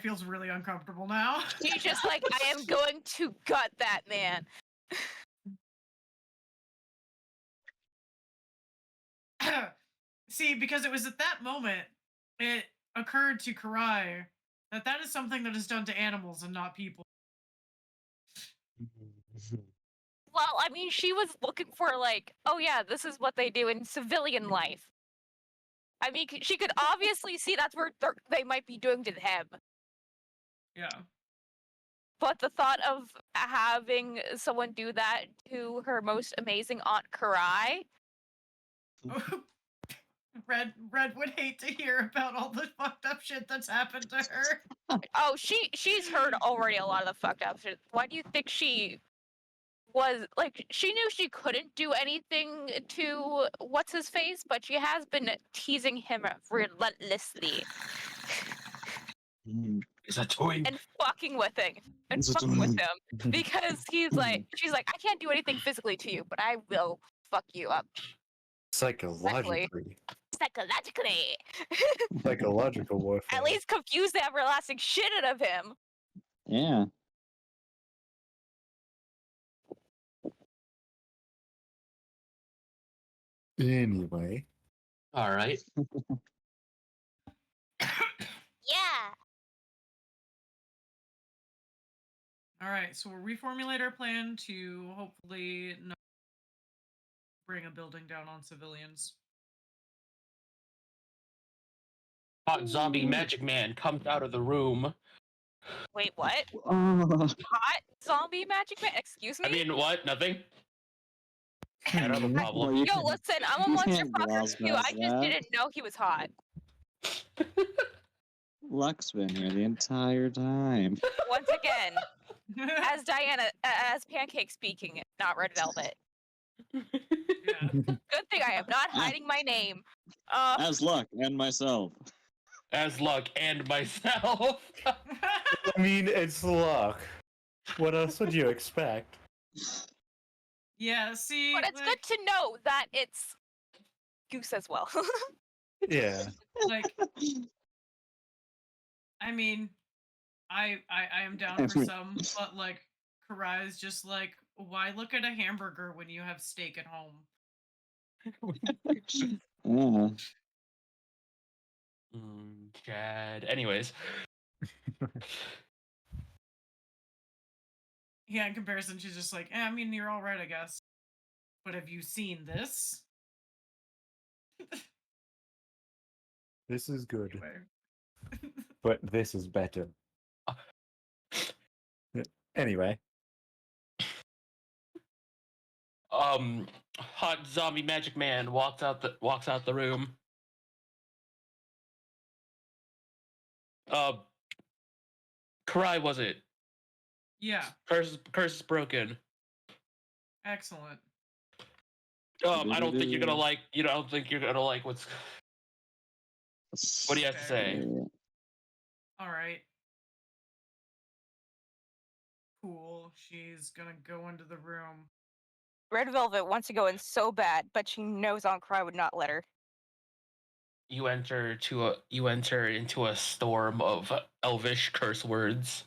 A: feels really uncomfortable now.
B: She's just like, I am going to gut that man.
A: See, because it was at that moment it occurred to Karai that that is something that is done to animals and not people.
B: Well, I mean, she was looking for like, oh yeah, this is what they do in civilian life. I mean, she could obviously see that's where they might be doing to them.
A: Yeah.
B: But the thought of having someone do that to her most amazing Aunt Karai,
A: Red would hate to hear about all the fucked up shit that's happened to her.
B: oh, she's heard already a lot of the fucked up shit. Why do you think she was like? She knew she couldn't do anything to what's his face, but she has been teasing him relentlessly
H: It's a toy.
B: and fucking with him because he's like, she's like, I can't do anything physically to you, but I will fuck you up
C: Psychologically.
B: psychologically.
C: Psychological warfare.
B: At least confuse the everlasting shit out of him.
E: Yeah.
C: Anyway.
H: All right.
F: Yeah.
A: All right, so we'll reformulate our plan to hopefully not bring a building down on civilians.
D: Hot zombie magic man comes out of the room.
B: Wait, what?
E: Oh.
B: Hot zombie magic man? Excuse me?
D: I mean, what? Nothing? I don't have a
E: Well,
D: problem.
E: you
B: Yo,
E: can't-
B: listen, I'm a
E: you
B: monster
E: can't
B: fucker
E: gloss
B: too.
E: past
B: I just
E: that.
B: didn't know he was hot.
E: Luck's been here the entire time.
B: Once again, as Diana, as Pancake speaking, not Red Velvet.
A: Yeah.
B: Good thing I am not hiding my name.
E: As Luck and myself.
D: As luck and myself.
C: I mean, it's luck. What else would you expect?
A: Yeah, see,
B: but it's
A: like,
B: good to know that it's Goose as well.
C: Yeah.
A: like, I mean, I am down for some, but like, Karai's just like, why look at a hamburger when you have steak at home?
E: Yeah.
D: Chad. Anyways.
A: Yeah, in comparison, she's just like, I mean, you're all right, I guess. But have you seen this?
C: This is good,
A: Anyway.
C: but this is better. Anyway.
D: Hot zombie magic man walks out the room. Karai, was it?
A: Yeah,
D: Curse is broken.
A: excellent.
D: I don't think you're gonna like. You don't think you're gonna like what's. What do you have to say?
A: All right. Cool. She's gonna go into the room.
B: Red Velvet wants to go in so bad, but she knows Aunt Cry would not let her.
D: you enter into a storm of elvish curse words.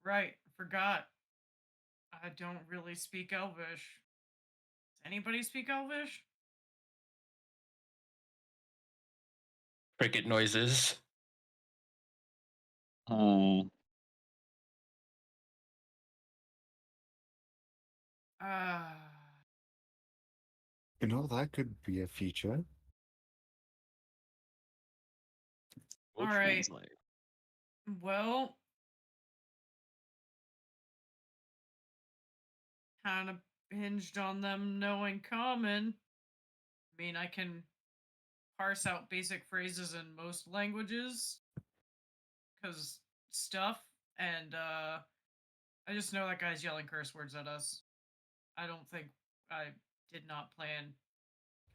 A: Right, forgot. I don't really speak Elvish. Does anybody speak Elvish?
D: Cricket noises.
E: uh,
A: Uh,
C: You know, that could be a feature.
E: we'll
A: all right.
E: translate.
A: Well, kind of hinged on them knowing common. I mean, I can parse out basic phrases in most languages because stuff, and I just know that guy's yelling curse words at us. I don't think I did not plan.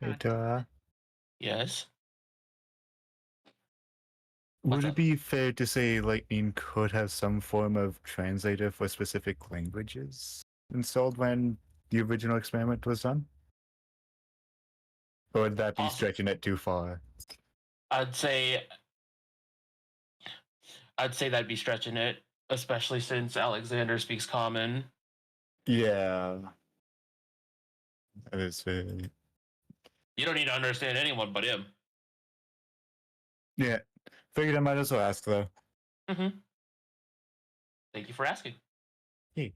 C: Hey,
A: God damn
C: Tora.
A: it.
D: Yes.
C: Would
D: What's
C: it
D: up?
C: be fair to say Lightning could have some form of translator for specific languages installed when the original experiment was done? Or would that be
D: Possi-
C: stretching it too far?
D: I'd say that'd be stretching it, especially since Alexander speaks common.
C: Yeah. That is fair.
D: You don't need to understand anyone but him.
C: Yeah. Figured I might as well ask, though.
D: Mm-hmm. Thank you for asking.
C: Hey.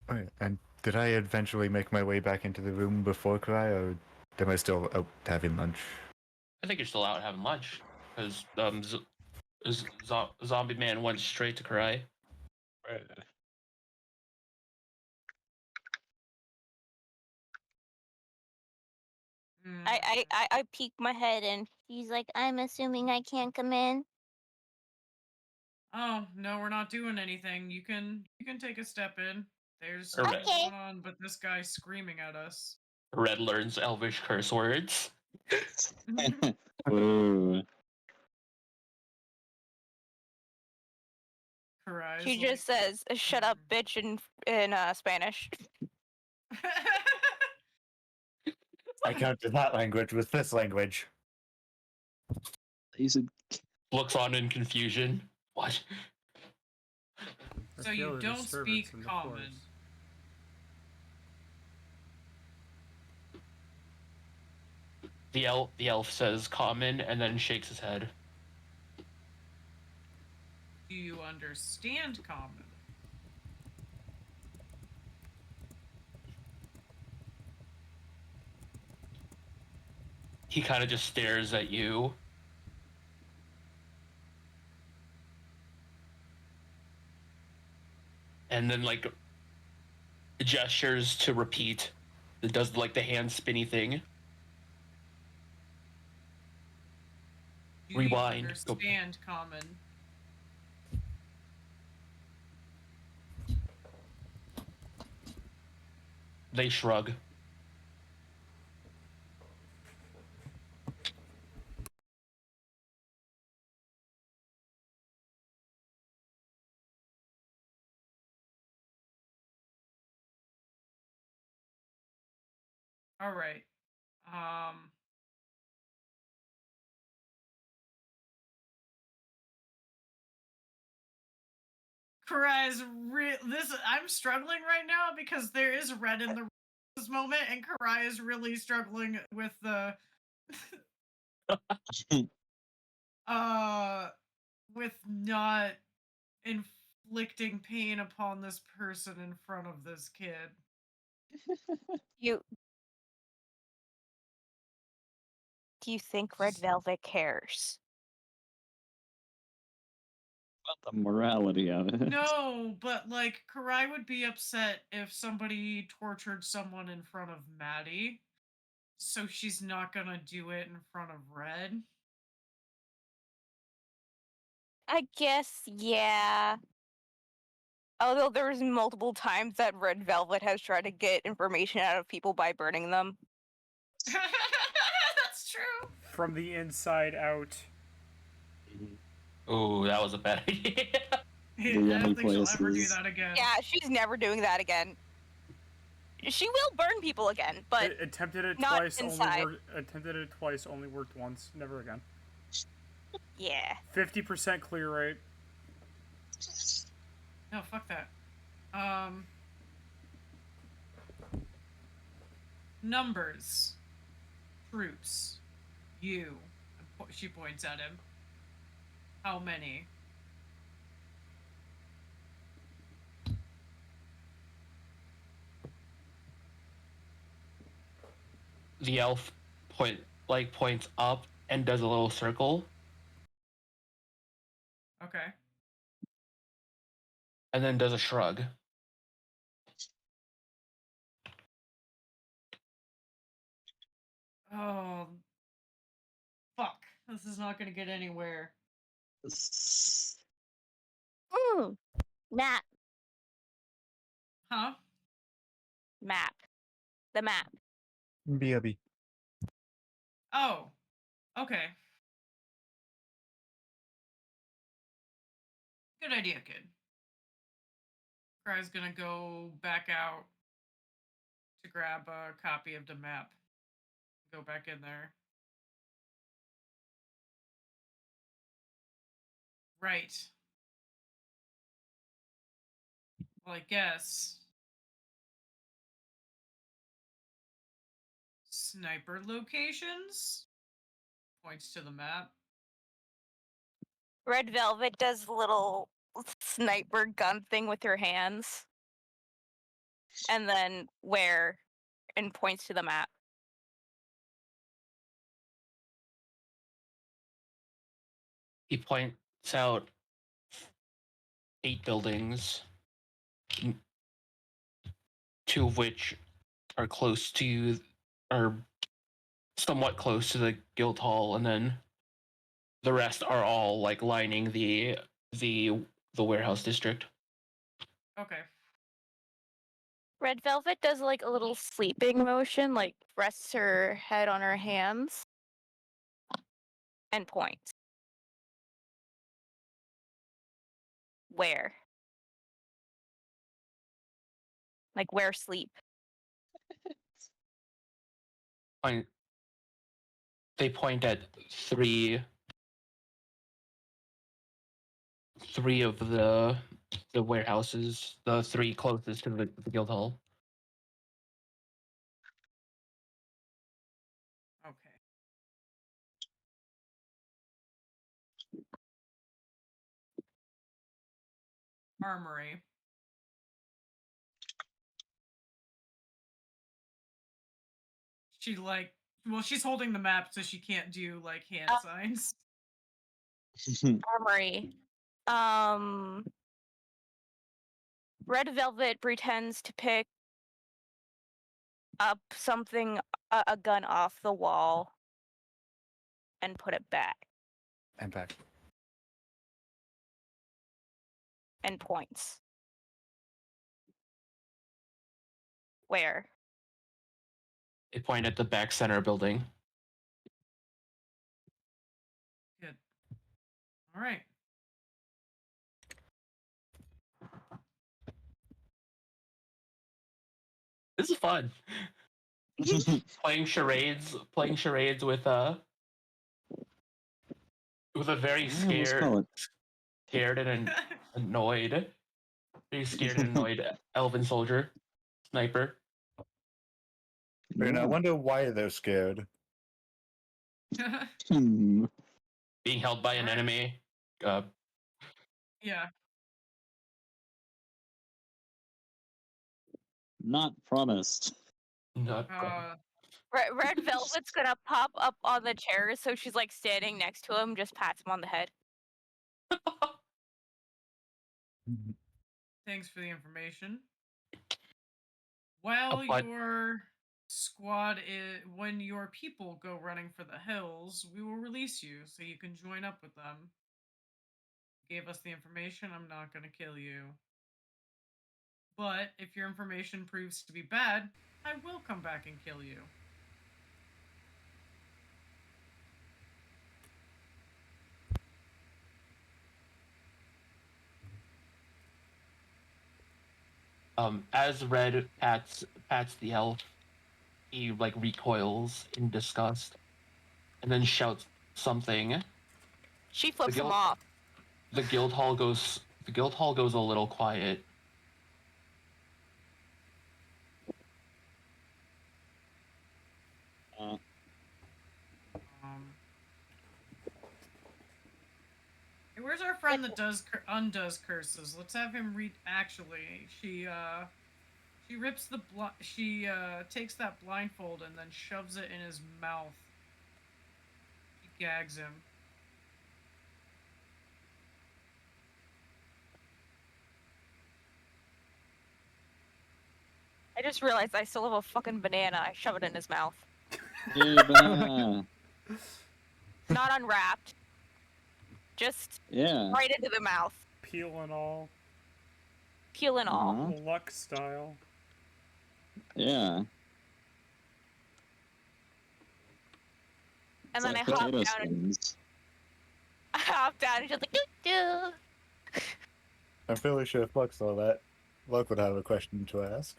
C: Alright, and did I eventually make my way back into the room before Cry, or am I still out having lunch?
D: I think you're still out having lunch because Zombie Man went straight to cry.
E: Right.
F: I peek my head and he's like, I'm assuming I can't come in.
A: Oh no, we're not doing anything. You can take a step in. There's
D: Red.
A: nothing
F: Okay.
A: going on but this guy screaming at us.
D: Red learns Elvish curse words.
E: Ooh.
A: Karai's
B: She
A: like,
B: just says, "Shut up, bitch," in Spanish.
C: I counted that language with this language.
E: He said,
D: Looks on in confusion. What?
G: I
A: So
G: feel
A: you
G: the
A: don't
G: disturbance
A: speak
G: in the
A: common.
G: force.
D: The elf says common and then shakes his head.
A: Do you understand common?
D: He kind of just stares at you. And then like gestures to repeat. It does like the hand spinny thing.
A: Do
D: Rewind.
A: you
D: Go.
A: understand common?
D: They shrug.
A: All right. Karai's I'm struggling right now because there is red in the this moment, and Karai is really struggling with the uh with not inflicting pain upon this person in front of this kid.
B: You do you think Red Velvet cares?
E: about the morality of it.
A: No, but like Karai would be upset if somebody tortured someone in front of Maddie. So she's not gonna do it in front of Red.
B: I guess, yeah. Although there's multiple times that Red Velvet has tried to get information out of people by burning them.
A: That's true.
G: From the inside out.
D: Oh, that was a bad idea.
A: I
E: The yummy
A: don't think she'll ever do
E: places.
A: that again.
B: Yeah, she's never doing that again. She will burn people again, but
G: Attempted it
B: not
G: twice.
B: inside.
G: Attempted it twice. Only worked once. Never again.
B: Yeah.
G: 50% clear rate.
A: No, fuck that. Numbers. Troops. You. She points at him. How many?
D: The elf points up and does a little circle,
A: Okay.
D: and then does a shrug.
A: Oh. Fuck. This is not gonna get anywhere.
F: Map.
A: Huh?
F: Map. The map.
C: BRB.
A: Oh. Okay. Good idea, kid. Cry's gonna go back out to grab a copy of the map. Go back in there. Right. Well, I guess. Sniper locations? Points to the map.
B: Red Velvet does the little sniper gun thing with her hands. And then where? And points to the map.
D: He points out 8 buildings, 2 of which are somewhat close to the guild hall, and then the rest are all like lining the warehouse district.
A: Okay.
B: Red Velvet does like a little sleeping motion, like rests her head on her hands and points. Where? Like where sleep?
D: They point at three of the warehouses, the 3 closest to the guild hall.
A: Okay. Armory. She she's holding the map so she can't do like hand signs.
B: Armory. Red Velvet pretends to pick up something, a gun off the wall, and put it back.
C: And back.
B: And points. Where?
D: They point at the back center building.
A: Good. All right.
D: This is fun. playing charades with a very scared and annoyed, elven soldier sniper.
C: And I wonder why they're scared.
E: Hmm.
D: Being held by an enemy.
A: Yeah.
E: Not promised.
D: Not
B: Red Velvet's gonna pop up on the chair, so she's like standing next to him, just pats him on the head.
A: Thanks for the information. While
D: But-
A: your squad when your people go running for the hills, we will release you so you can join up with them. Gave us the information, I'm not going to kill you. But if your information proves to be bad, I will come back and kill you.
D: As Red pats the elf, he like recoils in disgust, and then shouts something.
B: She flips him
D: guild-
B: off.
D: The guild hall goes. The guild hall goes a little quiet.
E: Uh,
A: Hey, where's our friend that undoes curses? Let's have him read. Actually, she rips the she takes that blindfold and then shoves it in his mouth. She gags him.
B: I just realized I still have a fucking banana. I shove it in his mouth.
E: Yay, banana.
B: Not unwrapped. Just
E: Yeah.
B: right into the mouth.
G: Peel and all.
B: Peel and all.
E: Uh-huh.
G: Luck style.
E: Yeah.
B: And
E: It's
B: then
E: like
B: I hop
E: potato
B: down and
E: skins.
B: just like doo.
C: I'm fairly sure if Luck saw that, Luck would have a question to ask.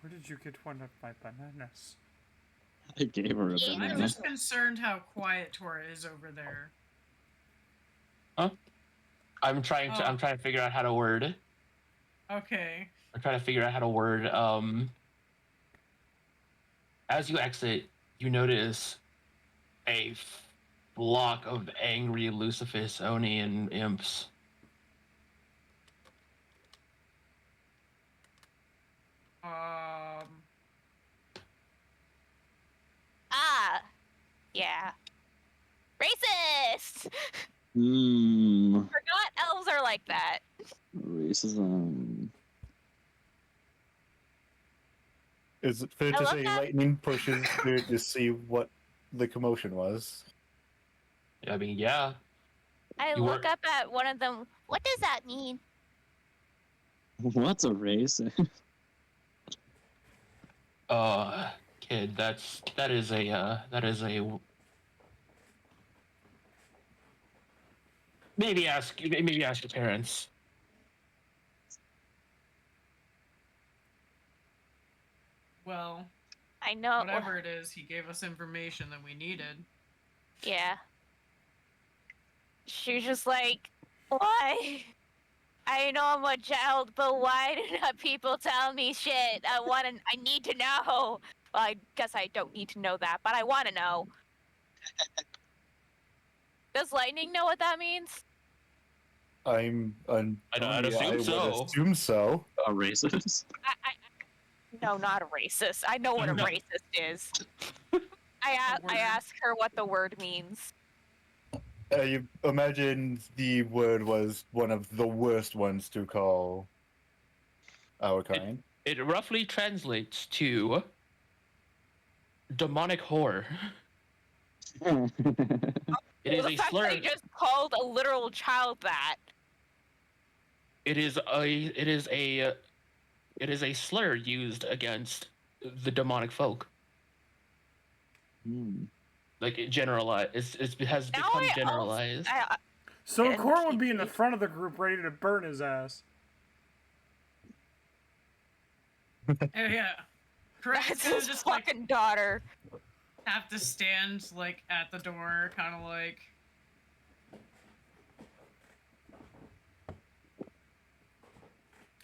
G: Where did you get one of my bananas?
E: I gave her a
B: Yeah.
A: I'm
E: banana.
A: just concerned how quiet Tora is over there.
D: I'm trying to figure out how to word.
A: Okay.
D: I'm trying to figure out how to word. As you exit, you notice a flock of angry Lucifus, Oni, and imps.
B: Yeah. Racist!
E: Mmm.
B: Forgot elves are like that.
E: Racism.
C: Is it fair
B: I
C: to
B: love
C: say
B: that.
C: Lightning pushes Spirit to see what the commotion was?
D: I mean, yeah.
B: I
D: You
B: look
D: were-
B: up at one of them. What does that mean?
E: What's a race?
D: Kid, that is a. Maybe ask your parents.
A: Well,
B: I know.
A: whatever it is, he gave us information that we needed.
B: Yeah. She was just like, why? I know I'm a child, but why do not people tell me shit? I need to know. Well, I guess I don't need to know that, but I want to know. Does Lightning know what that means?
C: I'd
D: assume
C: would
D: so.
C: assume so.
E: A racist?
B: No, not a racist. I know what a
D: No.
B: racist is. I ask her what the word means.
C: You imagine the word was one of the worst ones to call our kind.
D: It roughly translates to demonic horror. It is
B: The
D: a
B: fact
D: slur.
B: that you just called a literal child that.
D: It is a slur used against the demonic folk.
E: Hmm.
D: Like it generalized. It has
B: Now
D: become
B: I also-
D: generalized.
G: So
B: And
G: Cor would be in the
B: he-
G: front of the group ready to burn his ass.
A: Yeah. Correct.
B: That's
A: Gonna
B: his
A: just like
B: fucking daughter.
A: have to stand like at the door, kind of like.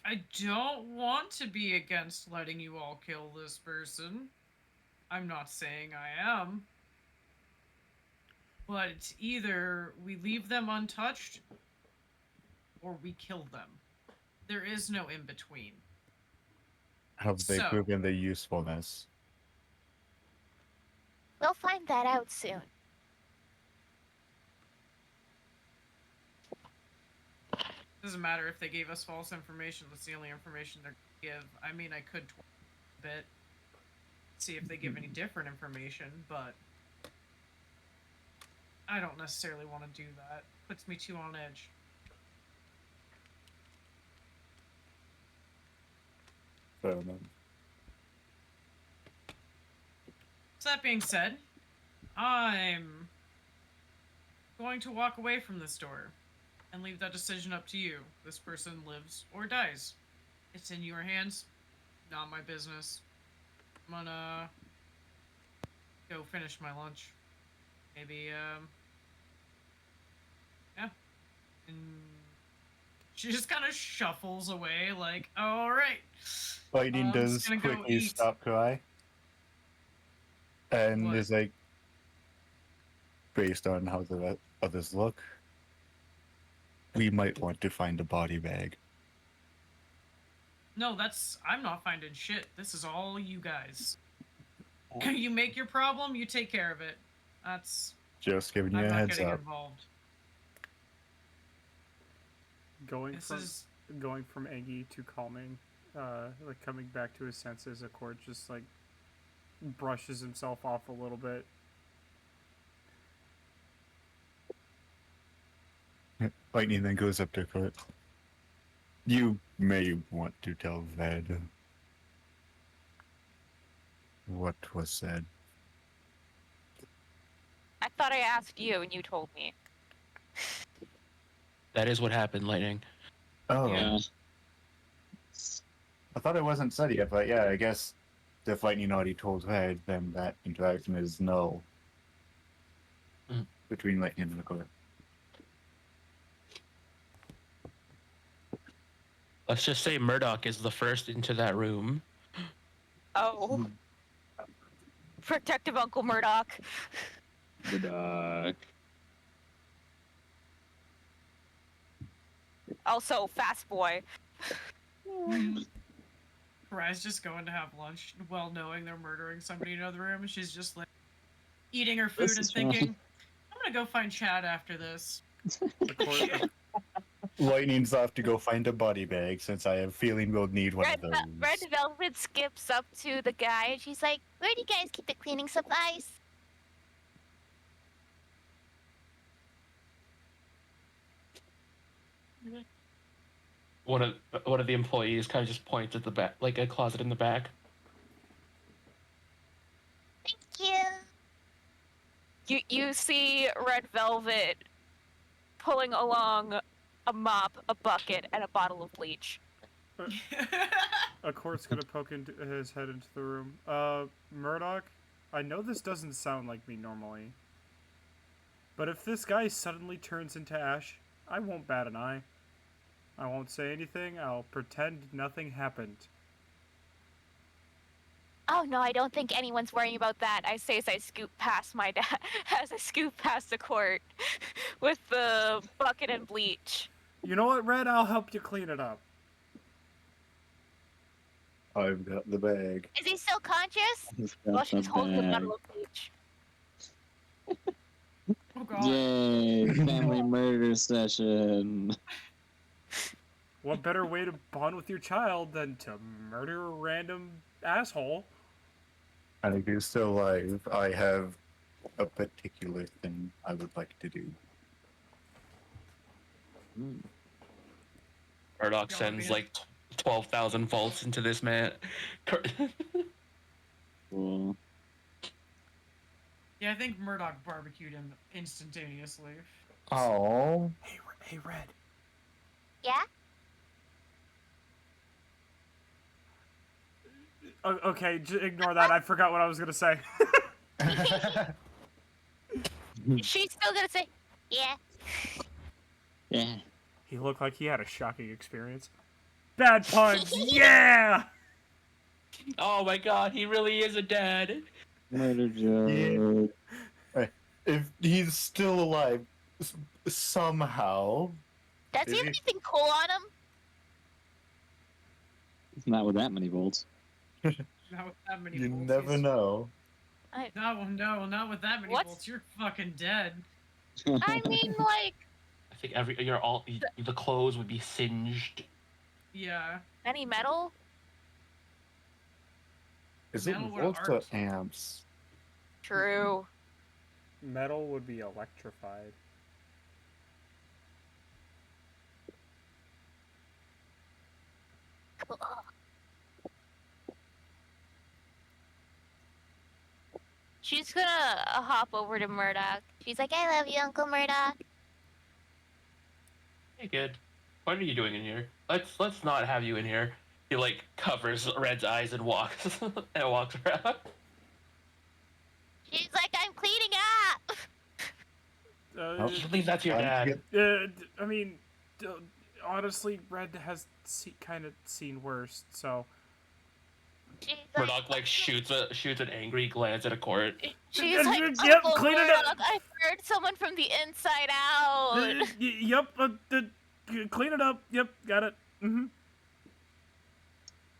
A: I don't want to be against letting you all kill this person. I'm not saying I am. But it's either we leave them untouched or we kill them. There is no in between.
C: Have they
A: So-
C: proven their usefulness?
B: We'll find that out soon.
A: Doesn't matter if they gave us false information. That's the only information they're gonna give. I mean, I could a bit see if they give any different information, but I don't necessarily want to do that. Puts me too on edge.
C: Fair enough.
A: So that being said, I'm going to walk away from this door and leave that decision up to you. This person lives or dies. It's in your hands. Not my business. I'm gonna go finish my lunch. Maybe, yeah. And she just kind of shuffles away, like, all right.
C: Lightning
A: I'm just
C: does
A: gonna go
C: quickly
A: eat.
C: stop Cry. And
A: What?
C: is like, based on how the others look, we might want to find a body bag.
A: No, I'm not finding shit. This is all you guys. You make your problem, you take care of it.
C: Just giving you
A: I'm
C: a
A: not
C: heads
A: getting
C: up.
A: involved.
G: Going
A: This
G: from
A: is
G: going from angry to calming, like coming back to his senses, Accord just like brushes himself off a little bit.
C: Lightning then goes up to Kurt. You may want to tell Ved what was said.
B: I thought I asked you and you told me.
D: That is what happened, Lightning.
C: Oh,
E: Yeah.
C: I thought it wasn't said yet, but yeah, I guess if Lightning already told Ved, then that interaction is no
D: Mm.
C: between Lightning and the Kurt.
D: Let's just say Murdoch is the first into that room.
B: Oh. Protective Uncle Murdoch.
E: Good.
B: Also, fast boy.
A: Rye's just going to have lunch, well knowing they're murdering somebody in another room, and she's just like eating her food
E: This
A: and
E: is fine.
A: thinking, I'm gonna go find Chad after this.
G: Accord,
C: Lightning's off to go find a body bag since I have a feeling we'll need one of those.
F: Red Velvet skips up to the guy and she's like, "Where do you guys keep the cleaning supplies?"
D: One of the employees kind of just points at the back, like a closet in the back.
F: Thank you.
B: You see Red Velvet pulling along a mop, a bucket, and a bottle of bleach.
G: Accord's gonna poke into his head into the room. Murdoch, I know this doesn't sound like me normally, but if this guy suddenly turns into ash, I won't bat an eye. I won't say anything. I'll pretend nothing happened.
F: Oh no, I don't think anyone's worrying about that.
B: I say as I scoop past my dad, as I scoop past the court with the bucket and bleach.
G: You know what, Red? I'll help you clean it up.
C: I've got the bag.
F: Is he still conscious?
E: He's
B: While
E: got
B: she's
E: the
B: holding the
E: bag.
B: bottle of bleach.
A: Oh god.
E: Yay! Family murder session.
G: What better way to bond with your child than to murder a random asshole?
C: And if he's still alive, I have a particular thing I would like to do.
D: Murdoch
A: Yeah,
D: sends
A: man.
D: like 12,000 volts into this man.
E: Cool.
A: Yeah, I think Murdoch barbecued him instantaneously.
C: Oh,
G: Hey, Red.
F: Yeah?
G: Okay, ignore that. I forgot what I was gonna say.
F: She's still gonna say, yeah.
E: Yeah.
G: He looked like he had a shocking experience. Bad puns, yeah!
D: Oh my god, he really is a dad.
E: Murder joke.
C: if he's still alive somehow,
F: Does he
C: Is
F: have
C: he?
F: anything cool on him?
E: Not with that many volts.
A: Not with that many
C: you
A: bolts.
C: never know.
A: No, not with that many
B: What's-
A: bolts. You're fucking dead.
B: I mean, like,
D: I think the clothes would be singed.
A: Yeah.
B: any metal?
C: Is it
A: Metal with
C: volts or
A: art.
C: amps?
B: True.
G: Metal would be electrified.
F: She's gonna hop over to Murdoch. She's like, I love you, Uncle Murdoch.
D: Hey, good. What are you doing in here? Let's not have you in here.
H: He like covers Red's eyes and walks and walks around.
F: She's like, I'm cleaning up.
C: Oh.
H: I believe that's your dad.
G: I mean, honestly, Red has kind of seen worse, so.
F: She's like,
H: Murdoch like shoots an angry glance at a court.
F: she's like,
G: Yep,
F: Uncle
G: clean it
F: Murdoch,
G: up.
F: I heard someone from the inside out.
G: Yep, clean it up. Yep, got it. Mm-hmm.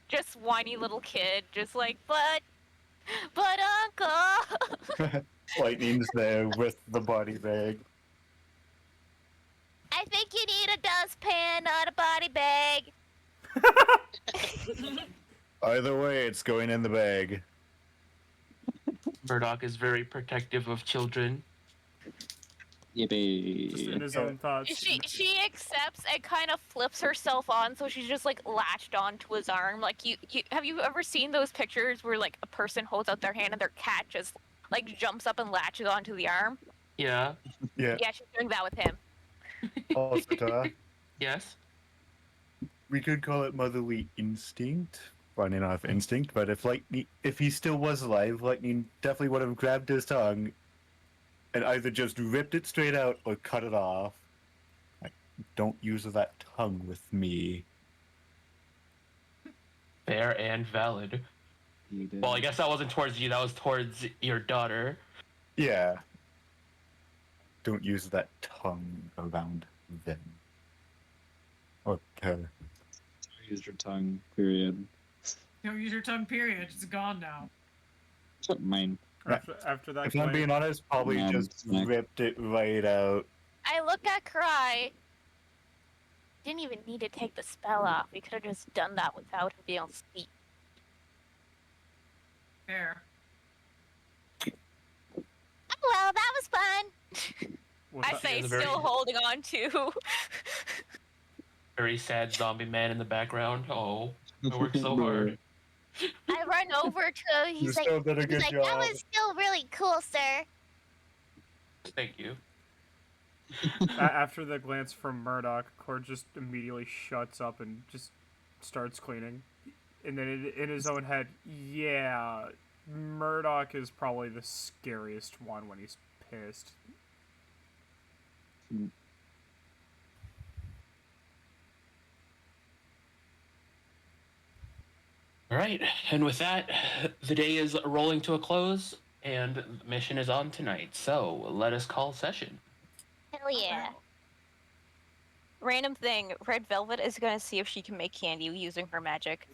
B: Just whiny little kid, just like, but Uncle.
C: Lightning's there with the body bag.
F: I think you need a dustpan, not a body bag.
C: Either way, it's going in the bag.
H: Murdoch is very protective of children.
G: Just in
E: Yippee.
G: his own thoughts.
B: She accepts and kind of flips herself on, so she's just like latched onto his arm. Like you have you ever seen those pictures where like a person holds out their hand and their cat just like jumps up and latches onto the arm?
H: Yeah.
C: Yeah.
B: Yeah, she's doing that with him.
C: Also, Tora,
H: Yes.
C: we could call it motherly instinct, running off instinct. But if he still was alive, Lightning definitely would have grabbed his tongue and either just ripped it straight out or cut it off. Like, don't use that tongue with me.
H: Fair and valid.
E: He did.
H: Well, I guess that wasn't towards you. That was towards your daughter.
C: Yeah. Don't use that tongue around them. Or her.
E: Use your tongue, period.
A: Don't use your tongue, period. It's gone now.
E: Mine.
G: After that,
C: If I'm being honest, probably
E: Man,
C: just
E: snack.
C: ripped it right out.
B: I look at Karai. Didn't even need to take the spell off. We could have just done that without him being able to speak.
A: Fair.
F: Well, that was fun.
B: I say,
H: is a very-
B: still holding on to.
H: Very sad zombie man in the background. Oh, I worked so hard.
F: I run over to him.
C: You
F: He's like,
C: still did a good job.
F: that was still really cool, sir.
H: Thank you.
G: After the glance from Murdoch, Cord just immediately shuts up and just starts cleaning. And then in his own head, yeah, Murdoch is probably the scariest one when he's pissed.
H: All right, and with that, the day is rolling to a close, and the mission is on tonight. So let us call session.
F: Hell yeah.
B: Random thing, Red Velvet is gonna see if she can make candy using her magic.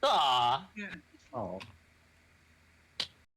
H: Ah,
A: Yeah.
C: Oh.